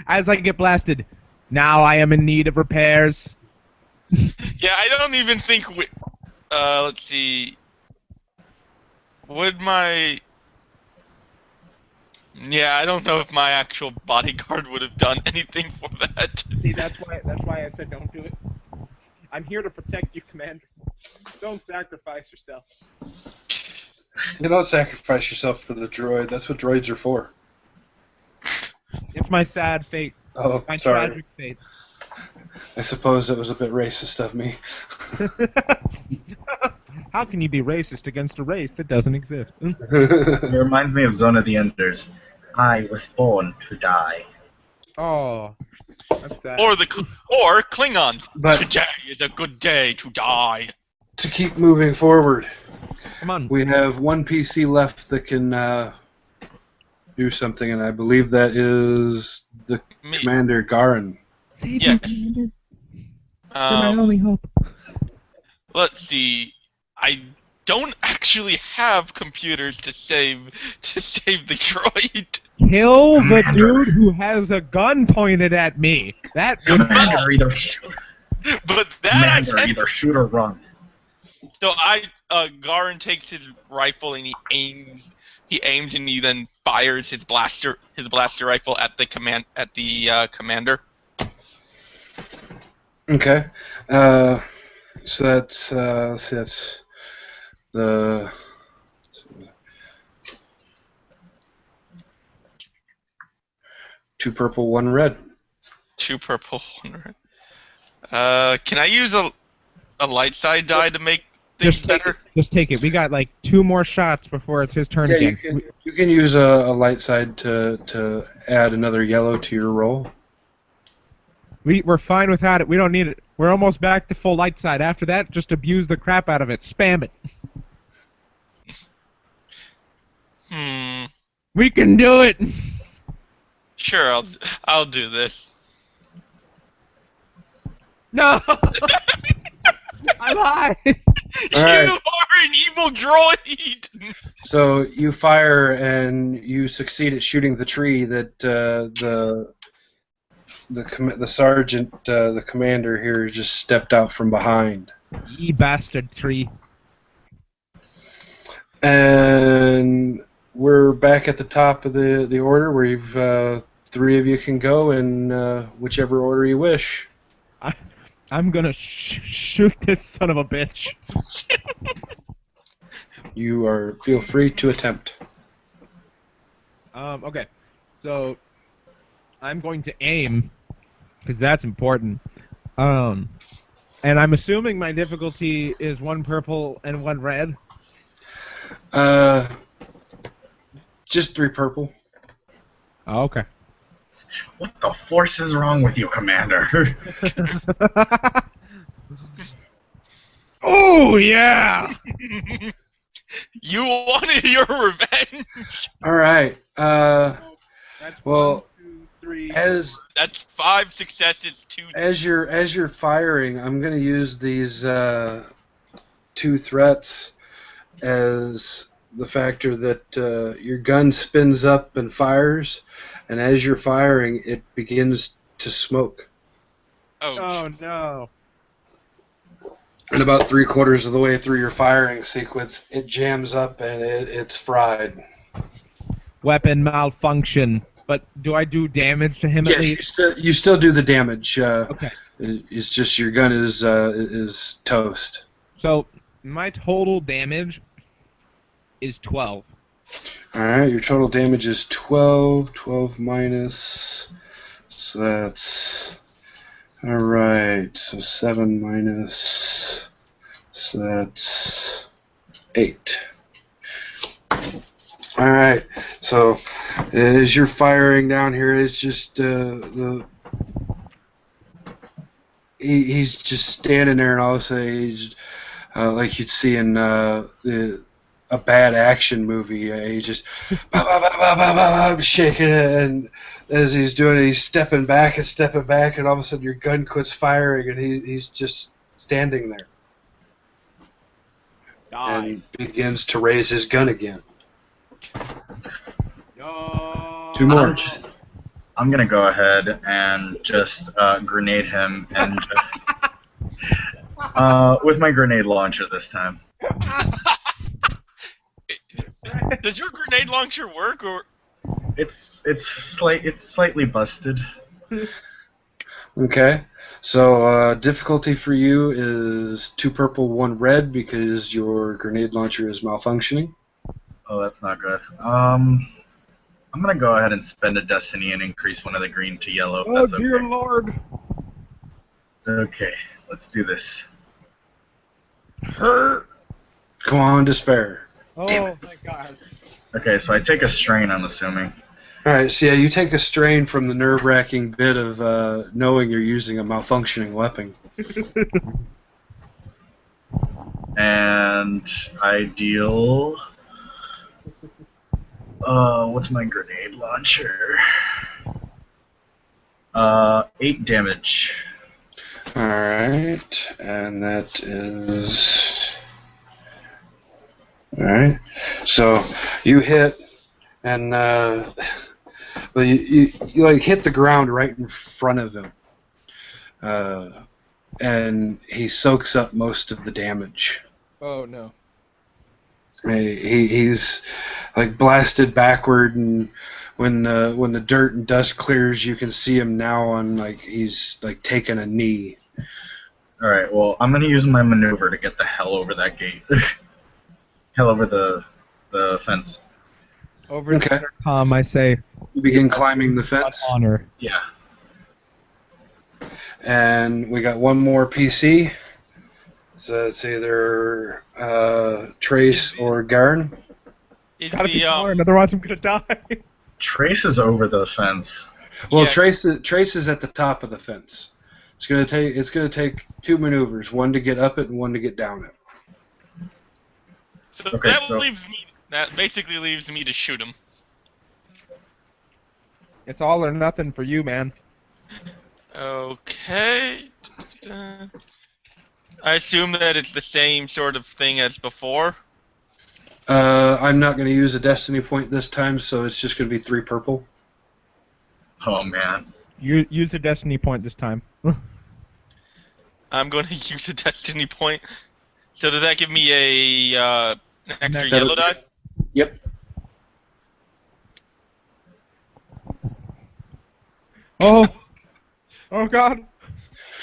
As I get blasted, now I am in need of repairs. yeah, I don't even think we... let's see... Would my... Yeah, I don't know if my actual bodyguard would have done anything for that. See, that's why I said don't do it. I'm here to protect you, Commander. Don't sacrifice yourself. You don't sacrifice yourself for the droid. That's what droids are for. It's my sad fate. Oh, My sorry. tragic fate. I suppose that was a bit racist of me. How can you be racist against a race that doesn't exist? It reminds me of Zone of the Enders. I was born to die. Oh, that's sad. Or Klingons. But- Today is a good day to die. To keep moving forward, Come on. we have one PC left that can do something, and I believe that is the Me. Commander Garin. Save Yes. me, Commander. You're my only hope. Let's see. I don't actually have computers to save the droid. Kill the Commander. dude who has a gun pointed at me. That would Commander, either shoot, But that I Commander, can. either shoot or run. So Garin takes his rifle and he aims and he then fires his blaster rifle at the commander. Okay. So that's let's see, that's the two purple, one red. 2 purple, 1 red. Can I use a light side die to make things just take better? it. Just take it. We got like 2 more shots before it's his turn Yeah, again. you can use a light side to add another yellow to your roll. We're fine without it. We don't need it. We're almost back to full light side. After that, just abuse the crap out of it. Spam it. We can do it. Sure, I'll do this. No. I'm high. All right. You are an evil droid. So you fire and you succeed at shooting the tree that the sergeant, the commander here, just stepped out from behind. Ye bastard tree. And we're back at the top of the order where you've 3 of you can go in whichever order you wish. I'm gonna shoot this son of a bitch. You feel free to attempt. Okay. So I'm going to aim because that's important. And I'm assuming my difficulty is 1 purple and 1 red. Just 3 purple. Oh, okay. What the force is wrong with you, Commander? Oh yeah! You wanted your revenge. All right. That's Well, 1, 2, 3. As 5 successes, 2. as you're firing, I'm gonna use these 2 threats as the factor that your gun spins up and fires, and as you're firing, it begins to smoke. Oh no! And about 3/4 of the way through your firing sequence, it jams up and it's fried. Weapon malfunction. But do I do damage to him at Yes, least? you still do the damage. Okay. It's just your gun is toast. So my total damage is 12. Alright, your total damage is 12. 12 minus. So that's. Alright, so 7 minus. So that's 8. Alright, so as you're firing down here, it's just he's just standing there, and all of a sudden he's like you'd see in a bad action movie. He's just shaking it, and as he's doing it, he's stepping back, and all of a sudden your gun quits firing, and he's just standing there. And begins to raise his gun again. Two more. I'm gonna go ahead and just grenade him, and with my grenade launcher this time. Does your grenade launcher work, or? It's slightly busted. Okay, so difficulty for you is 2 purple, 1 red because your grenade launcher is malfunctioning. Oh, that's not good. I'm gonna go ahead and spend a destiny and increase one of the green to yellow. If that's dear okay. Lord! Okay, let's do this. Come on, despair. Oh my God! Okay, so I take a strain, I'm assuming. Alright, so yeah, you take a strain from the nerve-wracking bit of knowing you're using a malfunctioning weapon. And I deal... what's my grenade launcher? 8 damage. Alright, and that is... Alright, so you hit, and well, you like hit the ground right in front of him, and he soaks up most of the damage. Oh no! He's like blasted backward, and when the dirt and dust clears, you can see him now on like he's like taking a knee. All right, well, I'm gonna use my maneuver to get the hell over that gate. Hell over the fence. Over the intercom, I say. You begin climbing the fence. Honor. Yeah. And we got one more PC. So it's either Trace or Garen. Is Gotta be the Garen, otherwise I'm gonna die. Trace is over the fence. Well, Yeah. Trace is at the top of the fence. It's gonna take 2 maneuvers, one to get up it and one to get down it. So Okay, that basically leaves me to shoot him. It's all or nothing for you, man. Okay. I assume that it's the same sort of thing as before. I'm not going to use a destiny point this time, so it's just going to be 3 purple. Oh man. You use a destiny point this time. I'm going to use a destiny point. So does that give me an extra That'll- yellow die? Yep. Oh! Oh God!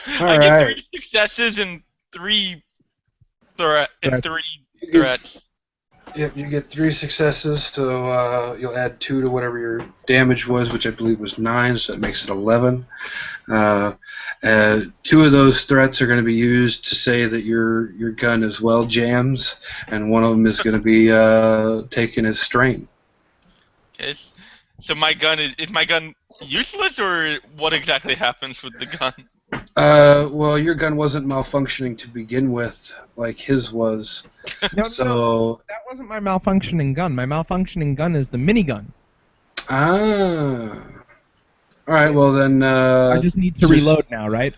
I get Alright. 3 successes and 3 Threats. threats. Yep, you get 3 successes, so you'll add 2 to whatever your damage was, which I believe was 9, so that makes it 11. 2 of those threats are going to be used to say that your gun is well jams, and one of them is going to be taken as strain. Okay, so my gun is my gun useless, or what exactly happens with the gun? Well, your gun wasn't malfunctioning to begin with, like his was. No, that wasn't my malfunctioning gun. My malfunctioning gun is the minigun. Ah. All right. Well then. I just need to reload now, right?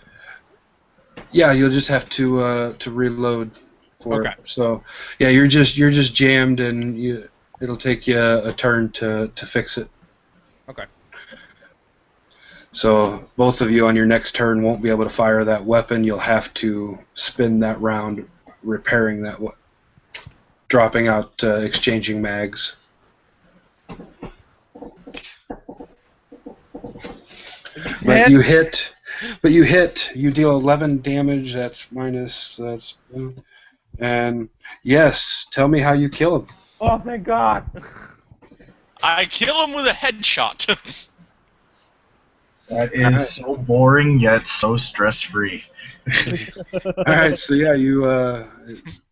Yeah, you'll just have to reload for Okay. it. So, yeah, you're just jammed, and it'll take you a turn to fix it. Okay. So both of you on your next turn won't be able to fire that weapon. You'll have to spend that round repairing that dropping out, exchanging mags. But you hit. You deal 11 damage. That's minus. And yes, tell me how you kill him. Oh, thank God! I kill him with a headshot. That is so boring yet so stress-free. All right, so yeah, you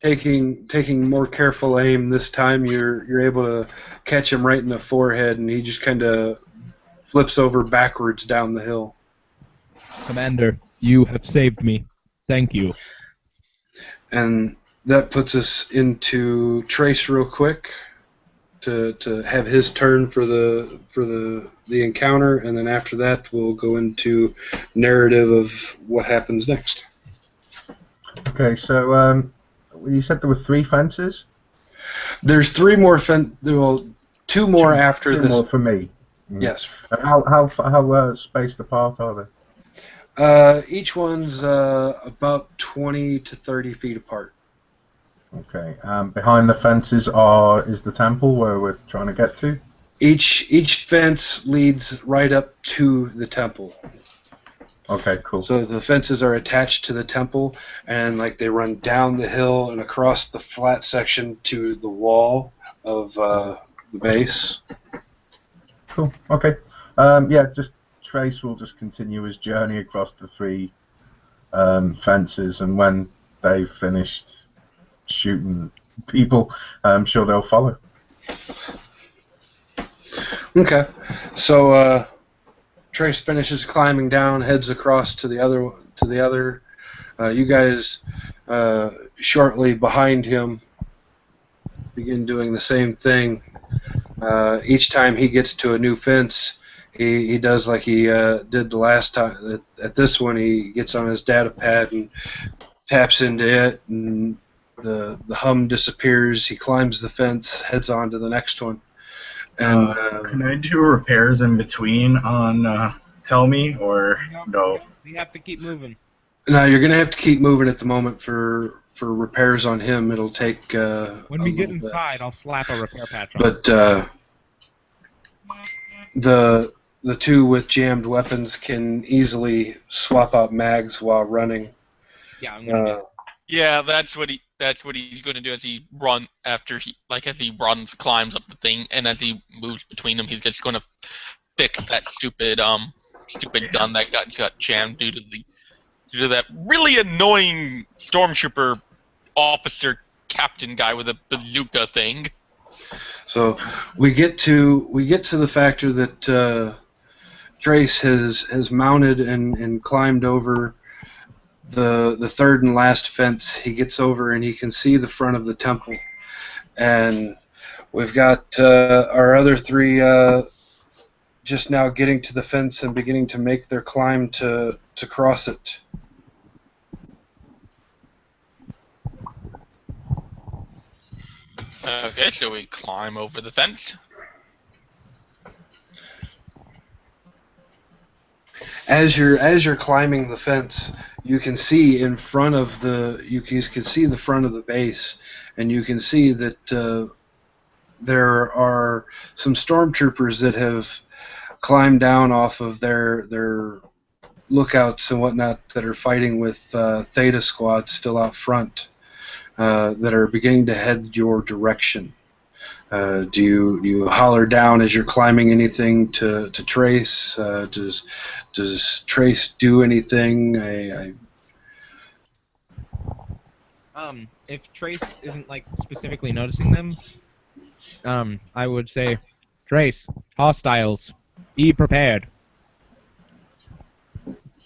taking more careful aim this time. You're able to catch him right in the forehead, and he just kind of flips over backwards down the hill. Commander, you have saved me. Thank you. And that puts us into Trace real quick to have his turn for the encounter, and then after that we'll go into narrative of what happens next. Okay, so you said there were 3 fences? There's 3 more well, 2 more after Two this. more for me. Yes. And how spaced apart are they? Each one's about 20 to 30 feet apart. Okay. Behind the fences is the temple where we're trying to get to. Each fence leads right up to the temple. Okay, cool. So the fences are attached to the temple, and like they run down the hill and across the flat section to the wall of the base. Cool. Okay. Just Trace will just continue his journey across the 3 fences, and when they've finished shooting people, I'm sure they'll follow. Okay. So Trace finishes climbing down, heads across to the other. You guys shortly behind him begin doing the same thing. Each time he gets to a new fence, he does like he did the last time. At this one, he gets on his data pad and taps into it, and the hum disappears. He climbs the fence, heads on to the next one. And Can I do repairs in between on Tell Me, or no? We have to keep moving. now you're gonna have to keep moving at the moment for repairs on him. It'll take When we get inside, I'll slap a repair patch on. But the 2 with jammed weapons can easily swap out mags while running. Yeah, I'm gonna do it. Yeah, that's what he's going to do as he runs, climbs up the thing, and as he moves between them, he's just going to fix that stupid gun that got jammed due to that really annoying stormtrooper officer captain guy with a bazooka thing. So we get to the factor that Trace has mounted and climbed over the third and last fence. He gets over and he can see the front of the temple, and we've got our other 3 just now getting to the fence and beginning to make their climb to cross it. Okay, so we climb over the fence. As you're climbing the fence, you can see in front of you can see the front of the base, and you can see that there are some stormtroopers that have climbed down off of their lookouts and whatnot that are fighting with Theta Squad still out front, that are beginning to head your direction. Do you holler down as you're climbing anything to Trace? Does Trace do anything? If Trace isn't like specifically noticing them, I would say, Trace, hostiles, be prepared.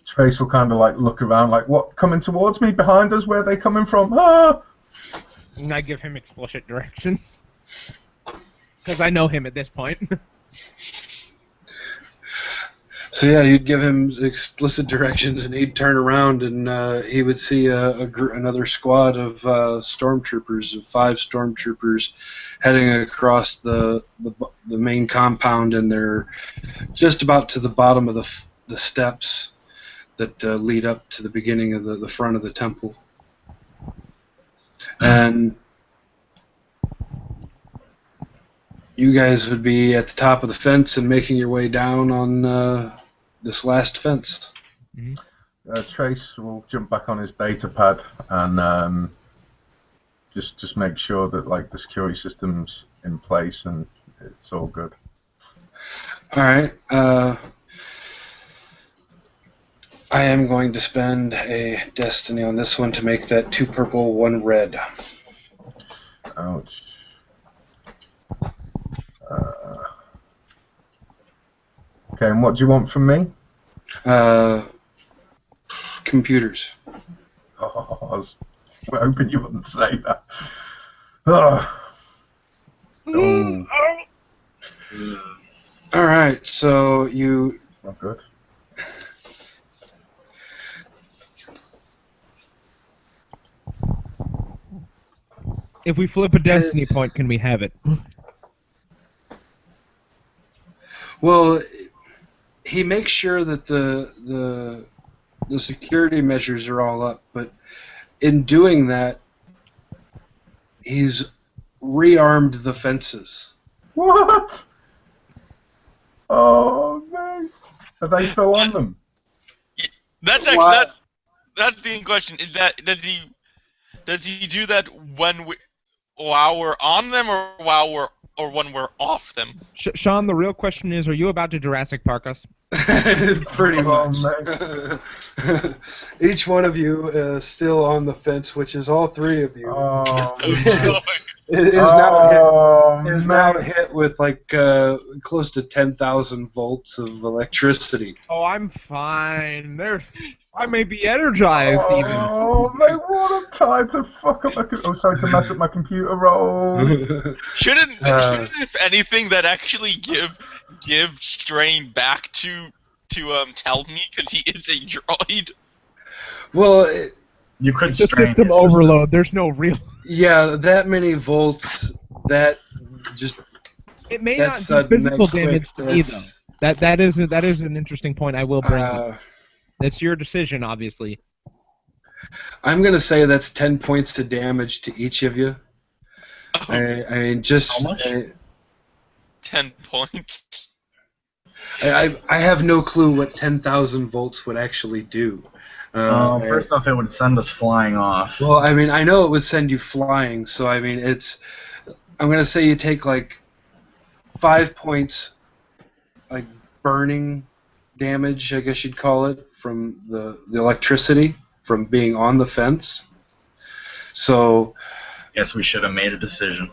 Trace will kind of like look around, like, what, coming towards me, behind us? Where are they coming from? Ah! And I give him explicit direction. Because I know him at this point. So yeah, you'd give him explicit directions, and he'd turn around, and he would see another squad of stormtroopers, of 5 stormtroopers, heading across the main compound, and they're just about to the bottom of the steps that lead up to the beginning of the front of the temple. And you guys would be at the top of the fence and making your way down on this last fence. Mm-hmm. Trace will jump back on his data pad and just make sure that like the security system's in place and it's all good. All right. I am going to spend a destiny on this one to make that 2 purple, 1 red. Ouch. Okay, and what do you want from me? Computers. Oh, I was hoping you wouldn't say that. Ugh. Oh, All right. So you. not good. If we flip a destiny point, can we have it? Well, he makes sure that the security measures are all up, but in doing that, he's rearmed the fences. What? Oh, no. Are they still on them? That's actually that's the question. Is that does he do that while we're on them or when we're off them? Sean, the real question is, are you about to Jurassic Park us? Pretty Oh, much. Each one of you is still on the fence, which is all 3 of you. Oh, Is now hit with like close to 10,000 volts of electricity. Oh, I'm fine. I may be energized even. Oh, mate, what a time to fuck up to mess up my computer roll. Shouldn't if anything that actually give Strain back to tell me, because he is a droid? Well, You could It's a strain system his overload. There's no real. yeah, that many volts, that just It may that not do sudden, physical that quick, damage to me though. That is an interesting point. I will bring up. That's your decision, obviously. I'm gonna say that's 10 points to damage to each of you. I mean, just How much? 10 points. I have no clue what 10,000 volts would actually do. First off, it would send us flying off. Well, I mean, I know it would send you flying, so I mean, I'm gonna say you take like 5 points, like burning damage, I guess you'd call it, from the electricity from being on the fence. So Guess we should have made a decision.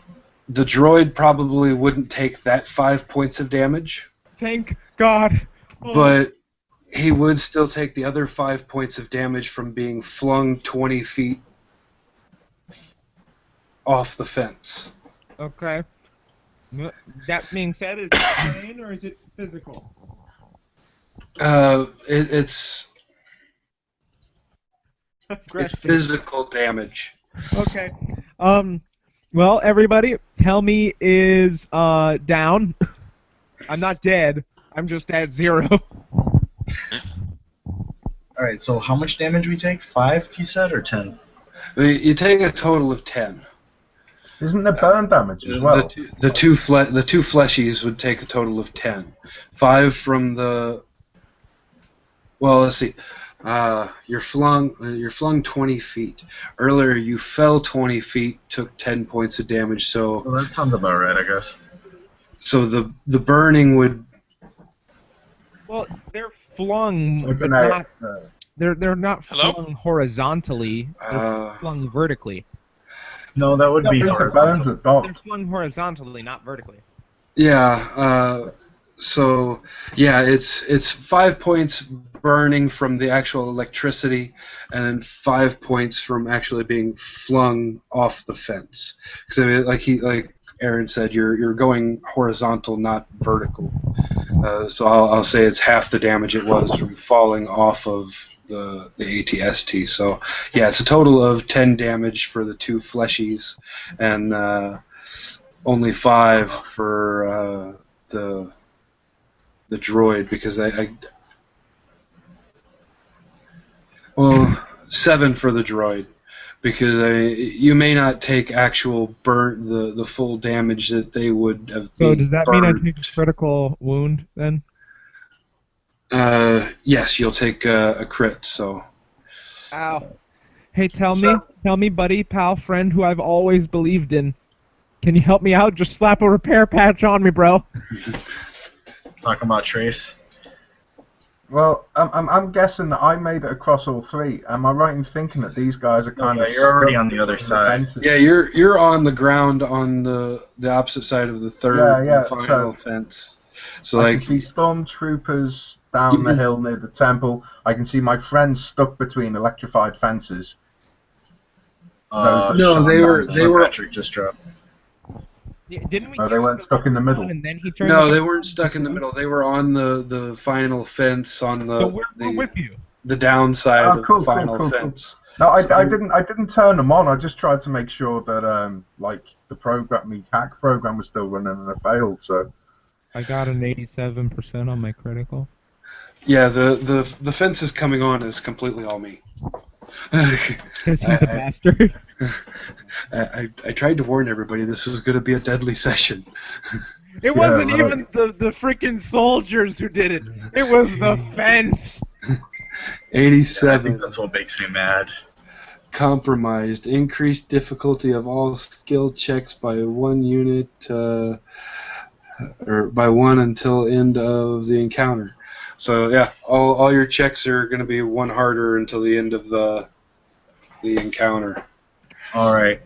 the droid probably wouldn't take that 5 points of damage, Thank God. Oh. but he would still take the other 5 points of damage from being flung 20 feet off the fence. Okay. That being said, is it brain or is it physical? It's physical damage. Okay. Well, everybody, tell me is down. I'm not dead. I'm just at 0. Alright, so how much damage we take? 5, he said, or 10? You take a total of 10. Isn't there burn damage as well? The two fleshies would take a total of 10. 5 from the. Well, let's see. You're flung 20 feet. Earlier, you fell 20 feet, took 10 points of damage. So that sounds about right, I guess. So the burning would. Well, they're flung, but Looking not. at They're not Hello? flung horizontally. They're flung vertically. No, that would be the horizontal. burns at dot. They're flung horizontally, not vertically. Yeah. So yeah, it's 5 points burning from the actual electricity, and then 5 points from actually being flung off the fence. Because I mean, like Aaron said, you're going horizontal, not vertical. So I'll say it's half the damage it was from falling off of the ATST. So yeah, it's a total of 10 damage for the 2 fleshies, and only 5 for the droid, because well, 7 for the droid, because you may not take actual the full damage that they would have. So does that mean I burned. take a critical wound then? Yes, you'll take a crit. So. Ow. Hey, tell me, buddy, pal, friend, who I've always believed in. Can you help me out? Just slap a repair patch on me, bro. talking about Trace. Well, I'm guessing that I made it across all three. Am I right in thinking that these guys are kind Yeah, of you're already stuck on the other between side. fences? Yeah, you're on the ground on the opposite side of the third Yeah, and final so fence. So I like can see stormtroopers down the hill near the temple. I can see my friends stuck between electrified fences. Those No, Sean, they were Patrick just dropped. Yeah, didn't we? No, they weren't stuck in the middle. And then he turned. no, the they weren't stuck in the middle. They were on the final fence on So we're with you. the downside Oh, of cool, the cool, final cool, cool. fence. No, I So- didn't turn them on. I just tried to make sure that like the hack program was still running and it failed. So I got an 87% on my critical. Yeah, the fence is coming on is completely all me. Because he's a bastard. I tried to warn everybody this was going to be a deadly session. It wasn't even the freaking soldiers who did it. It was the fence. I 87. think that's what makes me mad. Compromised. Increased difficulty of all skill checks by 1 unit, or by 1 until end of the encounter. So yeah, all your checks are going to be 1 harder until the end of the encounter. All right.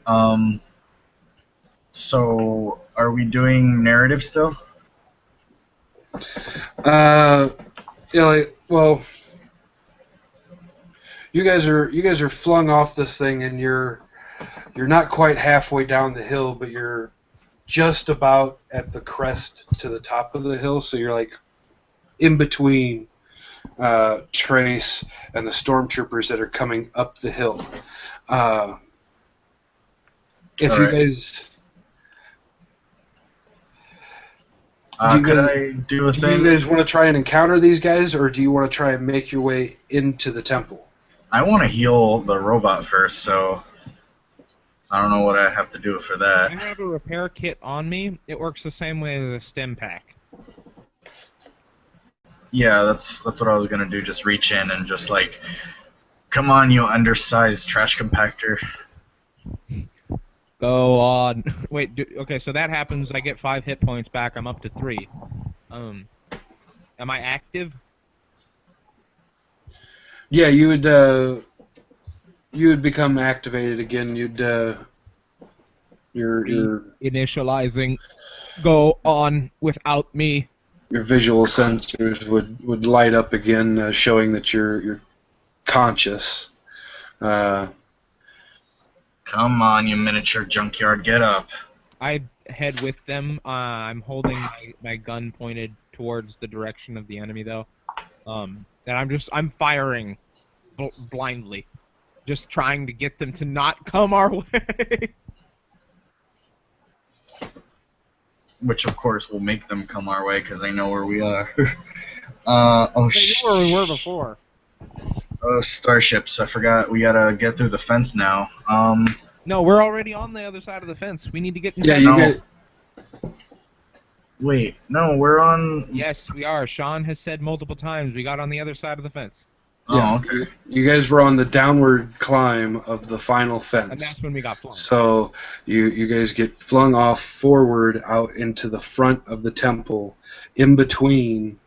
So are we doing narrative still? Yeah, well, you guys are flung off this thing, and you're not quite halfway down the hill, but you're just about at the crest to the top of the hill, so you're like in between Trace and the stormtroopers that are coming up the hill. If All you right. guys, Could I do a do thing? you guys want to try and encounter these guys, or do you want to try and make your way into the temple? I want to heal the robot first, so I don't know what I have to do for I that. have a repair kit on me. It works the same way as a stim pack. Yeah, that's what I was gonna do. Just reach in and just like, come on, you undersized trash compactor. Go on. Wait, okay, so that happens. I get 5 hit points back. I'm up to 3. Am I active? Yeah, you would become activated again. You'd your Initializing. Go on without me. your visual sensors would light up again, showing that you're conscious. Come on, you miniature junkyard, get up. I head with them. I'm holding my gun pointed towards the direction of the enemy, though. And I'm firing blindly, just trying to get them to not come our way. Which of course will make them come our way because they know where we are. They Oh knew shit. where we were before. Oh, starships. I forgot. We gotta get through the fence now. No, we're already on the other side of the fence. We need to get inside. Yeah, you No. get, Wait. No, we're on. Yes, we are. Sean has said multiple times we got on the other side of the fence. yeah, Oh, okay. you guys were on the downward climb of the final fence. And that's when we got flung. So you guys get flung off forward out into the front of the temple, in between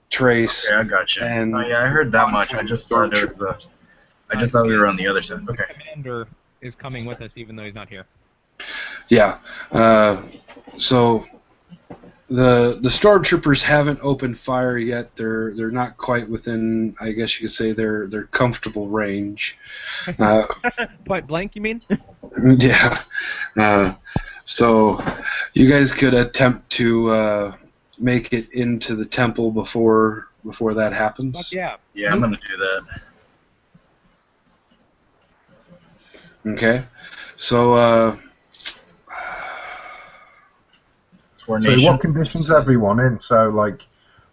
Trace. Okay, I gotcha. And Oh yeah, I heard that much. I just thought there was the. I just thought we were on the other side. The Okay. commander is coming with us, even though he's not here. Yeah. So the stormtroopers haven't opened fire yet. They're not quite within, I guess you could say, their comfortable range. Point blank, you mean? Yeah. So you guys could attempt to make it into the temple before that happens. Fuck yeah. Yeah, I'm gonna do that. Okay. So So Coordination. what conditions everyone in? So like,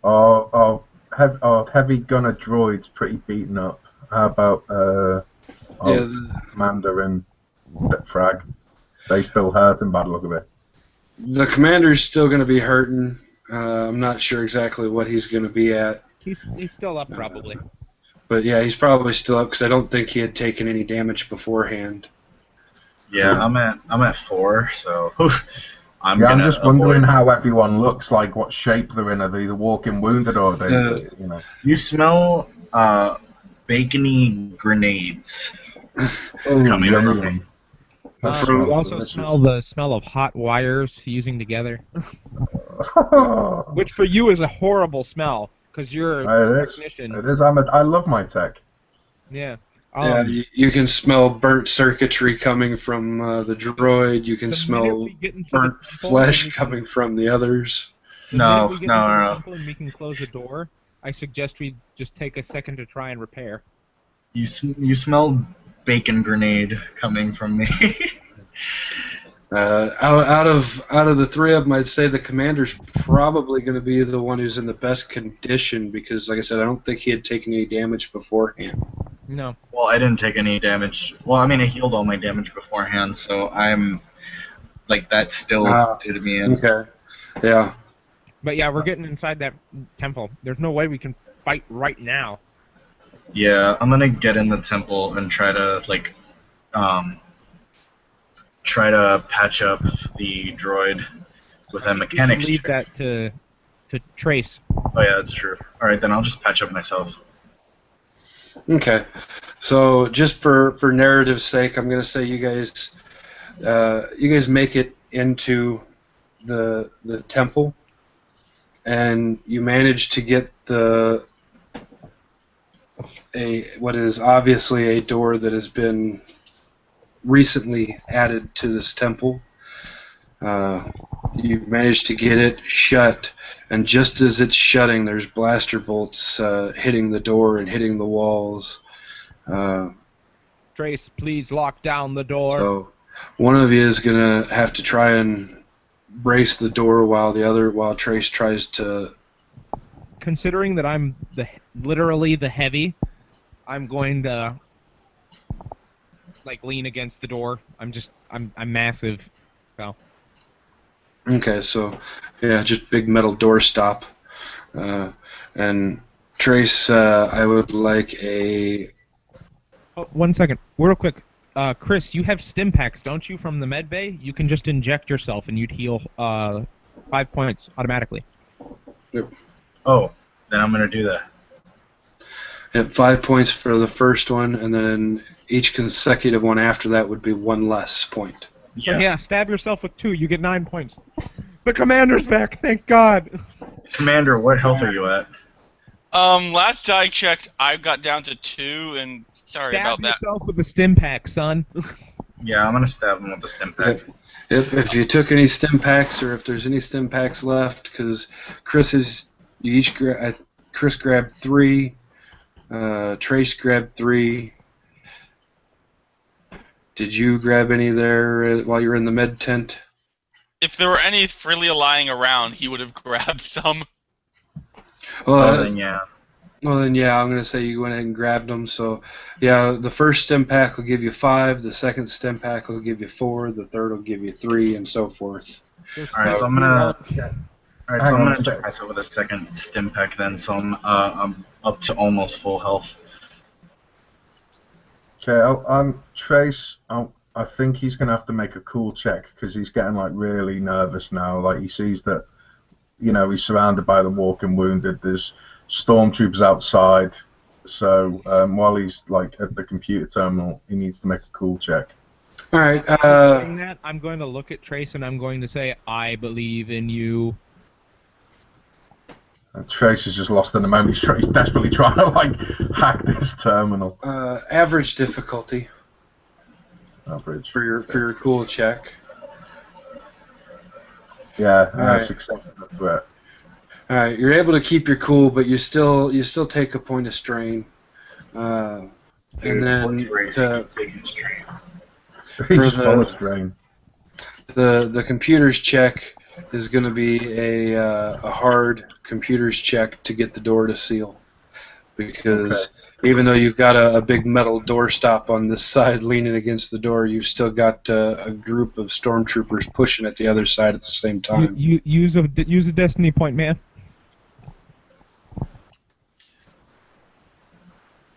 are heavy gunner droids pretty beaten up? How about yeah, Commander and Frag? They still hurting by the look of it. the commander's still going to be hurting. I'm not sure exactly what he's going to be at. He's still up, probably. But yeah, he's probably still up because I don't think he had taken any damage beforehand. Yeah, I'm at 4, so I'm Yeah, I'm gonna just wondering avoid. how everyone looks, like what shape they're in. Are they the walking wounded or are they, you know? You smell bacony grenades Oh, coming yum from me. yum. That You smells also delicious. smell the smell of hot wires fusing together, which for you is a horrible smell because you're a It is. technician. It is. I love my tech. Yeah. Yeah, you can smell burnt circuitry coming from the droid. You can The minute we smell get into burnt the temple, and flesh we can, coming from the others. the minute No, we get no, into the no, no. temple and we can close the door, I suggest we just take a second to try and repair. You smell bacon grenade coming from me. Out of the three of them, I'd say the commander's probably going to be the one who's in the best condition because, like I said, I don't think he had taken any damage beforehand. No. Well, I didn't take any damage. Well, I mean, I healed all my damage beforehand, so I'm like that still did me in. Okay. Yeah. But yeah, we're getting inside that temple. There's no way we can fight right now. Yeah, I'm gonna get in the temple and try to patch up the droid with a We mechanics should leave check. that to Trace. Oh yeah, that's true. All right, then I'll just patch up myself. Okay. So just for narrative's sake, I'm going to say you guys make it into the temple, and you manage to get what is obviously a door that has been recently added to this temple. You manage to get it shut, and just as it's shutting, there's blaster bolts hitting the door and hitting the walls. Trace, please lock down the door. So one of you is gonna have to try and brace the door while Trace tries to. Considering that I'm literally the heavy, I'm going to lean against the door. I'm massive. So. Okay, so yeah, just big metal door stop, and Trace. I would like a. Oh, 1 second, real quick. Chris, you have stim packs, don't you, from the med bay? You can just inject yourself and you'd heal 5 points automatically. Yep. Oh, then I'm gonna do that. Yep, 5 points for the first one, and then each consecutive one after that would be 1 less point. So yeah, stab yourself with 2, you get 9 points. The commander's back, thank God! Commander, what health are you at? Last I checked, I got down to 2, and sorry Stab about that. yourself with a stim pack, son. Yeah, I'm gonna stab him with the stim pack. If you took any stim packs, or if there's any stim packs left, because Chris grabbed 3, Trace grabbed 3. Did you grab any there while you were in the med tent? If there were any freely lying around, he would have grabbed some. Well, Then yeah. Well, then, yeah, I'm going to say you went ahead and grabbed them. So, yeah, the first stim pack will give you 5, the second stim pack will give you 4, the third will give you 3, and so forth. Alright, so I'm gonna inject myself with a second stim pack then, so I'm up to almost full health. Okay, Trace, I think he's going to have to make a cool check because he's getting really nervous now. Like he sees that, he's surrounded by the walking wounded. There's stormtroopers outside. So while he's at the computer terminal, he needs to make a cool check. All right. Saying that, I'm going to look at Trace and I'm going to say, I believe in you. And Trace has just lost in the moment. He's desperately trying to hack this terminal. Average difficulty. Average. For your cool check. Yeah, right. Success is a threat. All right, you're able to keep your cool, but you still take a point of strain. And then taking strain. He's full of strain. The computer's check is going to be a hard computer's check to get the door to seal, because even though you've got a big metal door stop on this side leaning against the door, you've still got a group of stormtroopers pushing at the other side at the same time. You use a destiny point, man.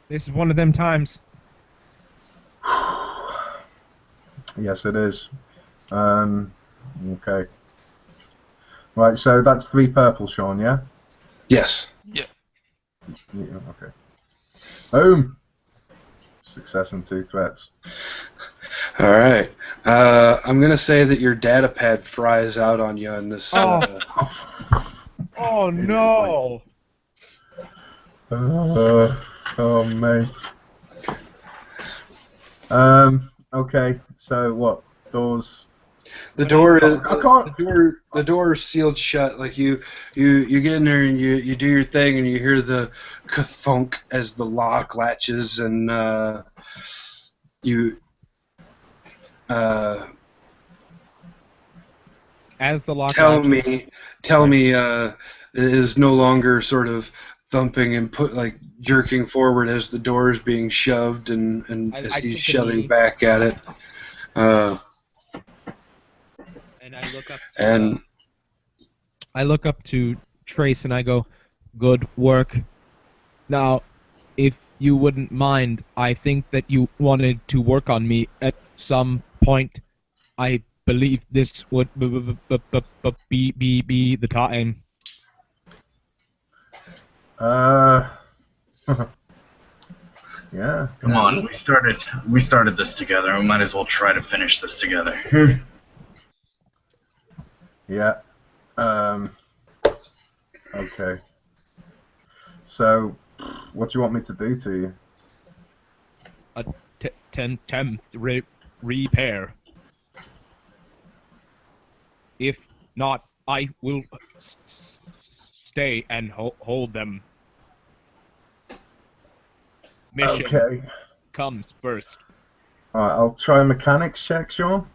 This is one of them times. Yes, it is. Okay. Right, so that's 3 purple, Sean, yeah? Yes. Yeah. Yeah, okay. Boom! Success and 2 threats. All right. I'm gonna say that your data pad fries out on you in this. Oh no! Oh, mate. Okay, so what? Doors. The door is I can't. the door is sealed shut. Like you get in there and you do your thing and you hear the ka-thunk as the lock latches and you As the lock tell latches, me it is no longer sort of thumping and jerking forward as the door is being shoved and as I he's take a shoving knee back at it. and I look up to And I look up to Trace and I go, "Good work." Now, if you wouldn't mind, I think that you wanted to work on me at some point. I believe this would be the time. Yeah. Come on, we started this together. We might as well try to finish this together. Yeah. Okay. So, what do you want me to do to you? Repair. If not, I will stay and hold them. Mission Okay. comes first. Alright, I'll try a mechanics check, Sean.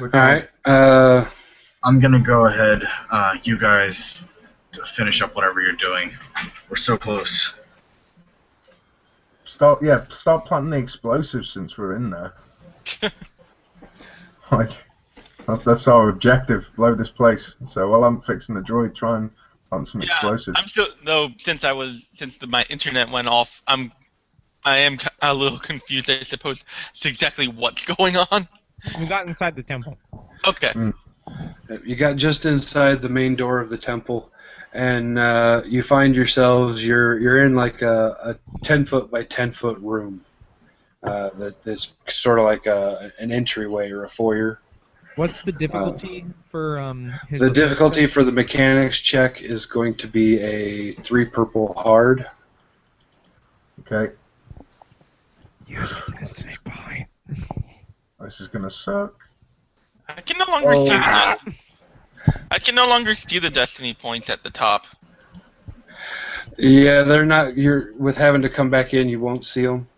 all right. I'm gonna go ahead. You guys finish up whatever you're doing. We're so close. Start planting the explosives since we're in there. Like, that's our objective, blow this place. So while I'm fixing the droid, try and plant some explosives. I'm still since my internet went off, I am a little confused, I suppose, as to exactly what's going on. We got inside the temple. Okay. You got just inside the main door of the temple, and you find yourselves you're in like a 10-foot by 10-foot room. That's sort of like an entryway or a foyer. What's the difficulty for his? The difficulty for the mechanics check is going to be a 3 purple hard. Okay. Use the destiny point. This is gonna suck. I can no longer see I can no longer see the destiny points at the top. Yeah, they're not. You're with having to come back in. You won't see them.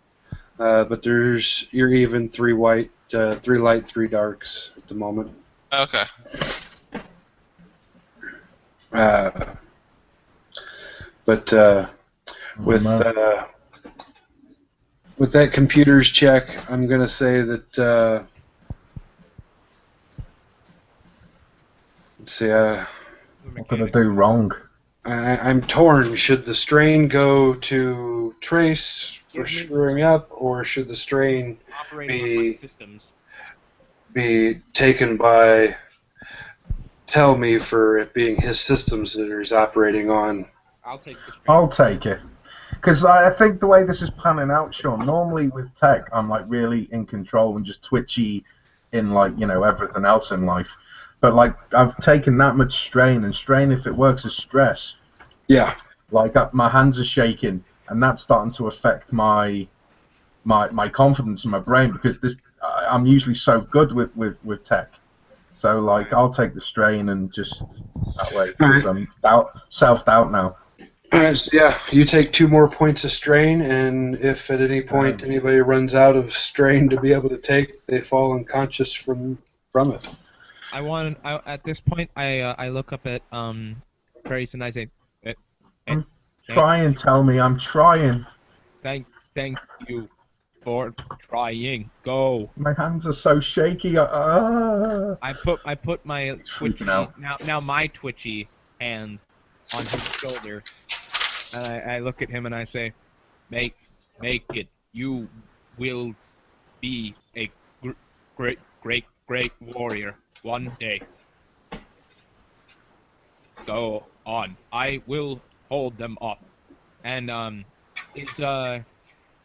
But you're even 3 white, 3 light, 3 darks at the moment. Okay. But with that computer's check, I'm gonna say that. Let's see. What did I do wrong? I'm torn. Should the strain go to Trace for screwing up, or should the strain be taken by Tell Me for it being his systems that he's operating on? I'll take the strain. I'll take it. Because I think the way this is panning out, Sean, normally with tech, I'm like really in control and just twitchy in everything else in life. But like I've taken that much strain, and strain, if it works, is stress. Yeah. Like my hands are shaking, and that's starting to affect my confidence in my brain because I'm usually so good with tech. So like I'll take the strain and just that way because I'm self-doubt now. Alright, so yeah, you take 2 more points of strain, and if at any point anybody runs out of strain to be able to take, they fall unconscious from it. At this point, I look up at Trace and I say, Try and tell me I'm trying. Thank you for trying. Go. My hands are so shaky. I put my twitchy now my twitchy hand on his shoulder, and I look at him and I say, make it. You will be a great warrior one day. go on. I will hold them off. And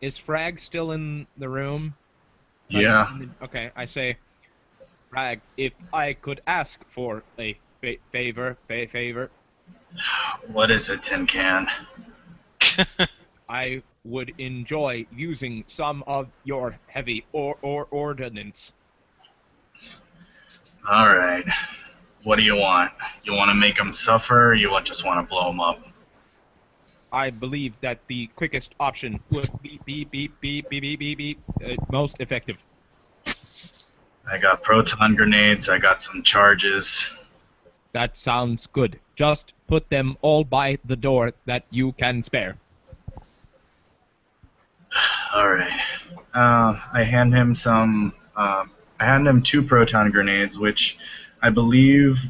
is Frag still in the room? Like, Yeah. okay, I say, Frag, if I could ask for a favor. What is it, Tin Can? I would enjoy using some of your heavy ordnance. All right. What do you want? You want to make them suffer, or you just want to blow them up? I believe that the quickest option would be most effective. I got proton grenades. I got some charges. That sounds good. Just put them all by the door that you can spare. All right. I hand him some. I hand him 2 proton grenades, which I believe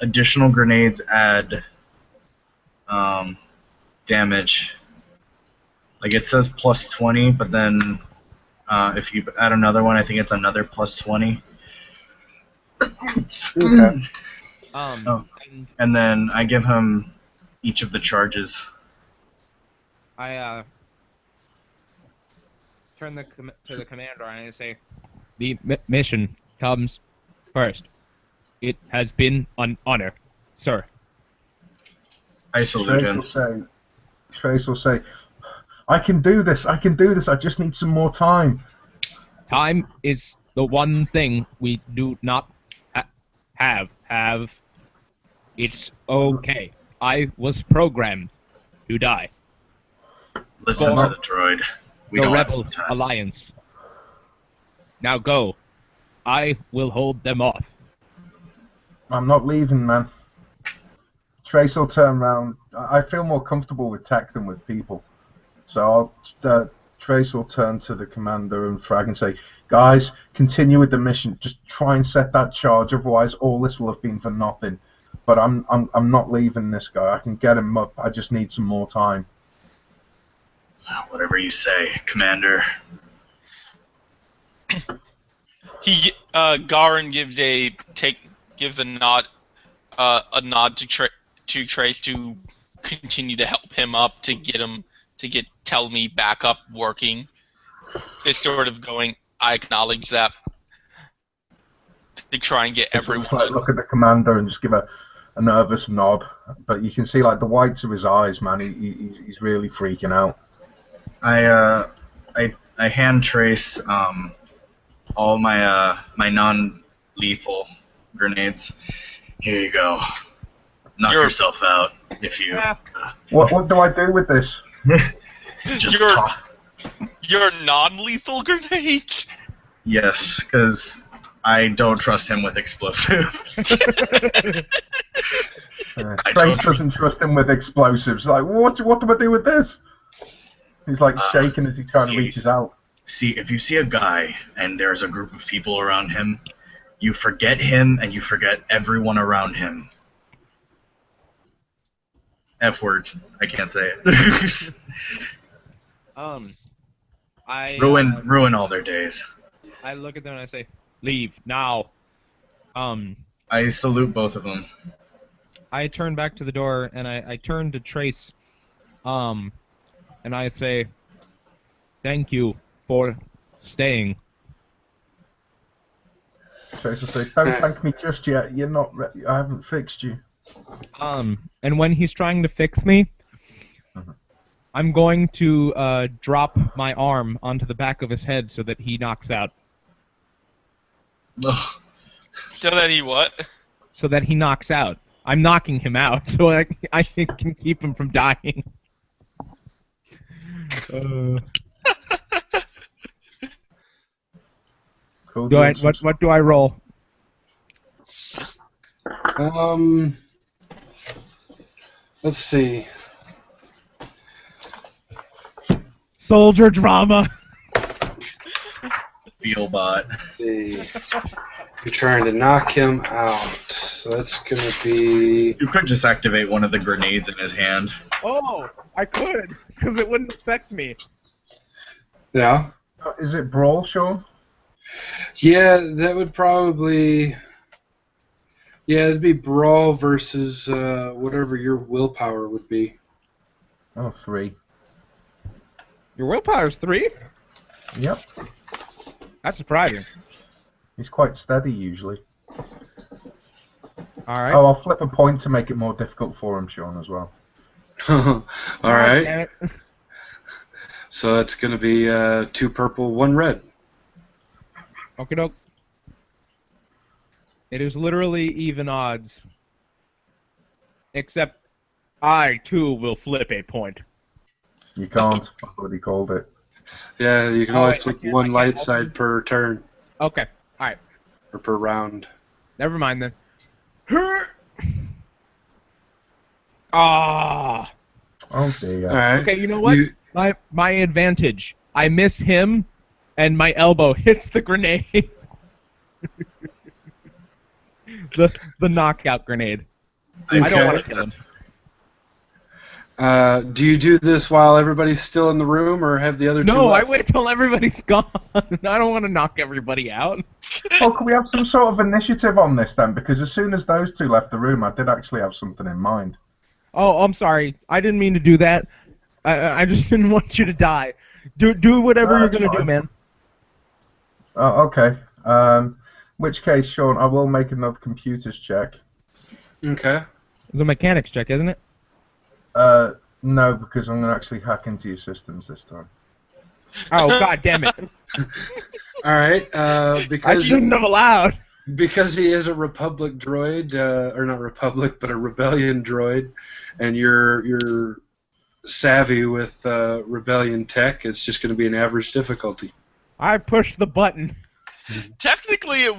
additional grenades add damage. Like it says plus 20, but then if you add another one, I think it's another plus 20. Okay. And then I give him each of the charges. I turn to the commander and I say, the mission comes first. It has been an honor, sir. I salute him. Trace will say, I can do this, I just need some more time. Time is the one thing we do not have. It's okay. I was programmed to die. Listen to the droid. We the don't Rebel have time. Alliance. Now go. I will hold them off. I'm not leaving, man. Trace will turn around. I feel more comfortable with tech than with people. So Trace will turn to the commander and Frag and say, guys, continue with the mission. Just try and set that charge, otherwise all this will have been for nothing. But I'm not leaving this guy. I can get him up. I just need some more time. Whatever you say, Commander. Garin gives a nod to Trace to continue to help him up to get Tell Me back up working. It's sort of going, I acknowledge that, to try and get everyone. Like, look at the commander and just give a nervous nod, but you can see like the whites of his eyes, man. He's really freaking out. I hand Trace all my my non-lethal grenades. Here you go. Knock yourself out if you. What do I do with this? Just your non-lethal grenades? Yes, because I don't trust him with explosives. Trace doesn't trust him with explosives. Like, what do I do with this? He's like shaking as he kind of reaches out. See, if you see a guy and there's a group of people around him, you forget him and you forget everyone around him. F word. I can't say it. Ruin all their days. I look at them and I say, leave now. I salute both of them. I turn back to the door and I turn to Trace, and I say, thank you for staying. Trace will say, don't thank me just yet. You're not. I haven't fixed you. And when he's trying to fix me, I'm going to drop my arm onto the back of his head so that he knocks out. Ugh. So that he what? So that he knocks out. I'm knocking him out so I can keep him from dying. Cool. What do I roll? Let's see. Soldier drama. Feelbot. You're trying to knock him out. So that's going to be... You could just activate one of the grenades in his hand. Oh, I could, because it wouldn't affect me. Yeah. Is it Brawl, Sean? Yeah, that would probably... Yeah, it'd be brawl versus whatever your willpower would be. Oh, 3. Your willpower's 3? Yep. That's surprising. He's quite steady usually. All right. Oh, I'll flip a point to make it more difficult for him, Sean, as well. All right. Damn it. So that's going to be 2 purple, 1 red. Okie doke. It is literally even odds. Except I, too, will flip a point. You can't. I've already called it. Yeah, you can Oh, only wait, flip I one can't light help side you? per turn, Okay. All right. or per round. Never mind then. Ah. Oh dear. All right. Okay, you know what? My advantage. I miss him, and my elbow hits the grenade. the knockout grenade. I don't want to kill him. Do you do this while everybody's still in the room, or have the other two No, I left? wait till everybody's gone. I don't want to knock everybody out. Well, can we have some sort of initiative on this then? Because as soon as those two left the room, I did actually have something in mind. Oh, I'm sorry. I didn't mean to do that. I just didn't want you to die. Do whatever No, you're that's gonna do, fine. man. Oh, okay. Which case, Sean, I will make another computers check. Okay. It's a mechanics check, isn't it? No, because I'm going to actually hack into your systems this time. Oh, god damn it. All right. I Because shouldn't have allowed. because he is a Republic droid, or not Republic, but a Rebellion droid, and you're savvy with Rebellion tech, it's just going to be an average difficulty. I pushed the button. Technically, it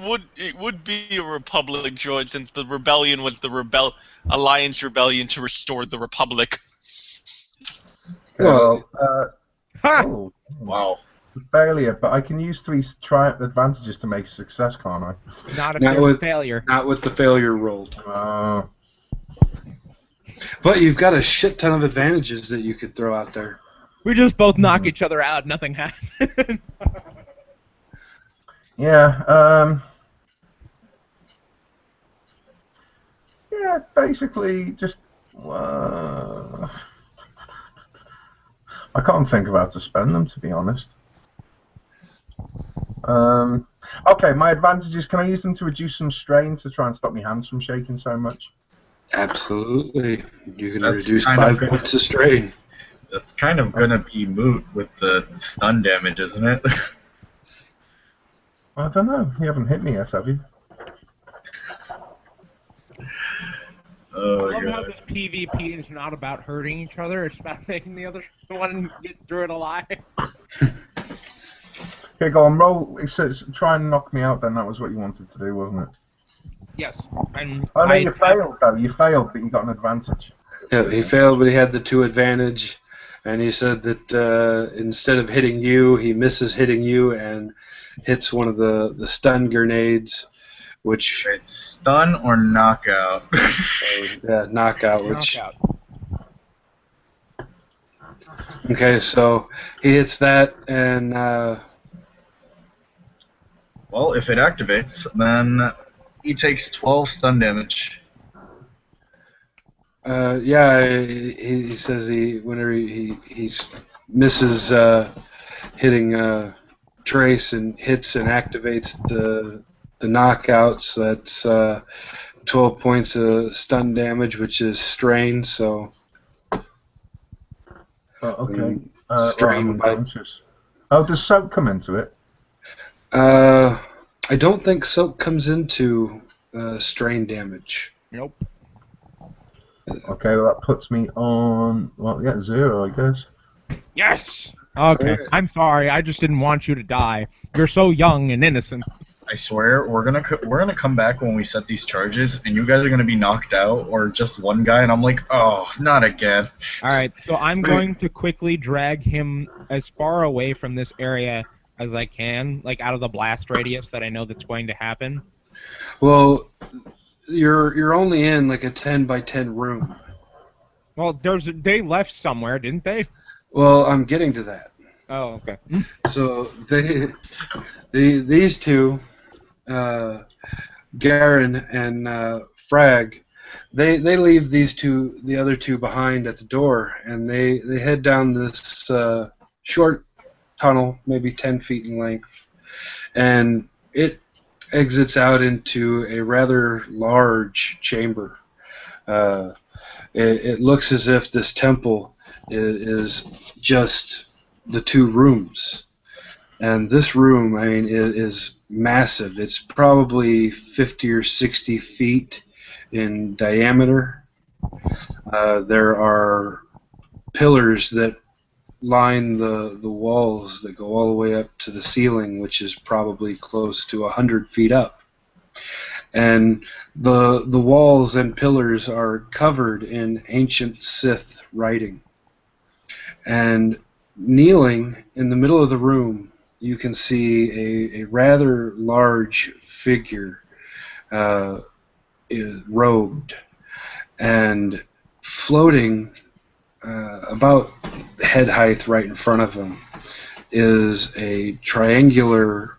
would be a Republic droid since the Rebellion was the Alliance Rebellion to restore the Republic. Well, Ha! oh, Wow. failure, but I can use 3 triumph advantages to make a success, can't I? Not if Not there's a with- failure. not with the failure rolled. Uh, But you've got a shit ton of advantages that you could throw out there. We just both knock each other out. Nothing happened. yeah, yeah, basically just... I can't think of how to spend them, to be honest. Okay, my advantages, can I use them to reduce some strain to try and stop my hands from shaking so much? Absolutely. You can That's reduce kind of 5 good. points of strain. That's kind of gonna be moot with the stun damage, isn't it? I don't know, you haven't hit me yet, have you? Oh, I love how God. this PvP is not about hurting each other. It's about making the other one get through it alive. Okay, go on, roll. It says try and knock me out then, that was what you wanted to do, wasn't it? Yes. And Oh no, you failed though, you failed, but you got an advantage. Yeah, he failed, but he had the 2 advantage, and he said that instead of hitting you, he misses hitting you and hits one of the stun grenades, which Wait, stun or knockout? knockout. Which knockout. okay, so he hits that, and Well, if it activates, then he takes 12 stun damage. yeah, he says whenever he misses hitting Trace and hits and activates the knockouts, that's 12 points of stun damage, which is strain. So Okay. strain I'm by. unconscious. Oh, does soap come into it? I don't think soak comes into strain damage. Nope. Okay, well that puts me on, well, yeah, 0, I guess. Yes! Okay. Alright. I'm sorry. I just didn't want you to die. You're so young and innocent. I swear, we're gonna come back when we set these charges, and you guys are gonna be knocked out, or just one guy, and I'm like, oh, not again. Alright, so I'm going to quickly drag him as far away from this area as I can, like out of the blast radius that I know that's going to happen. Well, you're only in like a 10 by 10 room. Well, they left somewhere, didn't they? Well, I'm getting to that. Oh, okay. So these two, Garen and frag, they leave the other two behind at the door, and they head down this short tunnel, maybe 10 feet in length, and it exits out into a rather large chamber. It looks as if this temple is just the two rooms. And this room, I mean, is massive. It's probably 50 or 60 feet in diameter. There are pillars that line the walls that go all the way up to the ceiling, which is probably close to 100 feet up. And the walls and pillars are covered in ancient Sith writing. And kneeling in the middle of the room, you can see a rather large figure, robed, and floating about head height right in front of him is a triangular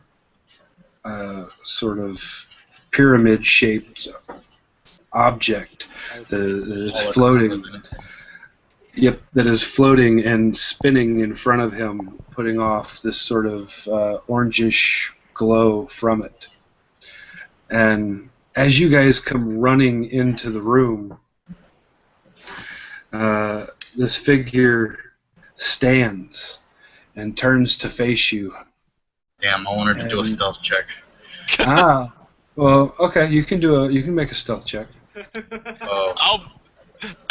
sort of pyramid-shaped object that is floating. Yep, that is floating and spinning in front of him, putting off this sort of orangish glow from it. And as you guys come running into the room, this figure stands and turns to face you. Damn, I wanted to do a stealth check. Well, okay, you can make a stealth check. Oh.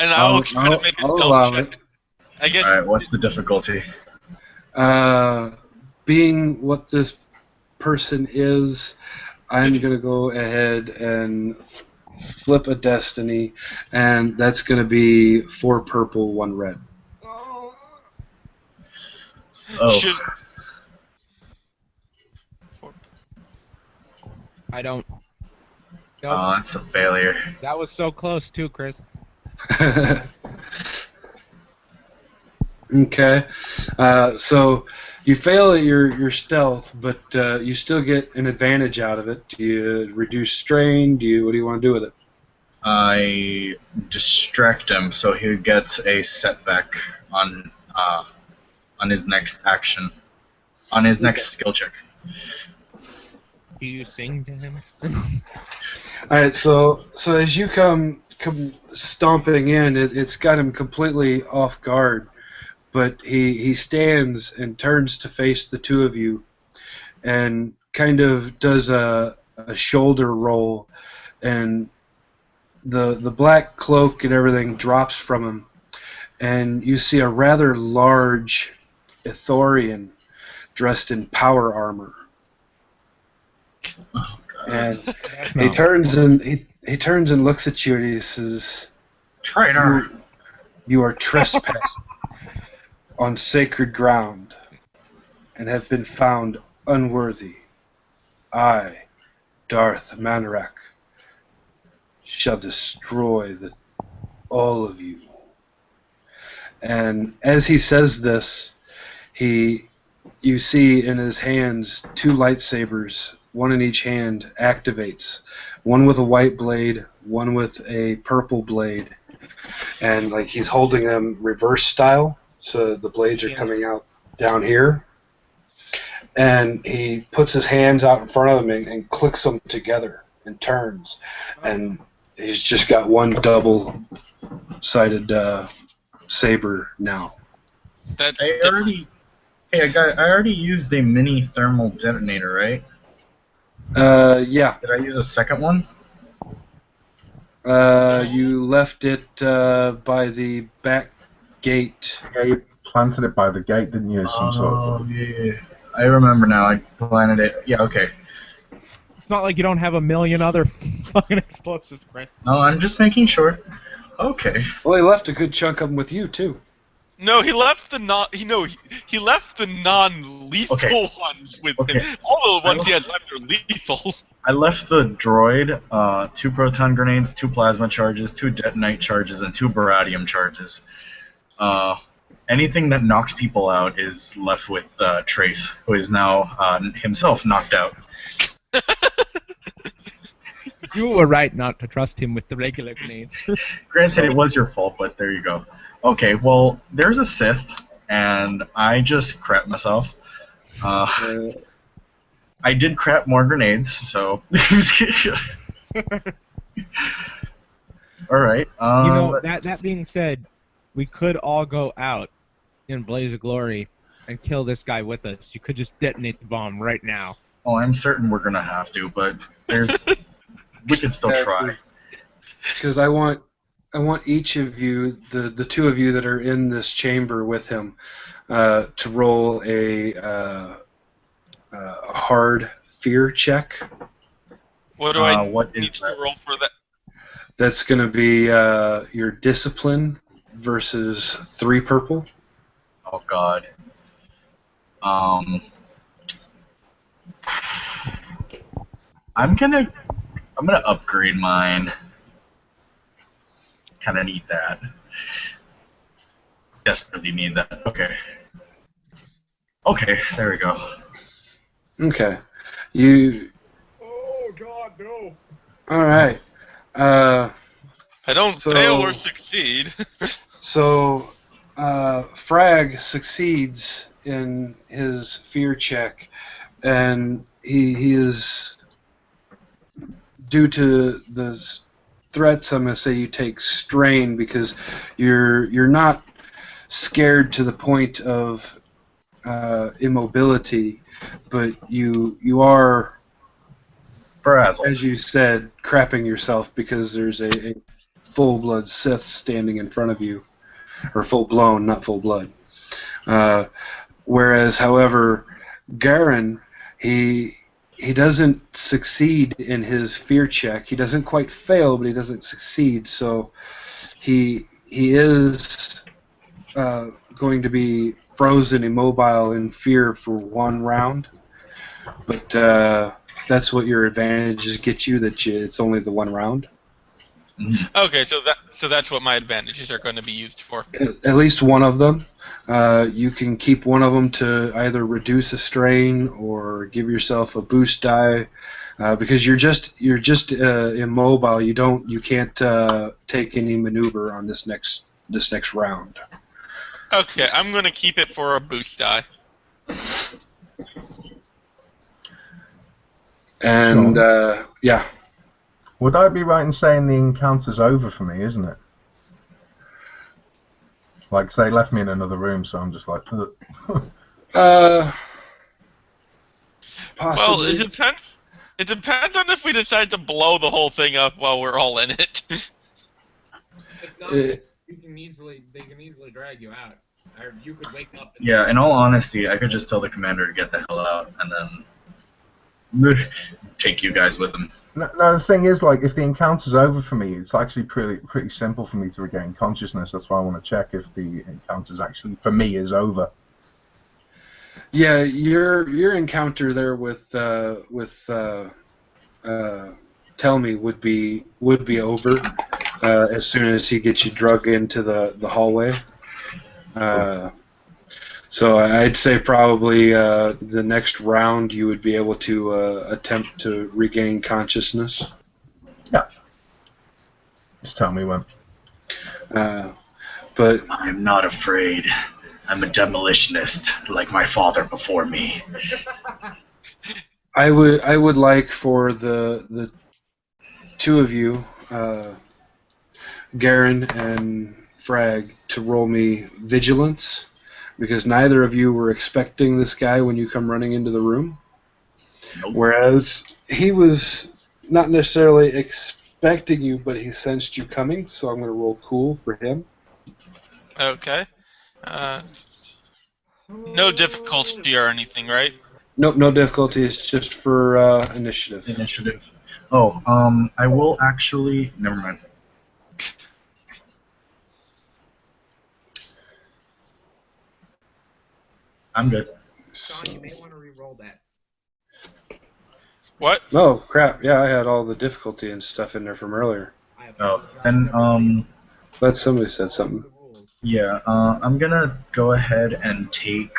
I'll try to make a stealth check. I guess. All right, what's the difficulty? Being what this person is, I'm gonna go ahead and flip a destiny, and that's gonna be 4 purple, 1 red. Oh. I don't. Nope. Oh, that's a failure. That was so close too, Chris. Okay, so you fail at your stealth, but you still get an advantage out of it. Do you reduce strain? What do you want to do with it? I distract him so he gets a setback on his next action, on his next skill check. Do you sing to him? All right, so as you come stomping in, it's got him completely off guard, but he stands and turns to face the two of you, and kind of does a shoulder roll, and the black cloak and everything drops from him, and you see a rather large Ithorian dressed in power armor. Oh, God. And he turns and he turns and looks at you and he says, "Traitor! You are trespassing on sacred ground and have been found unworthy. I, Darth Manarak, shall destroy all of you." And as he says this, you see in his hands 2 lightsabers, one in each hand, activates. One with a white blade, one with a purple blade. And like he's holding them reverse style, so the blades are coming out down here. And he puts his hands out in front of him and clicks them together and turns. And he's just got one double-sided saber now. That's I already used a mini thermal detonator, right? Yeah. Did I use a second one? You left it by the back gate. Yeah, you planted it by the gate, didn't you? Some sort of. Oh, yeah. I remember now. I planted it. Yeah, okay. It's not like you don't have a million other fucking explosives, Brent. No, I'm just making sure. Okay. Well, he left a good chunk of them with you, too. No, he left the he left the non-lethal ones with him. All the ones he had left are lethal. I left the droid 2 proton grenades, 2 plasma charges, 2 detonite charges, and 2 baradium charges. Anything that knocks people out is left with Trace, who is now himself knocked out. You were right not to trust him with the regular grenades. Granted, it was your fault, but there you go. Okay, well, there's a Sith, and I just crap myself. I did crap more grenades, so. Alright, that being said, we could all go out in Blaze of Glory and kill this guy with us. You could just detonate the bomb right now. Oh, I'm certain we're gonna have to, but we could still try. Because I want each of you, the two of you that are in this chamber with him, to roll a hard fear check. What do I what need to roll for that? That's going to be your discipline versus 3 purple. Oh God. I'm gonna upgrade mine. Kind of need that. Desperately need that. Okay. Okay, there we go. Okay. You. Oh God, no! All right. I don't fail or succeed. So, Frag succeeds in his fear check, and he is, due to the threats, I'm going to say you take strain because you're not scared to the point of immobility, but you are, Frazzled. as you said, crapping yourself because there's a full-blood Sith standing in front of you, or full-blown, not full-blood. Whereas, however, Garen, he doesn't succeed in his fear check. He doesn't quite fail, but he doesn't succeed. So he is going to be frozen, immobile, in fear for 1 round. But that's what your advantages get you. It's only the 1 round. Okay, so that's what my advantages are going to be used for. At least one of them. You can keep one of them to either reduce a strain or give yourself a boost die, because you're just immobile. You can't take any maneuver on this next round. Okay, I'm going to keep it for a boost die. And yeah. Would I be right in saying the encounter's over for me, isn't it? Like, say, left me in another room, so I'm just like... Possibly. Well, it depends. It depends on if we decide to blow the whole thing up while we're all in it. If not, they can easily drag you out, or you could wake up. Yeah, in all honesty, I could just tell the commander to get the hell out, and then take you guys with him. No, the thing is, like, if the encounter's over for me, it's actually pretty simple for me to regain consciousness. That's why I want to check if the encounter's actually, for me, is over. Yeah, your encounter there with Tell Me would be over as soon as he gets you drugged into the hallway. So I'd say probably the next round you would be able to attempt to regain consciousness. Yeah. Just tell me when. But I'm not afraid. I'm a demolitionist, like my father before me. I would like for the two of you, Garen and Frag, to roll me vigilance, because neither of you were expecting this guy when you come running into the room. Nope. Whereas he was not necessarily expecting you, but he sensed you coming, so I'm going to roll cool for him. Okay. No difficulty or anything, right? Nope, no difficulty. It's just for initiative. Initiative. Oh, I will actually... Never mind. I'm good. Sean, you may want to re-roll that. What? Oh, crap. Yeah, I had all the difficulty and stuff in there from earlier. Oh, and, But somebody said something. yeah, I'm gonna go ahead and take,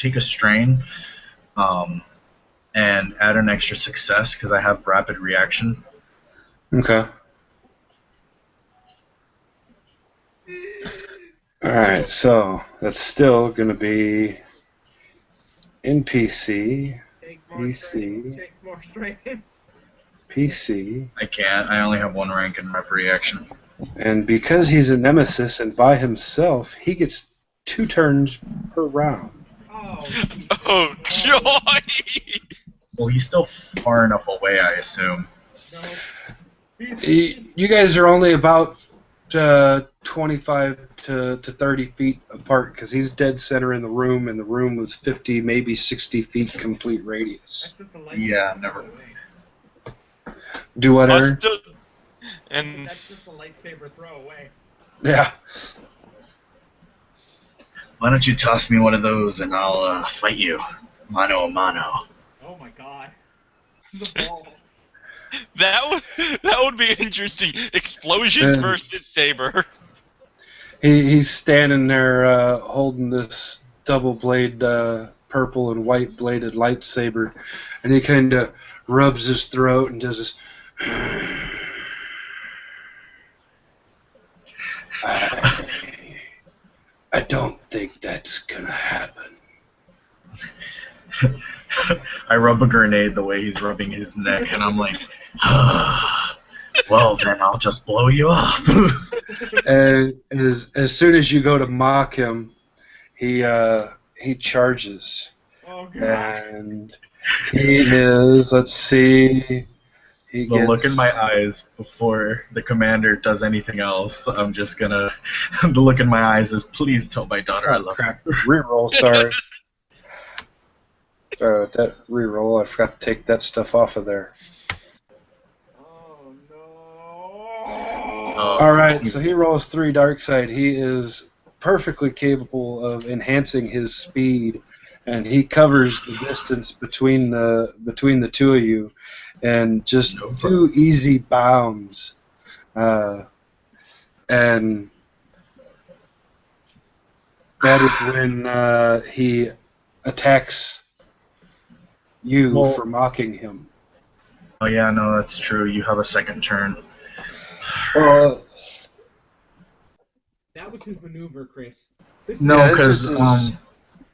take a strain, and add an extra success because I have rapid reaction. Okay. Alright, so that's still going to be NPC, Take more PC. strain. Take more strain. PC, I can't. I only have 1 rank in rapid reaction. and because he's a nemesis and by himself, he gets 2 turns per round. Oh, Oh, joy! Well, he's still far enough away, I assume. no. You guys are only about 25 to 30 feet apart because he's dead center in the room, and the room was 50, maybe 60 feet complete radius. That's just a light Yeah, saber never. throw away. Do whatever. And That's just a lightsaber throw away. Yeah. Why don't you toss me one of those and I'll fight you, mano a mano. Oh my god. The ball. that would be interesting. Explosions versus saber. He's standing there holding this double blade purple and white bladed lightsaber, and he kind of rubs his throat and does this. I don't think that's gonna happen. I rub a grenade the way he's rubbing his neck, and I'm like, well, then I'll just blow you up. And as soon as you go to mock him, he charges, Oh god. and he is. Let's see. He The gets, look in my eyes before the commander does anything else, I'm just gonna. The look in my eyes is, please tell my daughter I love her. Reroll, sorry. That reroll, I forgot to take that stuff off of there. Oh no. Alright, so he rolls 3 dark side. He is perfectly capable of enhancing his speed, and he covers the distance between the two of you, and just 2 easy bounds. And that is when he attacks you for mocking him. Oh yeah, no, that's true. You have a second turn. Well, That was his maneuver, Chris. No, Yeah, because this is-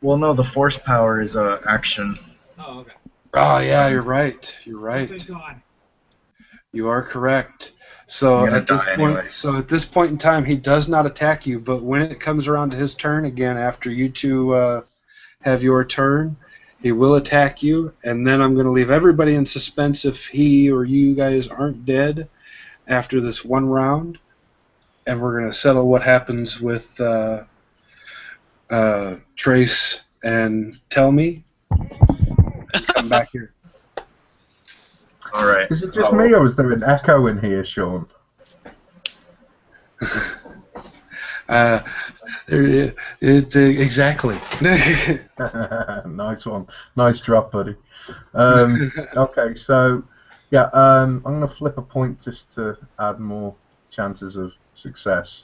well, no, the force power is a action. Oh, okay. oh yeah, you're right. You're right. Thank God. You are correct. So You're gonna at this die point, anyways. in time, he does not attack you. But when it comes around to his turn again, after you two have your turn, he will attack you. And then I'm going to leave everybody in suspense if he or you guys aren't dead after this one round, and we're going to settle what happens with Trace and Tell Me. Come back here. All right. Is it just me, or is there an echo in here, Sean? Exactly. Nice one. Nice drop, buddy. Okay, so yeah, I'm going to flip a point just to add more chances of success.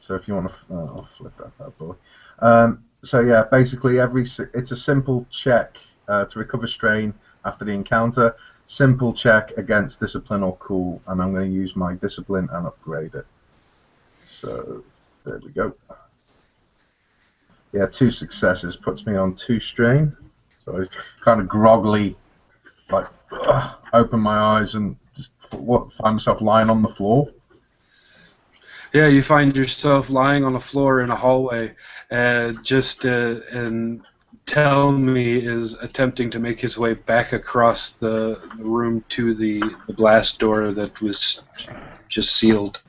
So if you want to, I'll flip that bad boy. So yeah, basically it's a simple check to recover strain after the encounter. Simple check against discipline or cool, and I'm going to use my discipline and upgrade it. So there we go. Yeah, 2 successes puts me on 2 strain. So I kind of groggily, like, open my eyes and just find myself lying on the floor. Yeah, you find yourself lying on the floor in a hallway, and Tell Me is attempting to make his way back across the room to the blast door that was just sealed.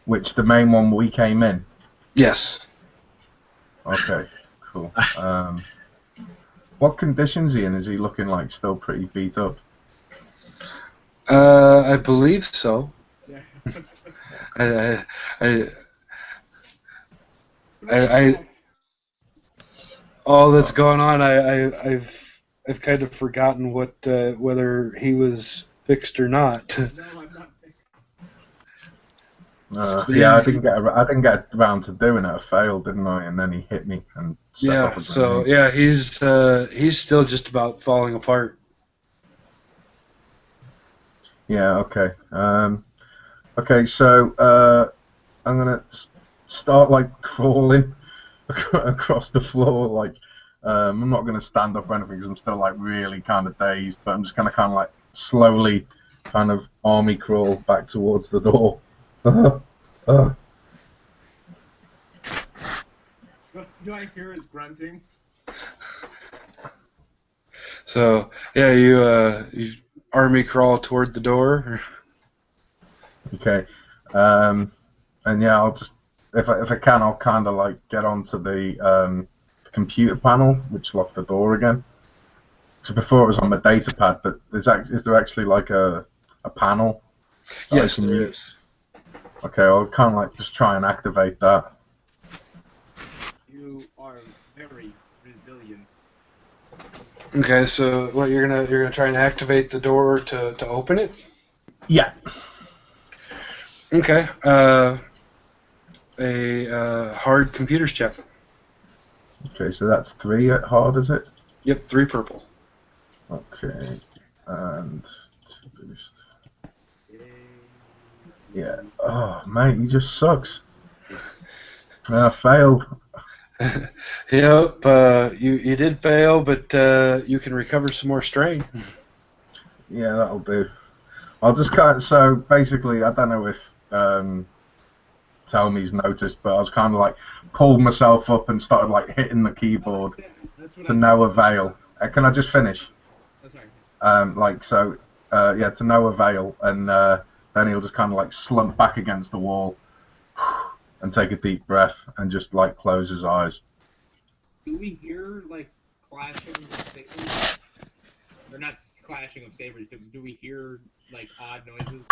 Which the main one we came in. Yes. Okay, cool. What conditions is he in? Is he looking like still pretty beat up? I believe so. Yeah. All that's going on, I've kind of forgotten whether he was fixed or not. No, I'm not. So Yeah, I didn't get around to doing it. I failed, didn't I? And then he hit me and set off yeah. a So grenade. yeah, he's still just about falling apart. Yeah. Okay. Okay. So I'm gonna start like crawling across the floor. Like I'm not gonna stand up or anything because I'm still like really kind of dazed. But I'm just gonna kind of like slowly, kind of army crawl back towards the door. Do I hear his grunting? So yeah, you army crawl toward the door. Okay. And yeah, I'll just if I can, I'll kind of like get onto the computer panel, which locked the door again. So before it was on the data pad, but is there actually like a panel that I Yes, can there use? is. Okay, I'll kind of like just try and activate that. You are very resilient. Okay, so what you're gonna try and activate the door to open it? Yeah. Okay. A hard computers check. Okay, so that's 3 at hard, is it? Yep, 3 purple. Okay, and boost. Yeah. Oh, mate, he just sucks. I failed. Yep. You did fail, but you can recover some more strain. Yeah, that'll do. I'll just kind of, so basically, I don't know if Tellme's noticed, but I was kind of like pulled myself up and started like hitting the keyboard to no avail. Can I just finish? Like so, yeah, to no avail, and then he'll just kind of like slump back against the wall and take a deep breath and just like close his eyes. Do we hear like clashing of sabers? Or not clashing of sabers, but do we hear like odd noises?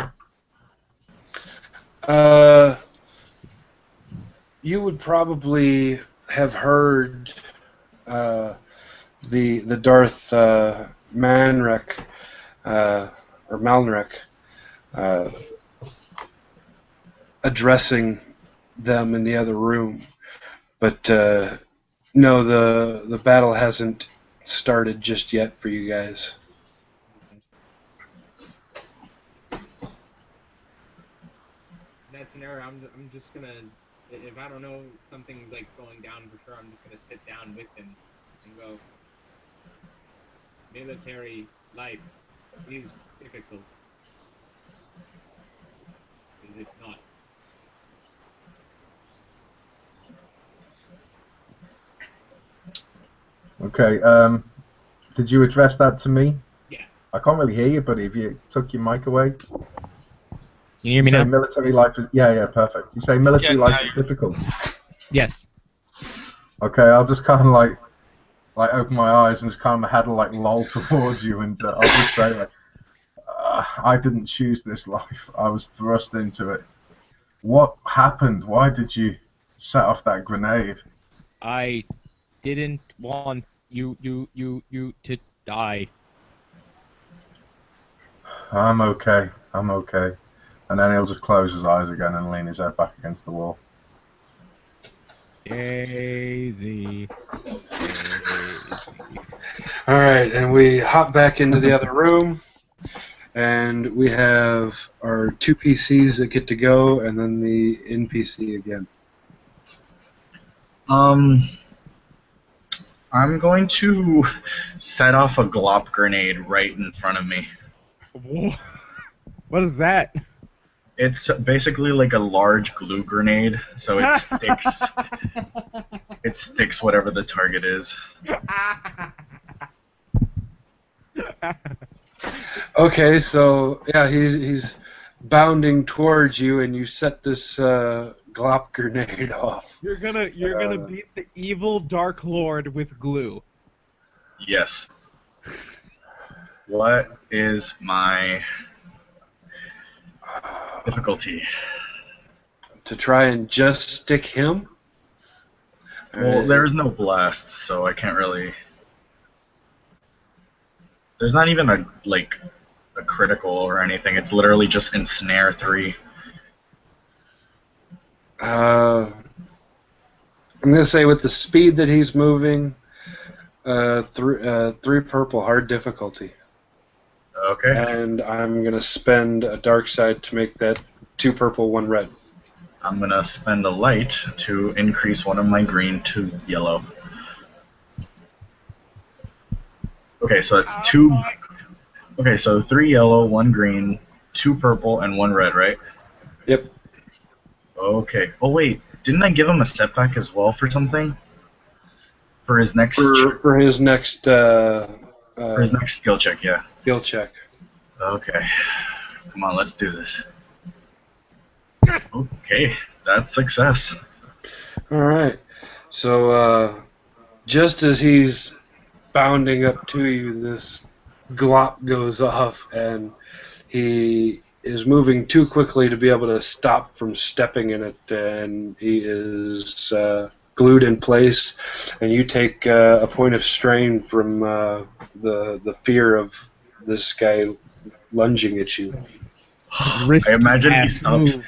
You would probably have heard the Darth Manrek or Malnrek addressing them in the other room, but no, the battle hasn't started just yet for you guys. In that scenario, I'm just gonna, if I don't know something's like going down for sure, I'm just gonna sit down with him and go, military life is difficult. Is it not? Okay. Did you address that to me? Yeah. I can't really hear you, buddy. If you took your mic away. Can you hear me You say now? military life is perfect. You say military Yeah, life now is difficult. Yes. Okay, I'll just kind of like open my eyes and just kind of my head will like loll towards you, and I'll just say like, I didn't choose this life. I was thrust into it. What happened? Why did you set off that grenade? I didn't want you to die. I'm okay. I'm okay. And then he'll just close his eyes again and lean his head back against the wall. Daisy. All right, and we hop back into the other room, and we have our 2 PCs that get to go, and then the NPC again. I'm going to set off a glop grenade right in front of me. What is that? It's basically like a large glue grenade, so it sticks. It sticks whatever the target is. Okay, so yeah, he's bounding towards you, and you set this glop grenade off. You're gonna beat the evil Dark Lord with glue. Yes. What is my difficulty? To try and just stick him? Well, there's no blast, so I can't really. There's not even a critical or anything. It's literally just ensnare 3. I'm gonna say with the speed that he's moving, three purple hard difficulty, Okay. and I'm gonna spend a dark side to make that 2 purple 1 red. I'm gonna spend a light to increase one of my green to yellow. Okay, so it's 2. Okay, so 3 yellow, 1 green, 2 purple, and 1 red, right? Yep. Okay. Oh wait, didn't I give him a setback as well for something? For his next For his next for his next skill check, yeah. skill check. Okay. Come on, let's do this. Okay, that's success. All right. So just as he's bounding up to you, this glop goes off, and he is moving too quickly to be able to stop from stepping in it, and he is glued in place. And you take a point of strain from the fear of this guy lunging at you. I imagine he stops.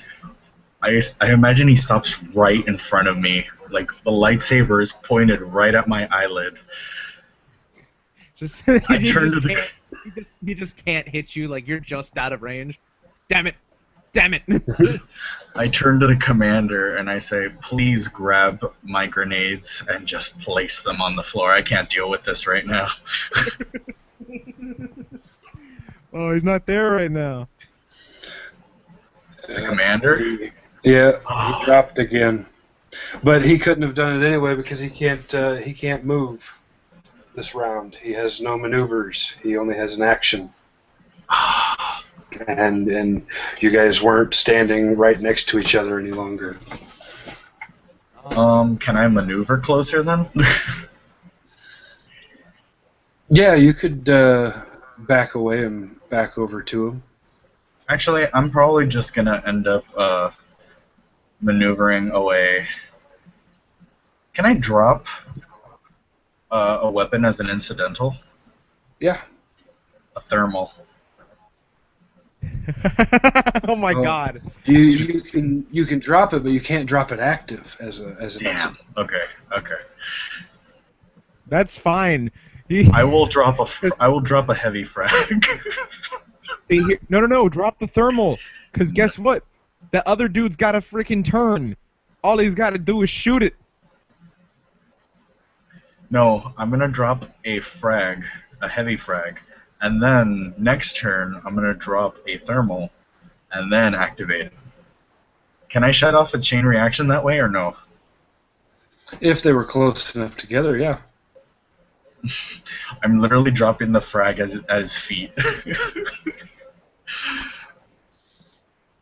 I imagine he stops right in front of me, like the lightsaber is pointed right at my eyelid. Just, I turned to the. he just can't hit you, like you're just out of range. Damn it! Damn it! I turn to the commander and I say, "Please grab my grenades and just place them on the floor. I can't deal with this right now." Oh, he's not there right now. The commander? Yeah, he dropped again, but he couldn't have done it anyway because he can't move this round. He has no maneuvers. He only has an action. And you guys weren't standing right next to each other any longer. Can I maneuver closer then? Yeah, you could back away and back over to him. Actually, I'm probably just gonna end up maneuvering away. Can I drop a weapon as an incidental? Yeah. A thermal. Oh my god. You can drop it, but you can't drop it active as an incident. Okay. That's fine. I will drop a heavy frag. See here, no, drop the thermal. Cause guess what? The other dude's got a freaking turn. All he's got to do is shoot it. No, I'm gonna drop a frag, a heavy frag, and then next turn I'm gonna drop a thermal, and then activate it. Can I shut off a chain reaction that way or no? If they were close enough together, yeah. I'm literally dropping the frag at his feet.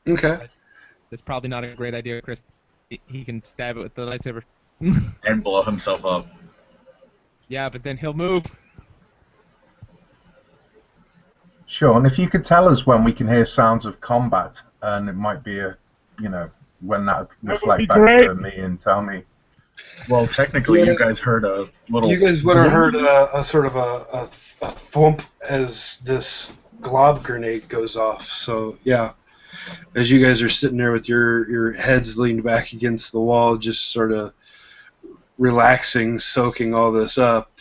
Okay. That's probably not a great idea, Chris. He can stab it with the lightsaber. And blow himself up. Yeah, but then he'll move. Sure, and if you could tell us when we can hear sounds of combat, and it might be when that reflect back to me and tell me. Well, technically, you guys heard a little. You guys would have heard a sort of a thwomp as this glob grenade goes off. So yeah, as you guys are sitting there with your heads leaned back against the wall, just sort of relaxing, soaking all this up,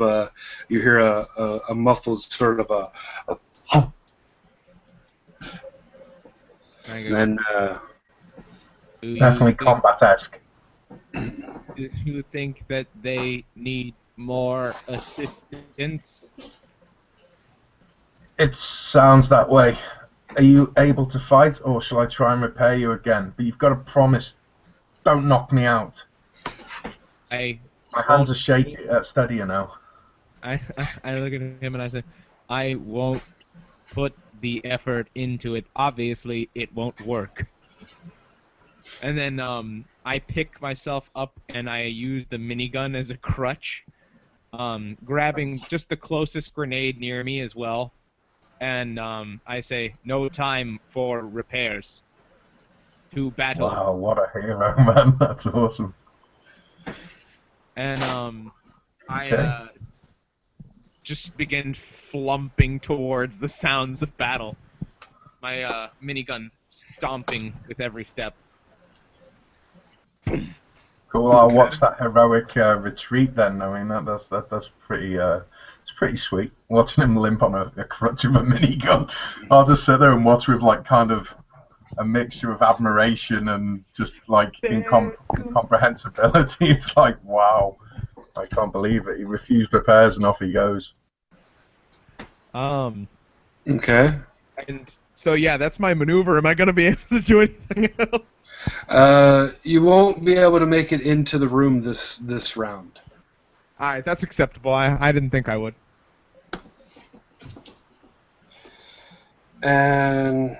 you hear a muffled sort of a thump. And then Definitely combat-esque. Do you think that they need more assistance? It sounds that way. Are you able to fight, or shall I try and repair you again? But you've got to promise, don't knock me out. My hands are shaky, steadier now. I look at him and I say, I won't put the effort into it. Obviously, it won't work. And then I pick myself up and I use the minigun as a crutch, grabbing just the closest grenade near me as well. And I say, no time for repairs. To battle. Wow, what a hero, man. That's awesome. And I just begin flumping towards the sounds of battle. My minigun stomping with every step. Cool. I'll Okay. watch that heroic retreat then. I mean, that's pretty. It's pretty sweet. Watching him limp on a crutch of a minigun. I'll just sit there and watch with like kind of a mixture of admiration and just like incomprehensibility. It's like, wow, I can't believe it. He refused repairs and off he goes. Okay. And so yeah, that's my maneuver. Am I gonna be able to do anything else? You won't be able to make it into the room this round. All right, that's acceptable. I didn't think I would. And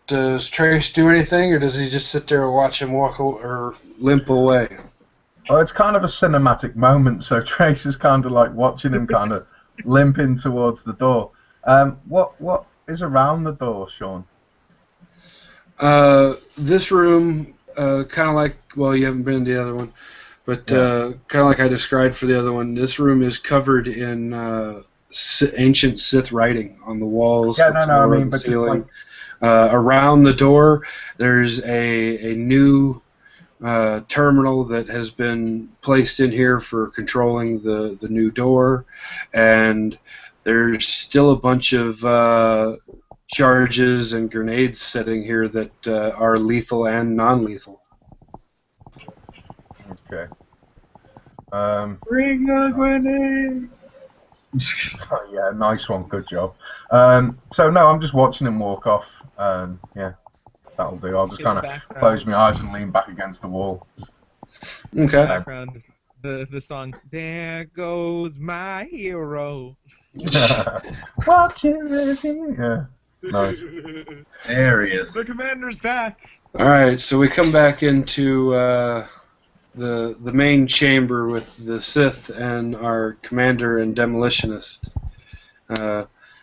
does Trace do anything, or does he just sit there and watch him walk or limp away? Well, it's kind of a cinematic moment, so Trace is kind of like watching him kind of limping towards the door. What is around the door, Sean? This room, kind of like, well, you haven't been to the other one, but kind of like I described for the other one, this room is covered in ancient Sith writing on the walls, Yeah, the no, I floor, mean, the but just ceiling. like, Around the door, there's a new terminal that has been placed in here for controlling the new door, and there's still a bunch of charges and grenades sitting here that are lethal and non-lethal. okay. Bring the grenade. Oh, yeah, nice one, good job. So no, I'm just watching him walk off. Yeah, that'll do. I'll just In kind the of background. close my eyes and lean back against the wall. Okay. Background, the song "There Goes My Hero." What is he? Yeah, nice. There he is. The commander's back. All right, so we come back into the main chamber with the Sith and our commander and demolitionist.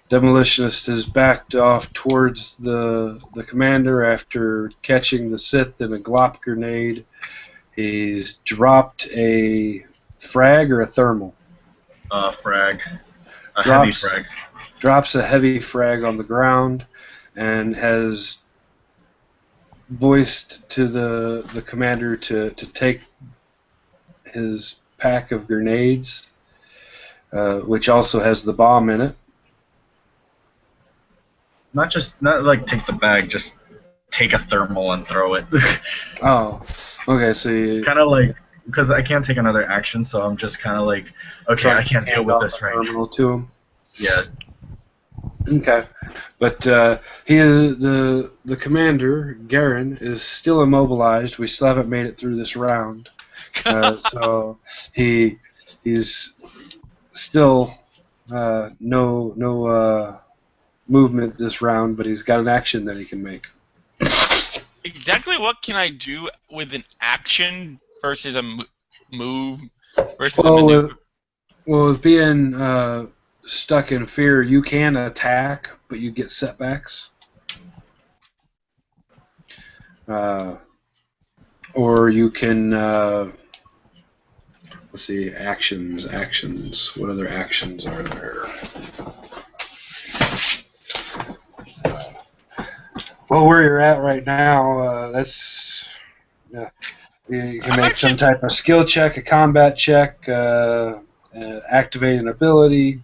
Demolitionist is backed off towards the commander after catching the Sith in a glop grenade. He's dropped a frag or a thermal. Frag. A Drops- heavy frag. Drops a heavy frag on the ground and has voiced to the commander to take his pack of grenades, which also has the bomb in it. Not like take the bag, just take a thermal and throw it. Oh, okay. So you Kind of like, because I can't take another action, so I'm just kind of like, okay, I can't deal with this right now. terminal to him. Yeah. Okay, but the commander Garen is still immobilized. We still haven't made it through this round, so he's still no movement this round, but he's got an action that he can make. Exactly what can I do with an action versus a move versus a Well, maneuver? with being stuck in fear, you can attack, but you get setbacks. Or you can, let's see, actions. What other actions are there? Well, where you're at right now, that's you can make some type of skill check, a combat check, activate an ability.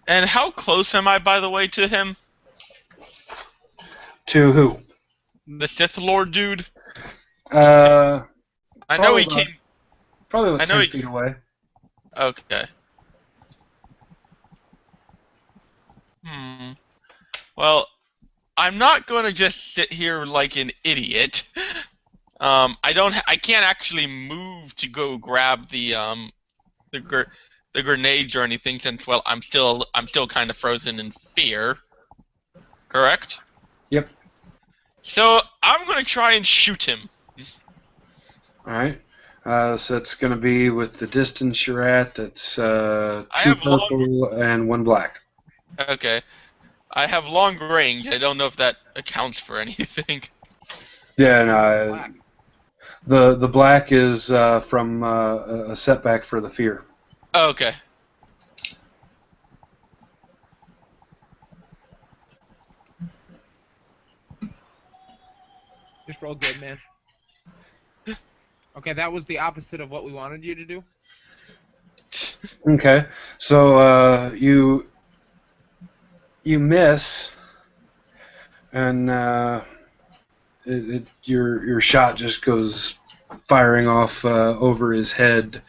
And how close am I, by the way, to him? To who? The Sith Lord dude? I I know he came... Probably like I know 10 feet away. Okay. Well, I'm not going to just sit here like an idiot. I can't actually move to go grab the grenades or anything since, well, I'm still kind of frozen in fear. Correct? Yep. So I'm going to try and shoot him. All right. So it's going to be with the distance you're at. That's 2 purple and 1 black. Okay. I have long range. I don't know if that accounts for anything. Yeah, no. The black is from a setback for the fear. Oh, okay. Just roll good, man. Okay, that was the opposite of what we wanted you to do. Okay, so you miss, and your shot just goes firing off over his head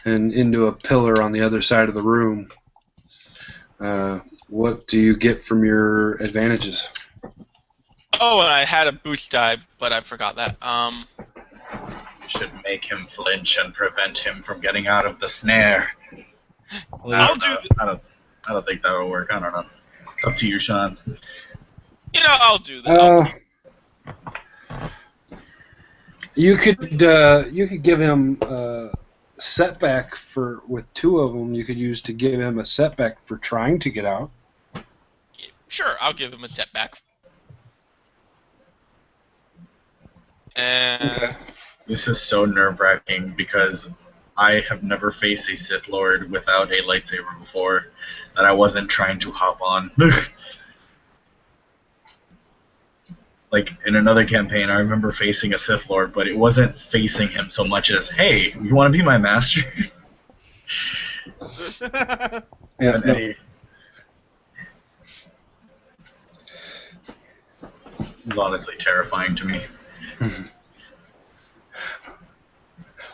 and into a pillar on the other side of the room. What do you get from your advantages? Oh, and I had a boost die, but I forgot that. Should make him flinch and prevent him from getting out of the snare. I'll do. I don't think that will work. I don't know. It's up to you, Sean. I'll do that. You could give him a setback with 2 of them. You could use to give him a setback for trying to get out. Sure, I'll give him a setback. And Okay. This is so nerve-wracking because I have never faced a Sith Lord without a lightsaber before that I wasn't trying to hop on. Like, in another campaign, I remember facing a Sith Lord, but it wasn't facing him so much as, hey, you want to be my master? Yeah, And no. it was honestly terrifying to me.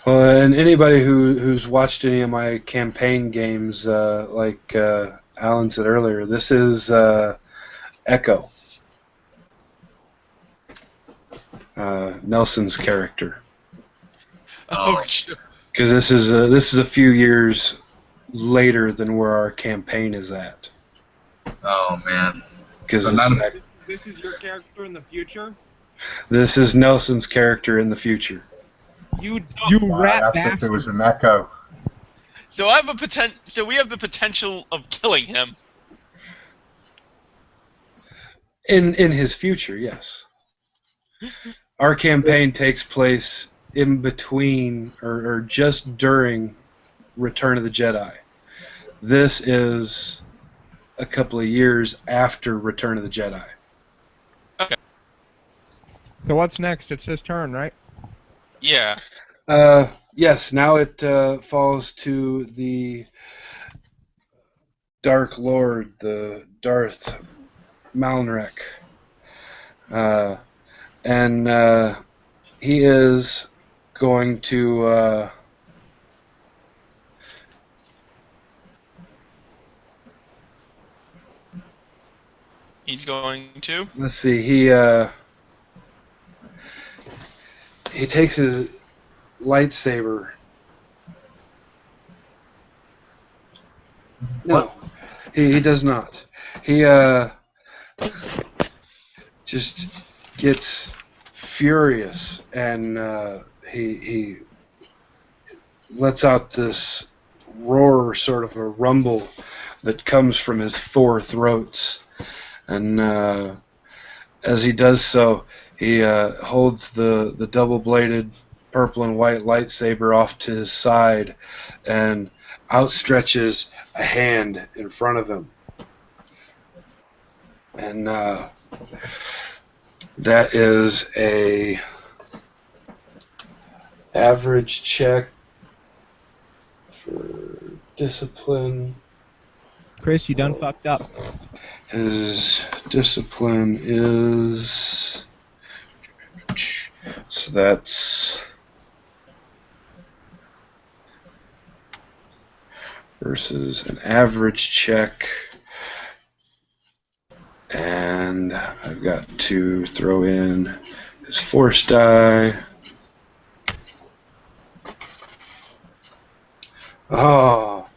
Well, and anybody who's watched any of my campaign games, like Alan said earlier, this is Echo, Nelson's character. oh, Because this is a few years later than where our campaign is at. Oh, man. Because So This is your character in the future? this is Nelson's character in the future. You I rat asked if bastard. there was an echo. so So we have the potential of killing him. In his future, yes. Our campaign takes place in between or just during Return of the Jedi. This is a couple of years after Return of the Jedi. So what's next? It's his turn, right? Yeah. Yes, now it falls to the Dark Lord, the Darth Malnrek. And he is going to He's going to. let's see, he takes his lightsaber. No, he does not. He just gets furious, and he lets out this roar, sort of a rumble that comes from his 4 throats. And as he does so, he holds the double-bladed purple and white lightsaber off to his side and outstretches a hand in front of him. And that is a average check for discipline. Chris, you done fucked up. His discipline is... So that's... versus an average check. And I've got to throw in his force die. Oh.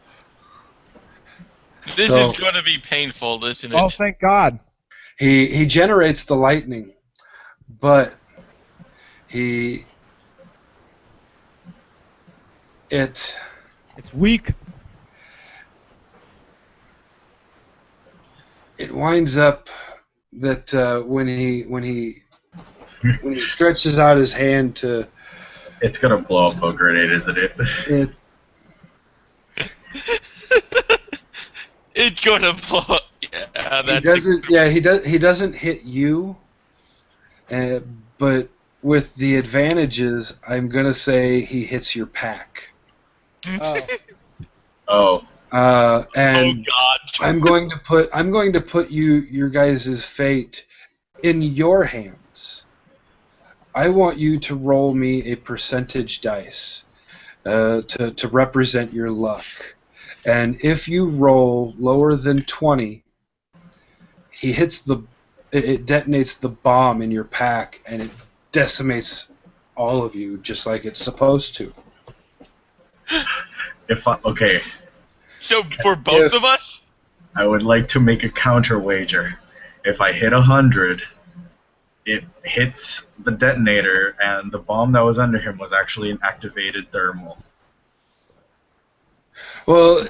This So- is going to be painful, isn't Oh, it? thank God. He generates the lightning, but it It's weak. winds up that when he stretches out his hand to It's gonna blow up a grenade, isn't it? it, It's going to blow up. Yeah, he doesn't hit you, but with the advantages, I'm gonna say he hits your pack. Oh. Oh. And God. I'm going to put your guys' fate in your hands. I want you to roll me a percentage dice to represent your luck. And if you roll lower than 20, it detonates the bomb in your pack, and it decimates all of you just like it's supposed to. Okay, So for both If- of us? I would like to make a counter wager. If I hit 100, it hits the detonator, and the bomb that was under him was actually an activated thermal. Well,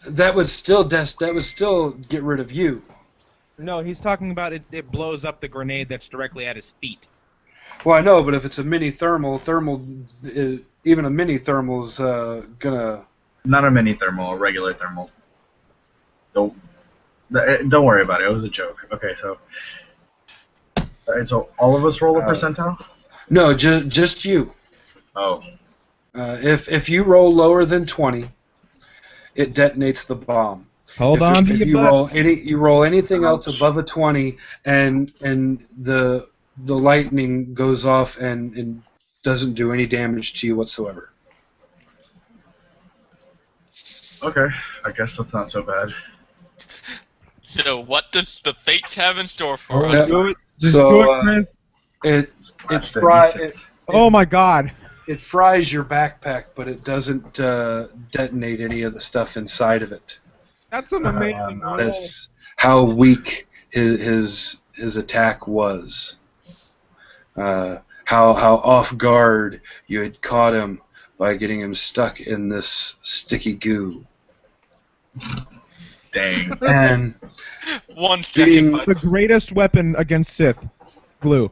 that would still get rid of you. No, he's talking about it blows up the grenade that's directly at his feet. Well, I know, but if it's a mini thermal, even a mini thermal's gonna. Not a mini thermal, a regular thermal. Don't worry about it. It was a joke. Okay, so. Alright, so all of us roll a percentile? No, just you. Oh. If you roll lower than 20, it detonates the bomb. Hold on to If your butts. you roll anything else above a 20, and the lightning goes off and doesn't do any damage to you whatsoever. Okay, I guess that's not so bad. So what does the fates have in store for Oh, us? do it. Just So, do it, Chris. Oh my God. It fries your backpack, but it doesn't detonate any of the stuff inside of it. That's an amazing roll. That's how weak his attack was. How off guard you had caught him by getting him stuck in this sticky goo. Dang. And 1 second. bud. The greatest weapon against Sith. Glue.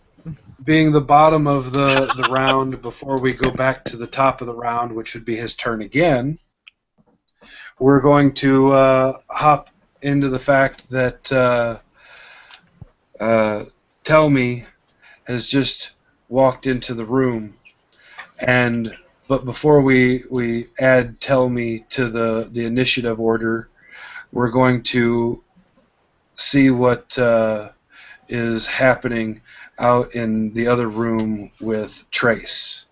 being the bottom of the round before we go back to the top of the round, which would be his turn again, we're going to hop into the fact that Tell Me has just walked into the room, but before we add Tell Me to the initiative order, we're going to see what is happening out in the other room with Trace.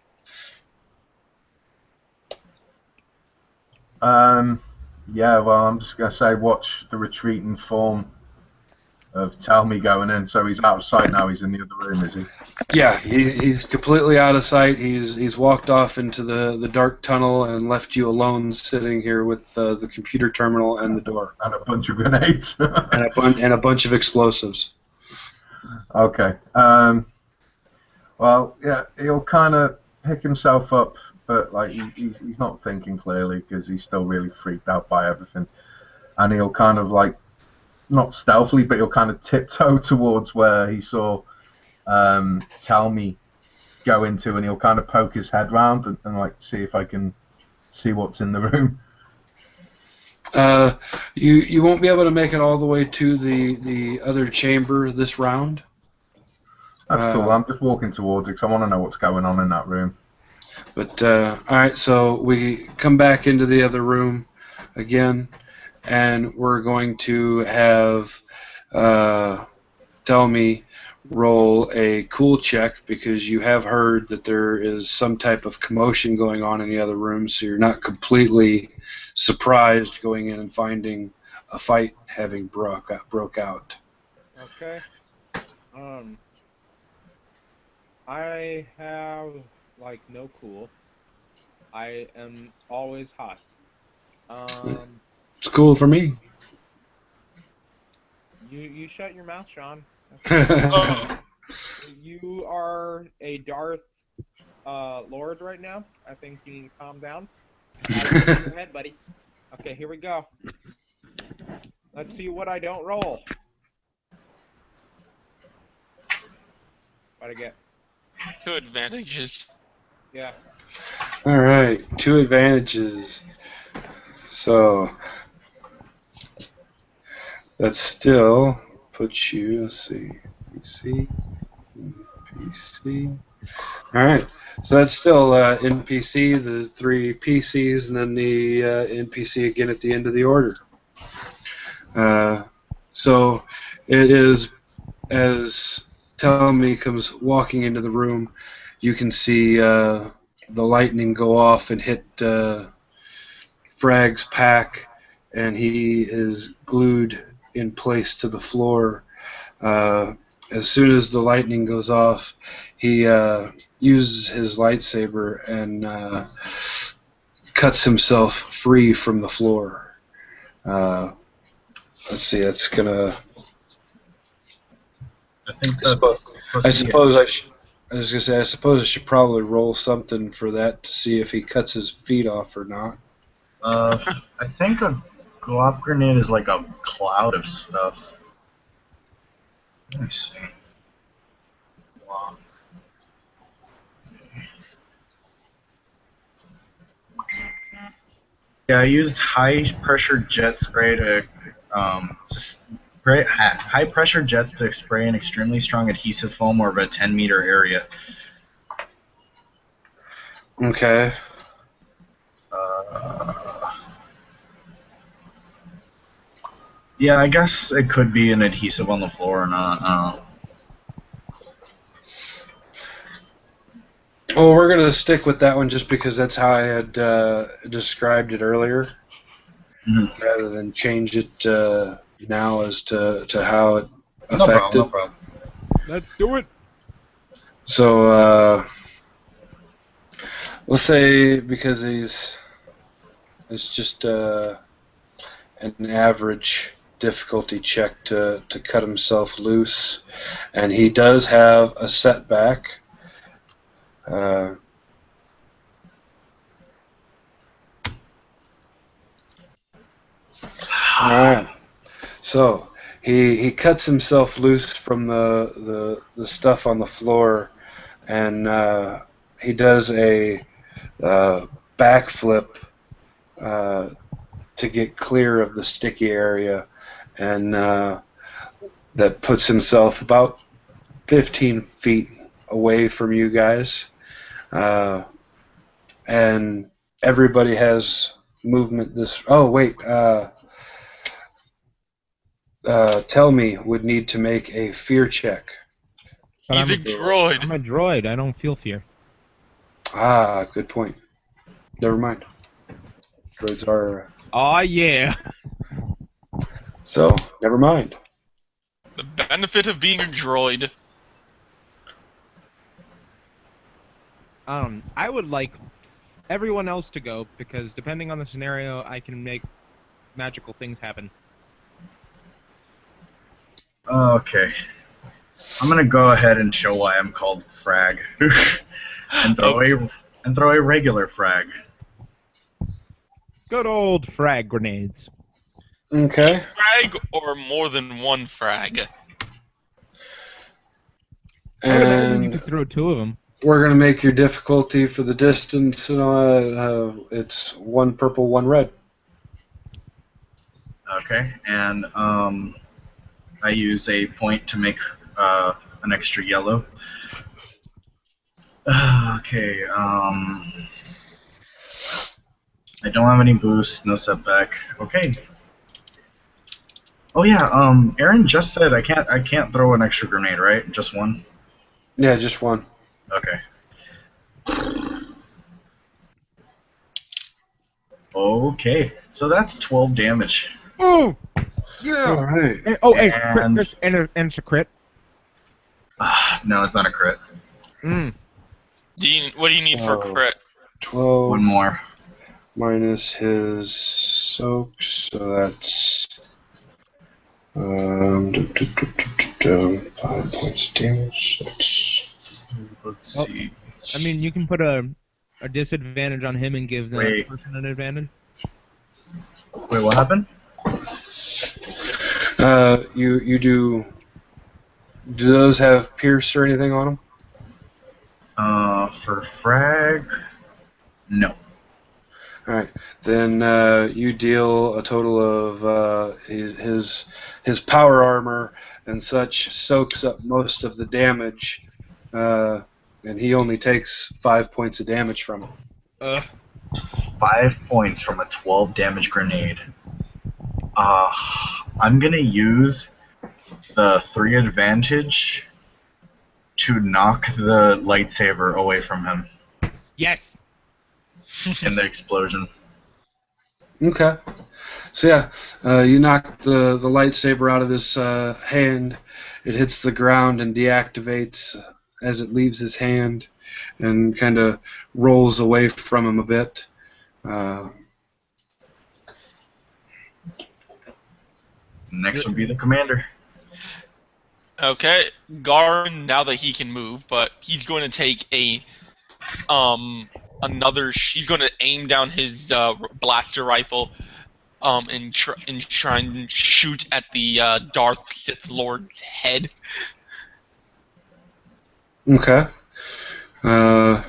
Yeah, well, I'm just going to say watch the retreating form of Tell Me going in. So he's out of sight now, he's in the other room, is he? Yeah, he's completely out of sight. He's walked off into the dark tunnel and left you alone sitting here with the computer terminal and the door. And a bunch of grenades. and a bunch of explosives. Okay. Well, yeah, he'll kind of pick himself up, but like he's not thinking clearly because he's still really freaked out by everything. And he'll kind of like, not stealthily, but he'll kind of tiptoe towards where he saw Tell Me go into, and he'll kind of poke his head round and like see if I can see what's in the room. You won't be able to make it all the way to the other chamber this round. That's cool. I'm just walking towards it because I want to know what's going on in that room. But all right, so we come back into the other room again, and we're going to have Tell Me roll a cool check because you have heard that there is some type of commotion going on in the other room, so you're not completely surprised going in and finding a fight having broke out. Okay. I have like no cool. I am always hot. It's cool for me. You shut your mouth, Sean. Oh, You are a Darth Lord right now. I think you need to calm down. Out of your head, buddy. Okay, here we go. Let's see what I don't roll. What'd I get? 2 advantages. Yeah. All right, 2 advantages. So that still puts you. Let's see. PC. All right. So that's still NPC, the 3 PCs, and then the NPC again at the end of the order. So it is, as Tellme comes walking into the room, you can see the lightning go off and hit Frag's pack, and he is glued in place to the floor. As soon as the lightning goes off, he uses his lightsaber and cuts himself free from the floor. Let's see, that's gonna. I think I that's. suppose I should. I was gonna say, I suppose I should probably roll something for that to see if he cuts his feet off or not. I think a glop grenade is like a cloud of stuff. Let me see. Glop. Yeah, I used high pressure jet spray to spray high pressure jets to spray an extremely strong adhesive foam over a 10-meter area. Okay. Yeah, I guess it could be an adhesive on the floor or not. I don't know. Well, we're gonna stick with that one just because that's how I had described it earlier, rather than change it now as to how it affected. No problem. Let's do it. So let's say because it's just an average difficulty check to cut himself loose, and he does have a setback. All right. So he cuts himself loose from the stuff on the floor, and he does a backflip to get clear of the sticky area, and that puts himself about 15 feet away from you guys. And everybody has movement this. Oh wait, Tellme would need to make a fear check. But He's a droid. I'm a droid. I don't feel fear. Ah, good point. Never mind. Droids are. Oh yeah. So never mind. The benefit of being a droid. I would like everyone else to go because depending on the scenario, I can make magical things happen. Okay. I'm gonna go ahead and show why I'm called Frag, and throw a regular frag. Good old frag grenades. Okay. Frag or more than one frag? I would imagine you And could throw 2 of them. we're gonna make your difficulty for the distance. It's 1 purple, 1 red. Okay, and I use a point to make an extra yellow. Okay, I don't have any boost, no setback. Okay. Oh yeah, Aaron just said I can't throw an extra grenade, right? Just one? Yeah, just 1. Okay. Okay, so that's 12 damage. Oh! Yeah! All right. And- Crit, and it's a crit. No, it's not a crit. Mm. What do you need for So- crit? 12 One more. minus his soak, so that's 5 points of damage. Let's Oh. see. I mean, you can put a disadvantage on him and give the Wait. person an advantage. Wait, what happened? You do. Do those have pierce or anything on them? For frag, no. All right. Then you deal a total of his power armor and such soaks up most of the damage, and he only takes 5 points of damage from it. 5 points from a 12 damage grenade. I'm gonna use the 3 advantage to knock the lightsaber away from him Yes. in the explosion. Okay. So yeah, you knock the lightsaber out of his hand. It hits the ground and deactivates as it leaves his hand, and kind of rolls away from him a bit. Next would be the commander. Okay, Garin, now that he can move, but he's going to take a he's going to aim down his blaster rifle and try and shoot at the Darth Sith Lord's head. Okay. I'm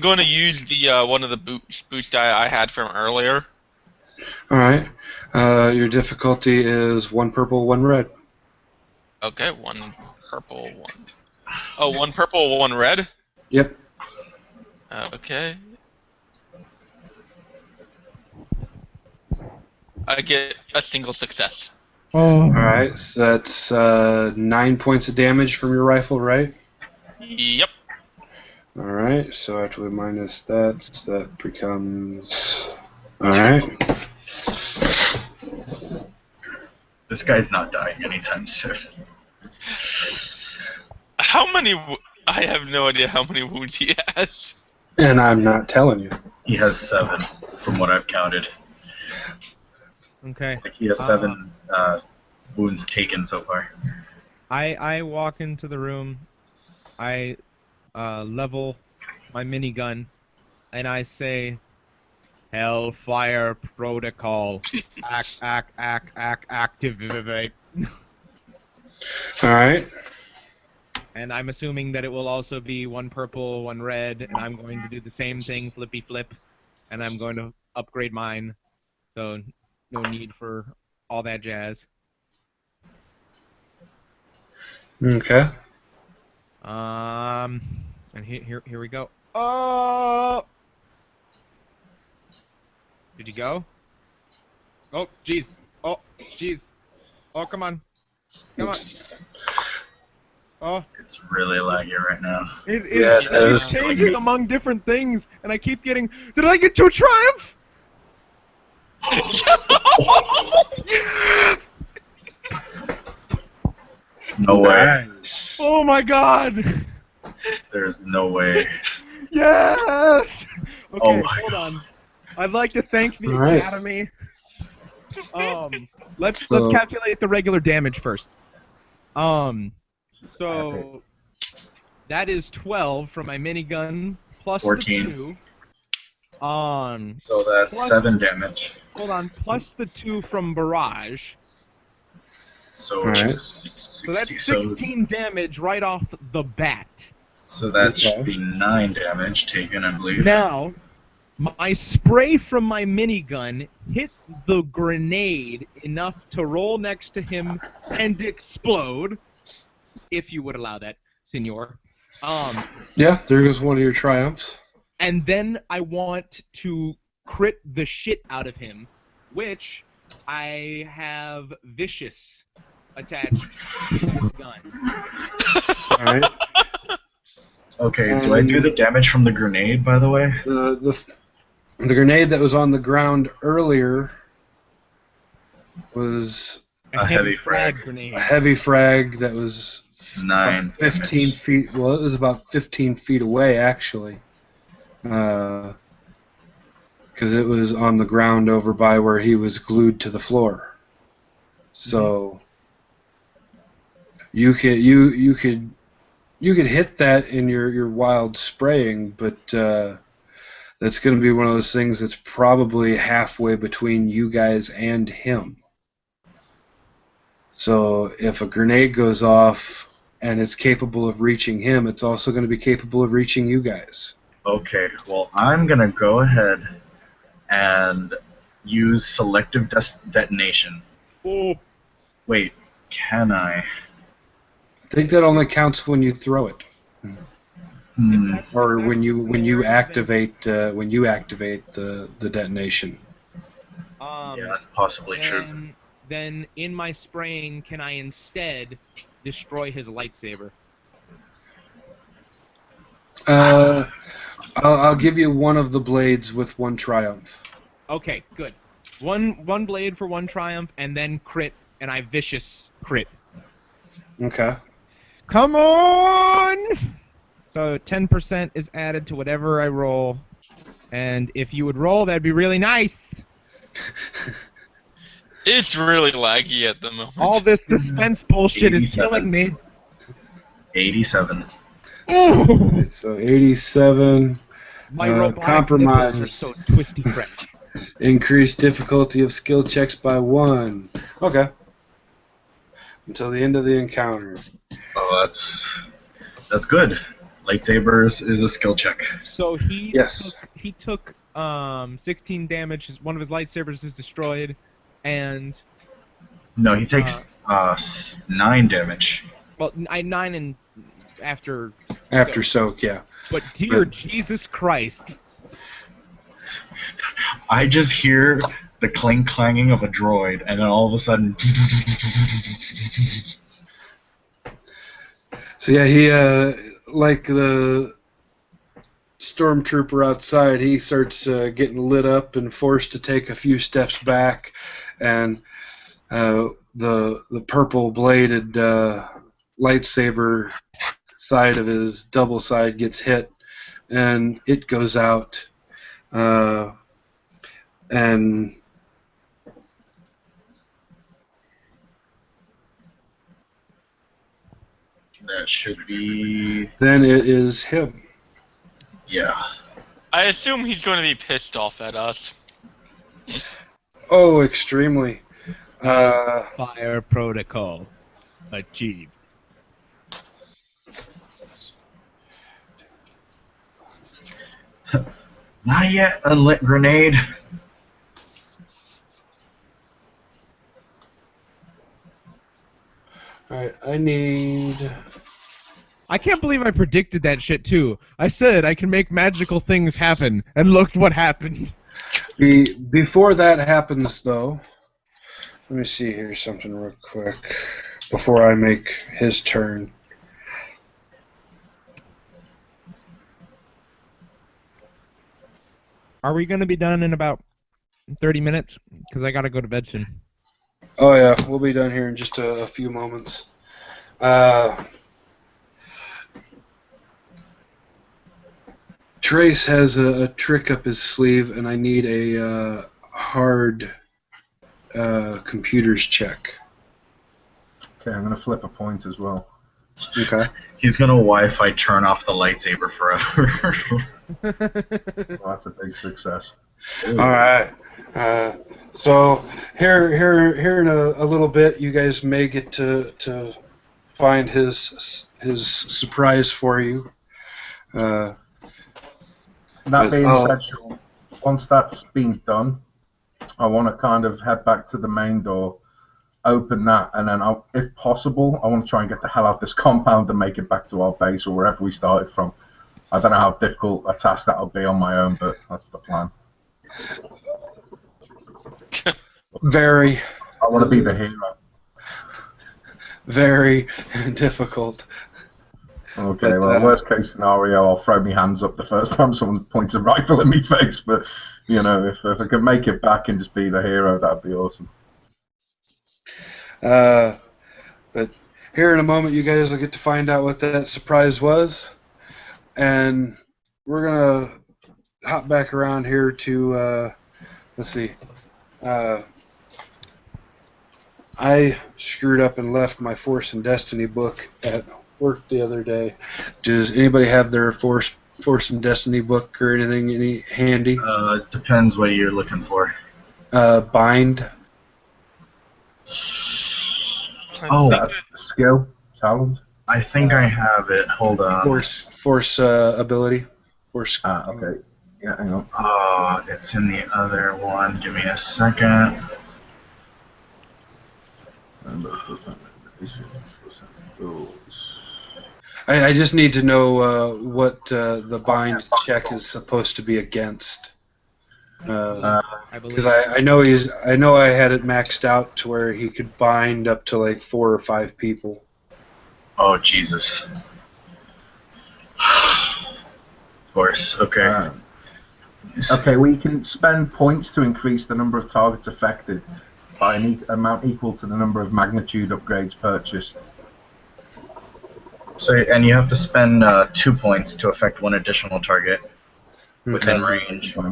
going to use the one of the boost I had from earlier. All right. Your difficulty is 1 purple, 1 red. Okay, 1 purple, 1. Oh, 1 purple, 1 red? Yep. Okay. I get a single success. All right. So that's 9 points of damage from your rifle, right? Yep. All right. So after we minus that, that becomes. All right. This guy's not dying anytime soon. How many? I have no idea how many wounds he has. And I'm not telling you. He has 7, from what I've counted. Okay. Like he has 7 wounds taken so far. I walk into the room. I level my minigun, and I say, "Hellfire Protocol, activate." All right. And I'm assuming that it will also be 1 purple, 1 red, and I'm going to do the same thing, flippy flip, and I'm going to upgrade mine. So no need for all that jazz. Okay. And here we go. Oh! Did you go? Oh, jeez. Oh, jeez. Oh, come on. Come on. Oh. It's really laggy right now. It's changing among different things, and I keep getting... Did I get to a triumph? Yes! No way. Oh my god! There's no way. Yes! Okay, Oh my hold on. I'd like to thank the Alright. Academy. Let's calculate the regular damage first. So that is 12 from my minigun plus 14. the 2. So that's Plus- 7 damage. Hold on, plus the 2 from barrage. So, Alright. So that's 16 damage right off the bat. So that Okay. should be 9 damage taken, I believe. Now, my spray from my minigun hit the grenade enough to roll next to him and explode, if you would allow that, senor. Yeah, there goes one of your triumphs. And then I want to crit the shit out of him, which I have Vicious attached to the gun. All right. Okay, do I do the damage from the grenade, by the way? The grenade that was on the ground earlier was A heavy frag. grenade. a heavy frag that was 9 about 15 damage. feet. Well, it was about 15 feet away, actually. Because it was on the ground over by where he was glued to the floor. So you could hit that in your wild spraying, but that's going to be one of those things that's probably halfway between you guys and him. So if a grenade goes off and it's capable of reaching him, it's also going to be capable of reaching you guys. Okay, well, I'm going to go ahead and use selective detonation. Oh, Wait, can I? I think that only counts when you throw it. Hmm. Or when you activate the detonation. Yeah, that's possibly true. Then in my spraying, can I instead destroy his lightsaber? I'll give you one of the blades with one triumph. Okay, good. One blade for one triumph, and then crit, and I vicious crit. Okay. Come on! So 10% is added to whatever I roll, and if you would roll, that'd be really nice. It's really laggy at the moment. All this suspense bullshit is 87. killing me. 87. Ooh. So 87. My robotic compromise. nipples are so twisty fresh. Increased difficulty of skill checks by 1. Okay. Until the end of the encounter. Oh, that's good. Lightsabers is a skill check. So he Yes. took 16 damage. One of his lightsabers is destroyed, and No, he takes 9 damage. well, 9 and after soak, yeah. But dear Jesus Christ. I just hear the clanging of a droid, and then all of a sudden. So yeah, he like the stormtrooper outside, he starts getting lit up and forced to take a few steps back, and the purple bladed lightsaber side of his double side gets hit, and it goes out, and That should be. then it is him. Yeah. I assume he's going to be pissed off at us. Oh, extremely. Fire protocol achieved. Not yet, unlit grenade. Alright, I need... I can't believe I predicted that shit too. I said I can make magical things happen, and look what happened. Before that happens, though, let me see here something real quick before I make his turn. Are we going to be done in about 30 minutes? Because I got to go to bed soon. Oh yeah, we'll be done here in just a few moments. Trace has a trick up his sleeve, and I need a hard computers check. Okay, I'm gonna flip a point as well. Okay. He's gonna Wi-Fi turn off the lightsaber forever. Well, that's a big success. All right. So here in a little bit, you guys may get to find his surprise for you. That being said, Sean, once that's been done, I want to kind of head back to the main door, open that, and then, if possible, I want to try and get the hell out of this compound and make it back to our base or wherever we started from. I don't know how difficult a task that'll be on my own, but that's the plan. Very. I want to be the hero. Very difficult. Okay, But, well, worst case scenario, I'll throw my hands up the first time someone points a rifle in my face, but, you know, if I can make it back and just be the hero, that'd be awesome. But here in a moment, you guys will get to find out what that surprise was, and we're gonna hop back around here to let's see. I screwed up and left my Force and Destiny book at work the other day. Does anybody have their Force and Destiny book or anything handy? Depends what you're looking for. Bind. Oh, skill, talent. I think I have it. Hold on. Force ability. Force. Okay. Yeah, hang on. It's in the other one. Give me a second. I just need to know what the bind check is supposed to be against. I believe. Because I know I had it maxed out to where he could bind up to like 4 or 5 people. Oh, Jesus. Of course, okay. Okay, we can spend points to increase the number of targets affected by an amount equal to the number of magnitude upgrades purchased. So, and you have to spend 2 points to affect one additional target within range. You may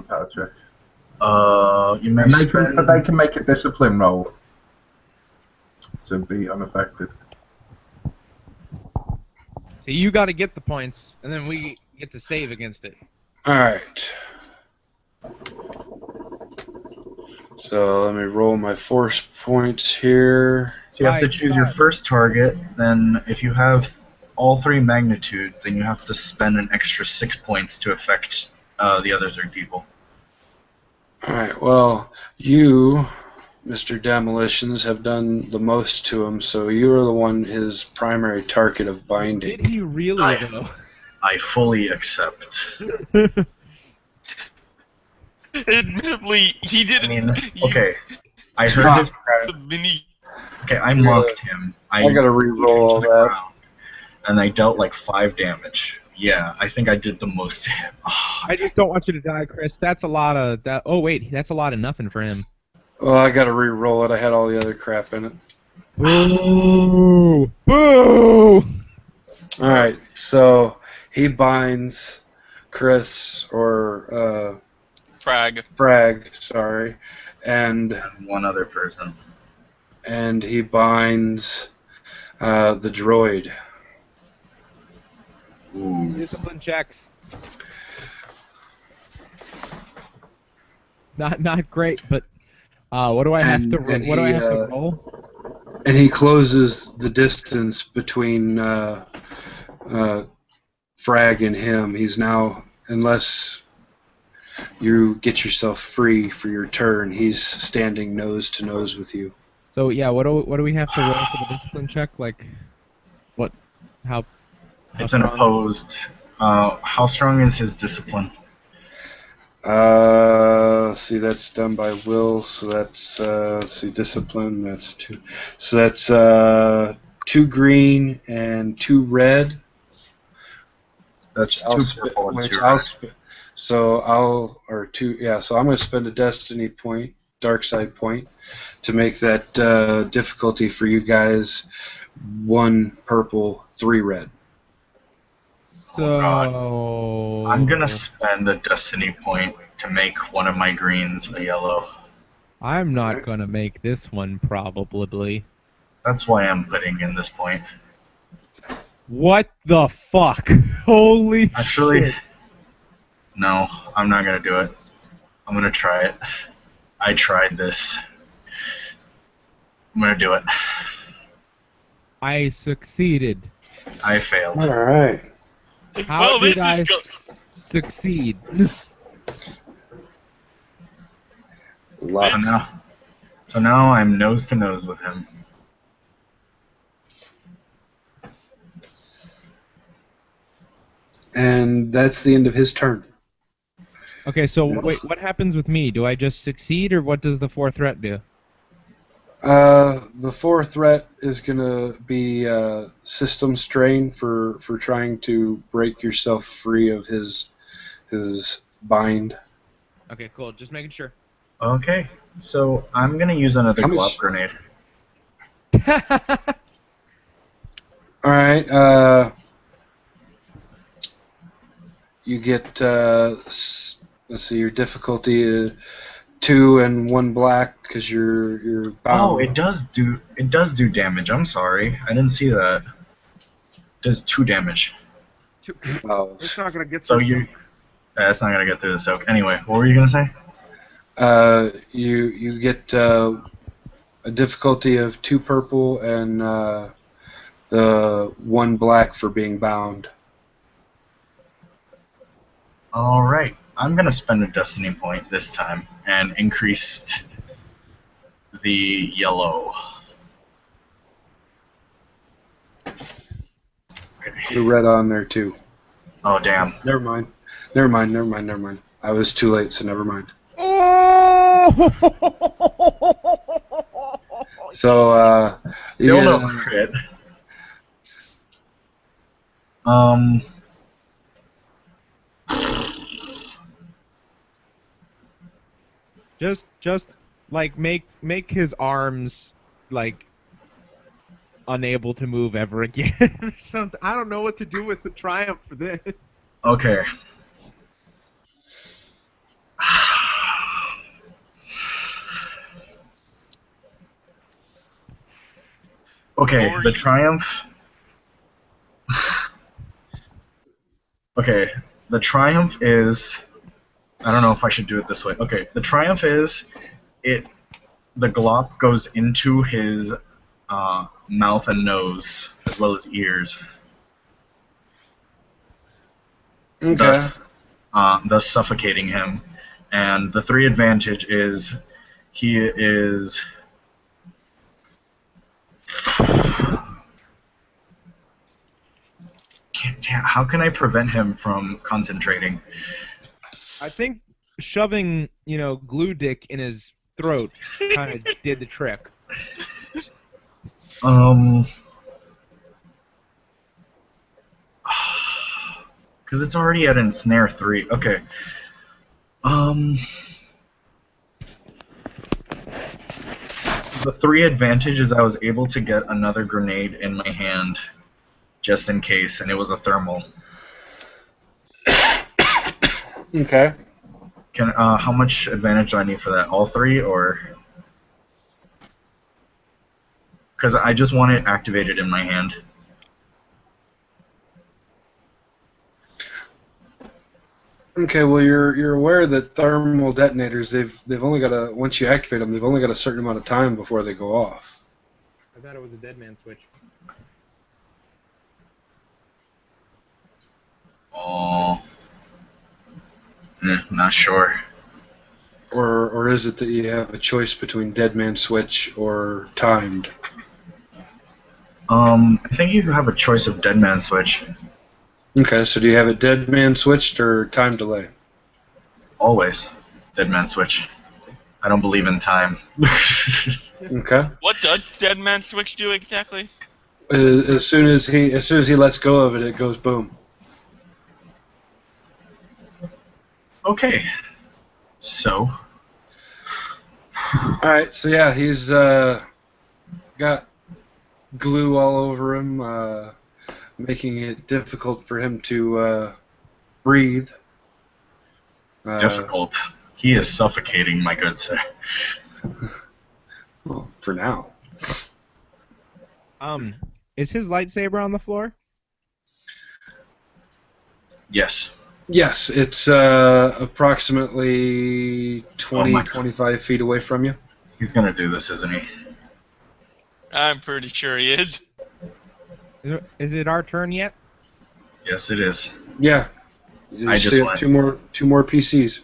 And spend... they can make a discipline roll to be unaffected. So you got to get the points, and then we get to save against it. Alright. So let me roll my force points here. So you have to choose your first target, then if you have all 3 magnitudes, then you have to spend an extra 6 points to affect the other 3 people. Alright, well, you, Mr. Demolitions, have done the most to him, so you are the one his primary target of binding. Did he really, though? I fully accept. Admittedly, he didn't. I mean, okay, I heard his cry. Okay, I mocked him. I gotta re-roll all that. And I dealt like 5 damage. Yeah, I think I did the most to him. Oh, I just don't want you to die, Chris. That's a lot of that. Oh wait, that's a lot of nothing for him. Well, I gotta re-roll it. I had all the other crap in it. Boo! Boo! Alright, so he binds Chris, or Frag, sorry, and one other person. And he binds the droid. Ooh. Discipline checks. Not great, but what do I have to roll? And he closes the distance between Frag and him. He's now, unless you get yourself free for your turn, he's standing nose to nose with you. So yeah, what do we have to roll for the discipline check? Like, what? How it's an opposed. How strong is his discipline? See, that's done by will, so that's, let's see, discipline, that's 2. So that's 2 green and 2 red. That's 2 purple and 2 red. So I'm going to spend a destiny point, dark side point, to make that difficulty for you guys 1 purple, 3 red. So God. I'm gonna spend a destiny point to make one of my greens a yellow. I'm not gonna make this one probably. That's why I'm putting in this point. What the fuck? Holy Actually, shit. No, I'm not gonna do it. I'm gonna try it. I tried this. I'm gonna do it. I succeeded. I failed. Alright. How did I succeed? So now I'm nose to nose with him. And that's the end of his turn. Okay, so wait, what happens with me? Do I just succeed, or what does the 4 threat do? The 4 threat is going to be system strain for trying to break yourself free of his bind. Okay, cool. Just making sure. Okay, so I'm going to use another glop grenade. Alright, you get, let's see, your difficulty 2 and 1 black because you're bound. Oh, it does do damage. I'm sorry, I didn't see that. It does 2 damage. Oh. It's not gonna get. So it's not gonna get through the soak. Anyway, what were you gonna say? You get a difficulty of 2 purple and the 1 black for being bound. All right. I'm going to spend a destiny point this time and increase the yellow. Okay. the red on there too. Oh, damn. Never mind. Never mind. Never mind. Never mind. I was too late, so never mind. Oh! So Still no yeah, crit. Just like make his arms like unable to move ever again or something. I don't know what to do with the triumph for this. Okay. Okay, Or the you- triumph. Okay, the triumph is. I don't know if I should do it this way. Okay, the triumph is it. The glop goes into his mouth and nose as well as ears, okay. thus suffocating him. And the 3 advantage is he is. How can I prevent him from concentrating? I think shoving, glue dick in his throat kind of did the trick. Because it's already at ensnare 3. Okay. The 3 advantage is I was able to get another grenade in my hand, just in case, and it was a thermal. Okay. How much advantage do I need for that? All 3, or? Because I just want it activated in my hand. Okay. Well, you're aware that thermal detonators they've only got a once you activate them they've only got a certain amount of time before they go off. I thought it was a dead man switch. Oh. Not sure. Or is it that you have a choice between dead man switch or timed? I think you have a choice of dead man switch. Okay. So do you have it dead man switched or time delay? Always. Dead man switch. I don't believe in time. Okay. what does Dead Man Switch do exactly? As soon as he lets go of it, it goes boom. Okay. So. All right. So yeah, he's got glue all over him, making it difficult for him to breathe. Difficult. He is suffocating, my good sir. Well, for now. Is his lightsaber on the floor? Yes. Yes, it's approximately 20, 25 feet away from you. He's gonna do this, isn't he? I'm pretty sure he is. Is it our turn yet? Yes, it is. Yeah. You I just have went. two more PCs.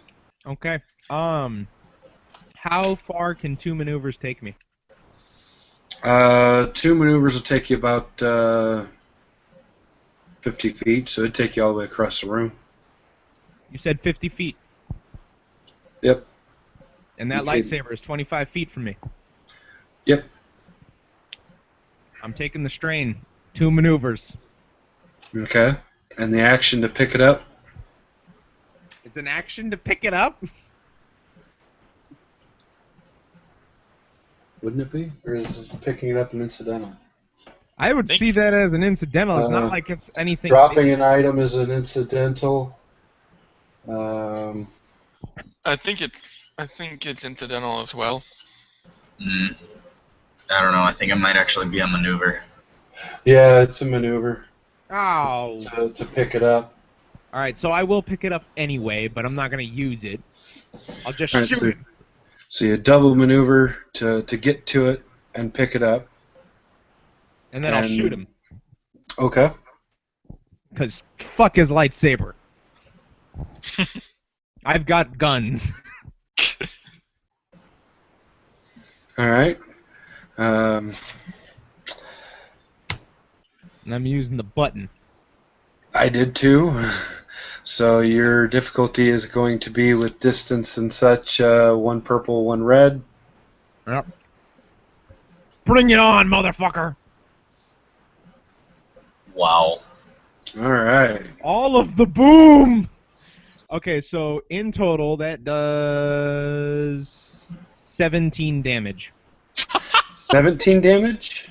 Okay. How far can 2 maneuvers take me? 2 maneuvers will take you about 50 feet, so it'd take you all the way across the room. You said 50 feet. Yep. And that Okay. lightsaber is 25 feet from me. Yep. I'm taking the strain. 2 maneuvers. Okay. And the action to pick it up? It's an action to pick it up? Wouldn't it be? Or is picking it up an incidental? I would see that as an incidental. It's not Uh, like it's anything. Dropping an item is an incidental. I think it's incidental as well. I don't know. I think it might actually be a maneuver. Yeah, it's a maneuver Oh. to pick it up. Alright, so I will pick it up anyway, but I'm not going to use it. I'll just All right, shoot it. so you double maneuver to get to it and pick it up. And then I'll shoot him. Okay. Because fuck his lightsaber. I've got guns. All right. And I'm using the button. I did too. So your difficulty is going to be with distance and such, one purple, one red. Yep. Bring it on, motherfucker! Wow. All right. All of the boom! Okay, so in total, that does 17 damage. 17 damage?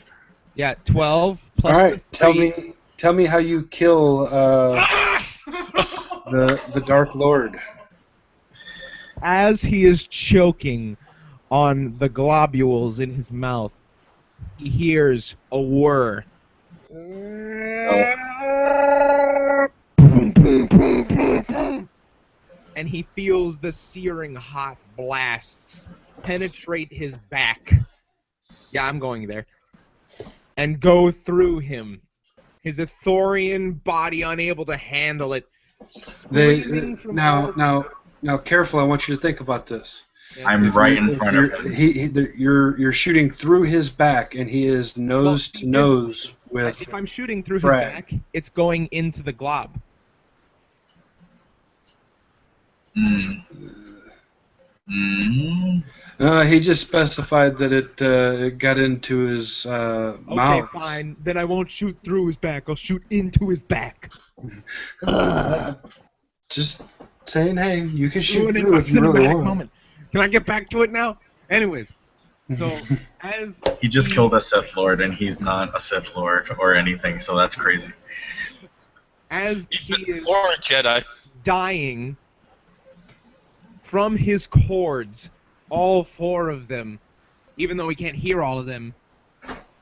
Yeah, 12 plus All right, the 3. tell me how you kill the Dark Lord. As he is choking on the globules in his mouth, he hears a whir. Boom, boom, boom, boom, boom. And he feels the searing hot blasts penetrate his back. Yeah, I'm going there. And go through him. His Ithorian body unable to handle it. Screaming from all... Now, careful. I want you to think about this. I'm right in front of him. You're shooting through his back, and he is nose to nose with. If I'm shooting through Fred. his back, it's going into the glob. He just specified that it got into his mouth. Okay, fine. Then I won't shoot through his back. I'll shoot into his back. Just saying, hey, you can shoot Ruining through my if you really cinematic want. moment. Can I get back to it now? Anyways, so as He just killed a Sith Lord, and he's not a Sith Lord or anything, so that's crazy. as he is Or a Jedi. dying from his cords, all 4 of them, even though we can't hear all of them,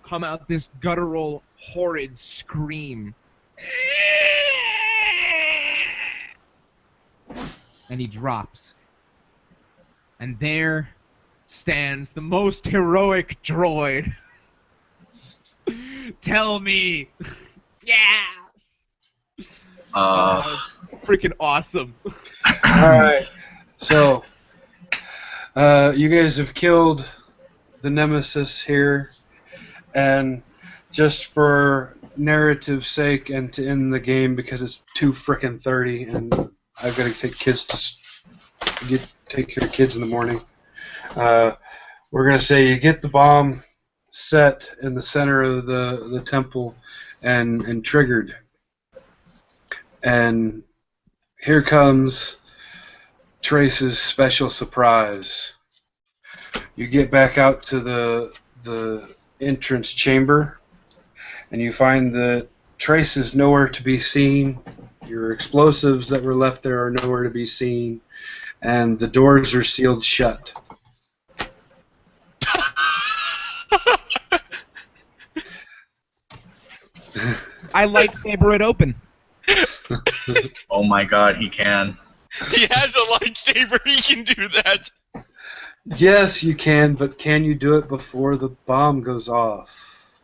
come out this guttural, horrid scream. And he drops. And there stands the most heroic droid. Tell me! Yeah! That was freaking awesome. Alright, so you guys have killed the nemesis here, and just for narrative's sake and to end the game because it's 2:30 and I've got to take kids to take care of kids in the morning. We're gonna say you get the bomb set in the center of the temple and triggered, and here comes Trace's special surprise. You get back out to the entrance chamber, and you find that Trace is nowhere to be seen. Your explosives that were left there are nowhere to be seen, and the doors are sealed shut. I lightsaber it open. Oh my god, he can. He has a lightsaber. He can do that. Yes, you can, but can you do it before the bomb goes off?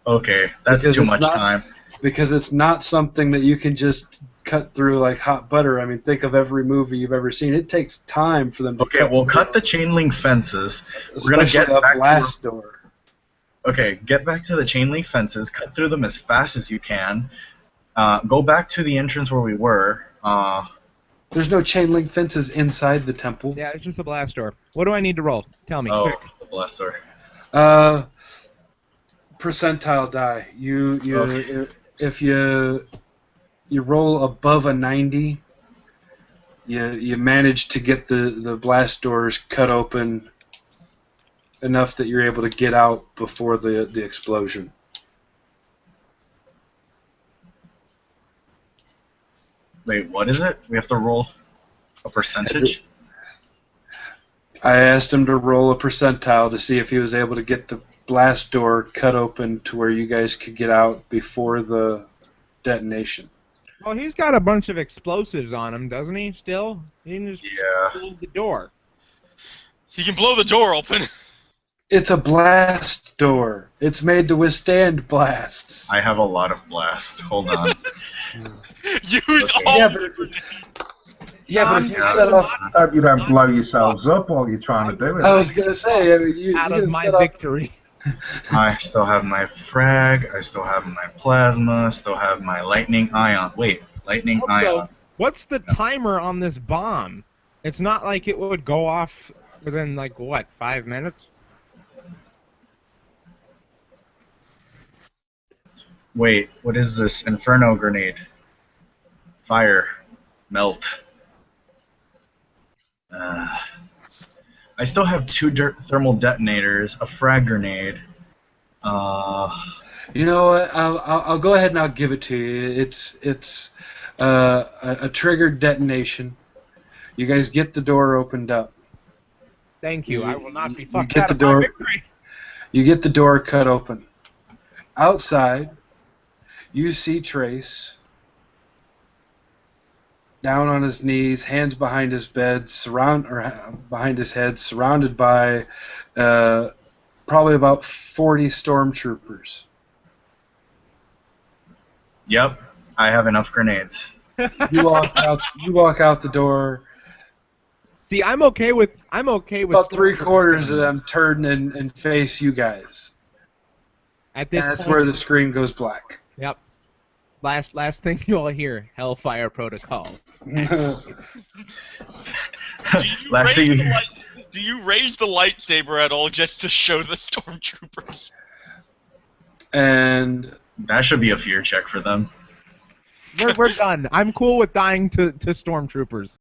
Okay, that's Because too it's much not- time. Because it's not something that you can just cut through like hot butter. I mean, think of every movie you've ever seen. It takes time for them to Okay, we'll cut the chain link fences. We're gonna especially get a back blast door. Okay, get back to the chain link fences, cut through them as fast as you can. Go back to the entrance where we were. There's no chain link fences inside the temple. Yeah, it's just a blast door. What do I need to roll? Tell me, Oh, quick. the blaster. Percentile die. Okay. If you roll above a 90, you manage to get the blast doors cut open enough that you're able to get out before the explosion. Wait, what is it? We have to roll a percentage? I asked him to roll a percentile to see if he was able to get the blast door cut open to where you guys could get out before the detonation. Well, he's got a bunch of explosives on him, doesn't he, still? He can just Yeah. blow the door. He can blow the door open. It's a blast door. It's made to withstand blasts. I have a lot of blasts. Hold on. Use Okay. all. Yeah, but if you set off, Hope you don't blow yourselves up while you're trying to do it. I was gonna say, I mean, you Out you of my set off- victory. I still have my frag. I still have my plasma. I still have my lightning ion. Wait, Lightning Also, ion. what's the timer on this bomb? It's not like it would go off within, like, what, 5 minutes? Wait, what is this? Inferno grenade. Fire. Melt. I still have 2 thermal detonators, a frag grenade. You know what? I'll go ahead and I'll give it to you. It's a triggered detonation. You guys get the door opened up. Thank you. I will not be You fucked get out the of my door. victory. You get the door cut open. Outside, you see Trace down on his knees, hands behind his bed, behind his head, surrounded by probably about 40 stormtroopers. Yep, I have enough grenades. You walk out. You walk out the door. See, I'm okay with About stormtroopers 3/4 of killing them us. turn and face you guys. At And this that's point, where the screen goes black. yep. Last thing you'll hear, Hellfire Protocol. Do you raise the lightsaber at all just to show the stormtroopers? And That should be a fear check for them. We're done. I'm cool with dying to stormtroopers.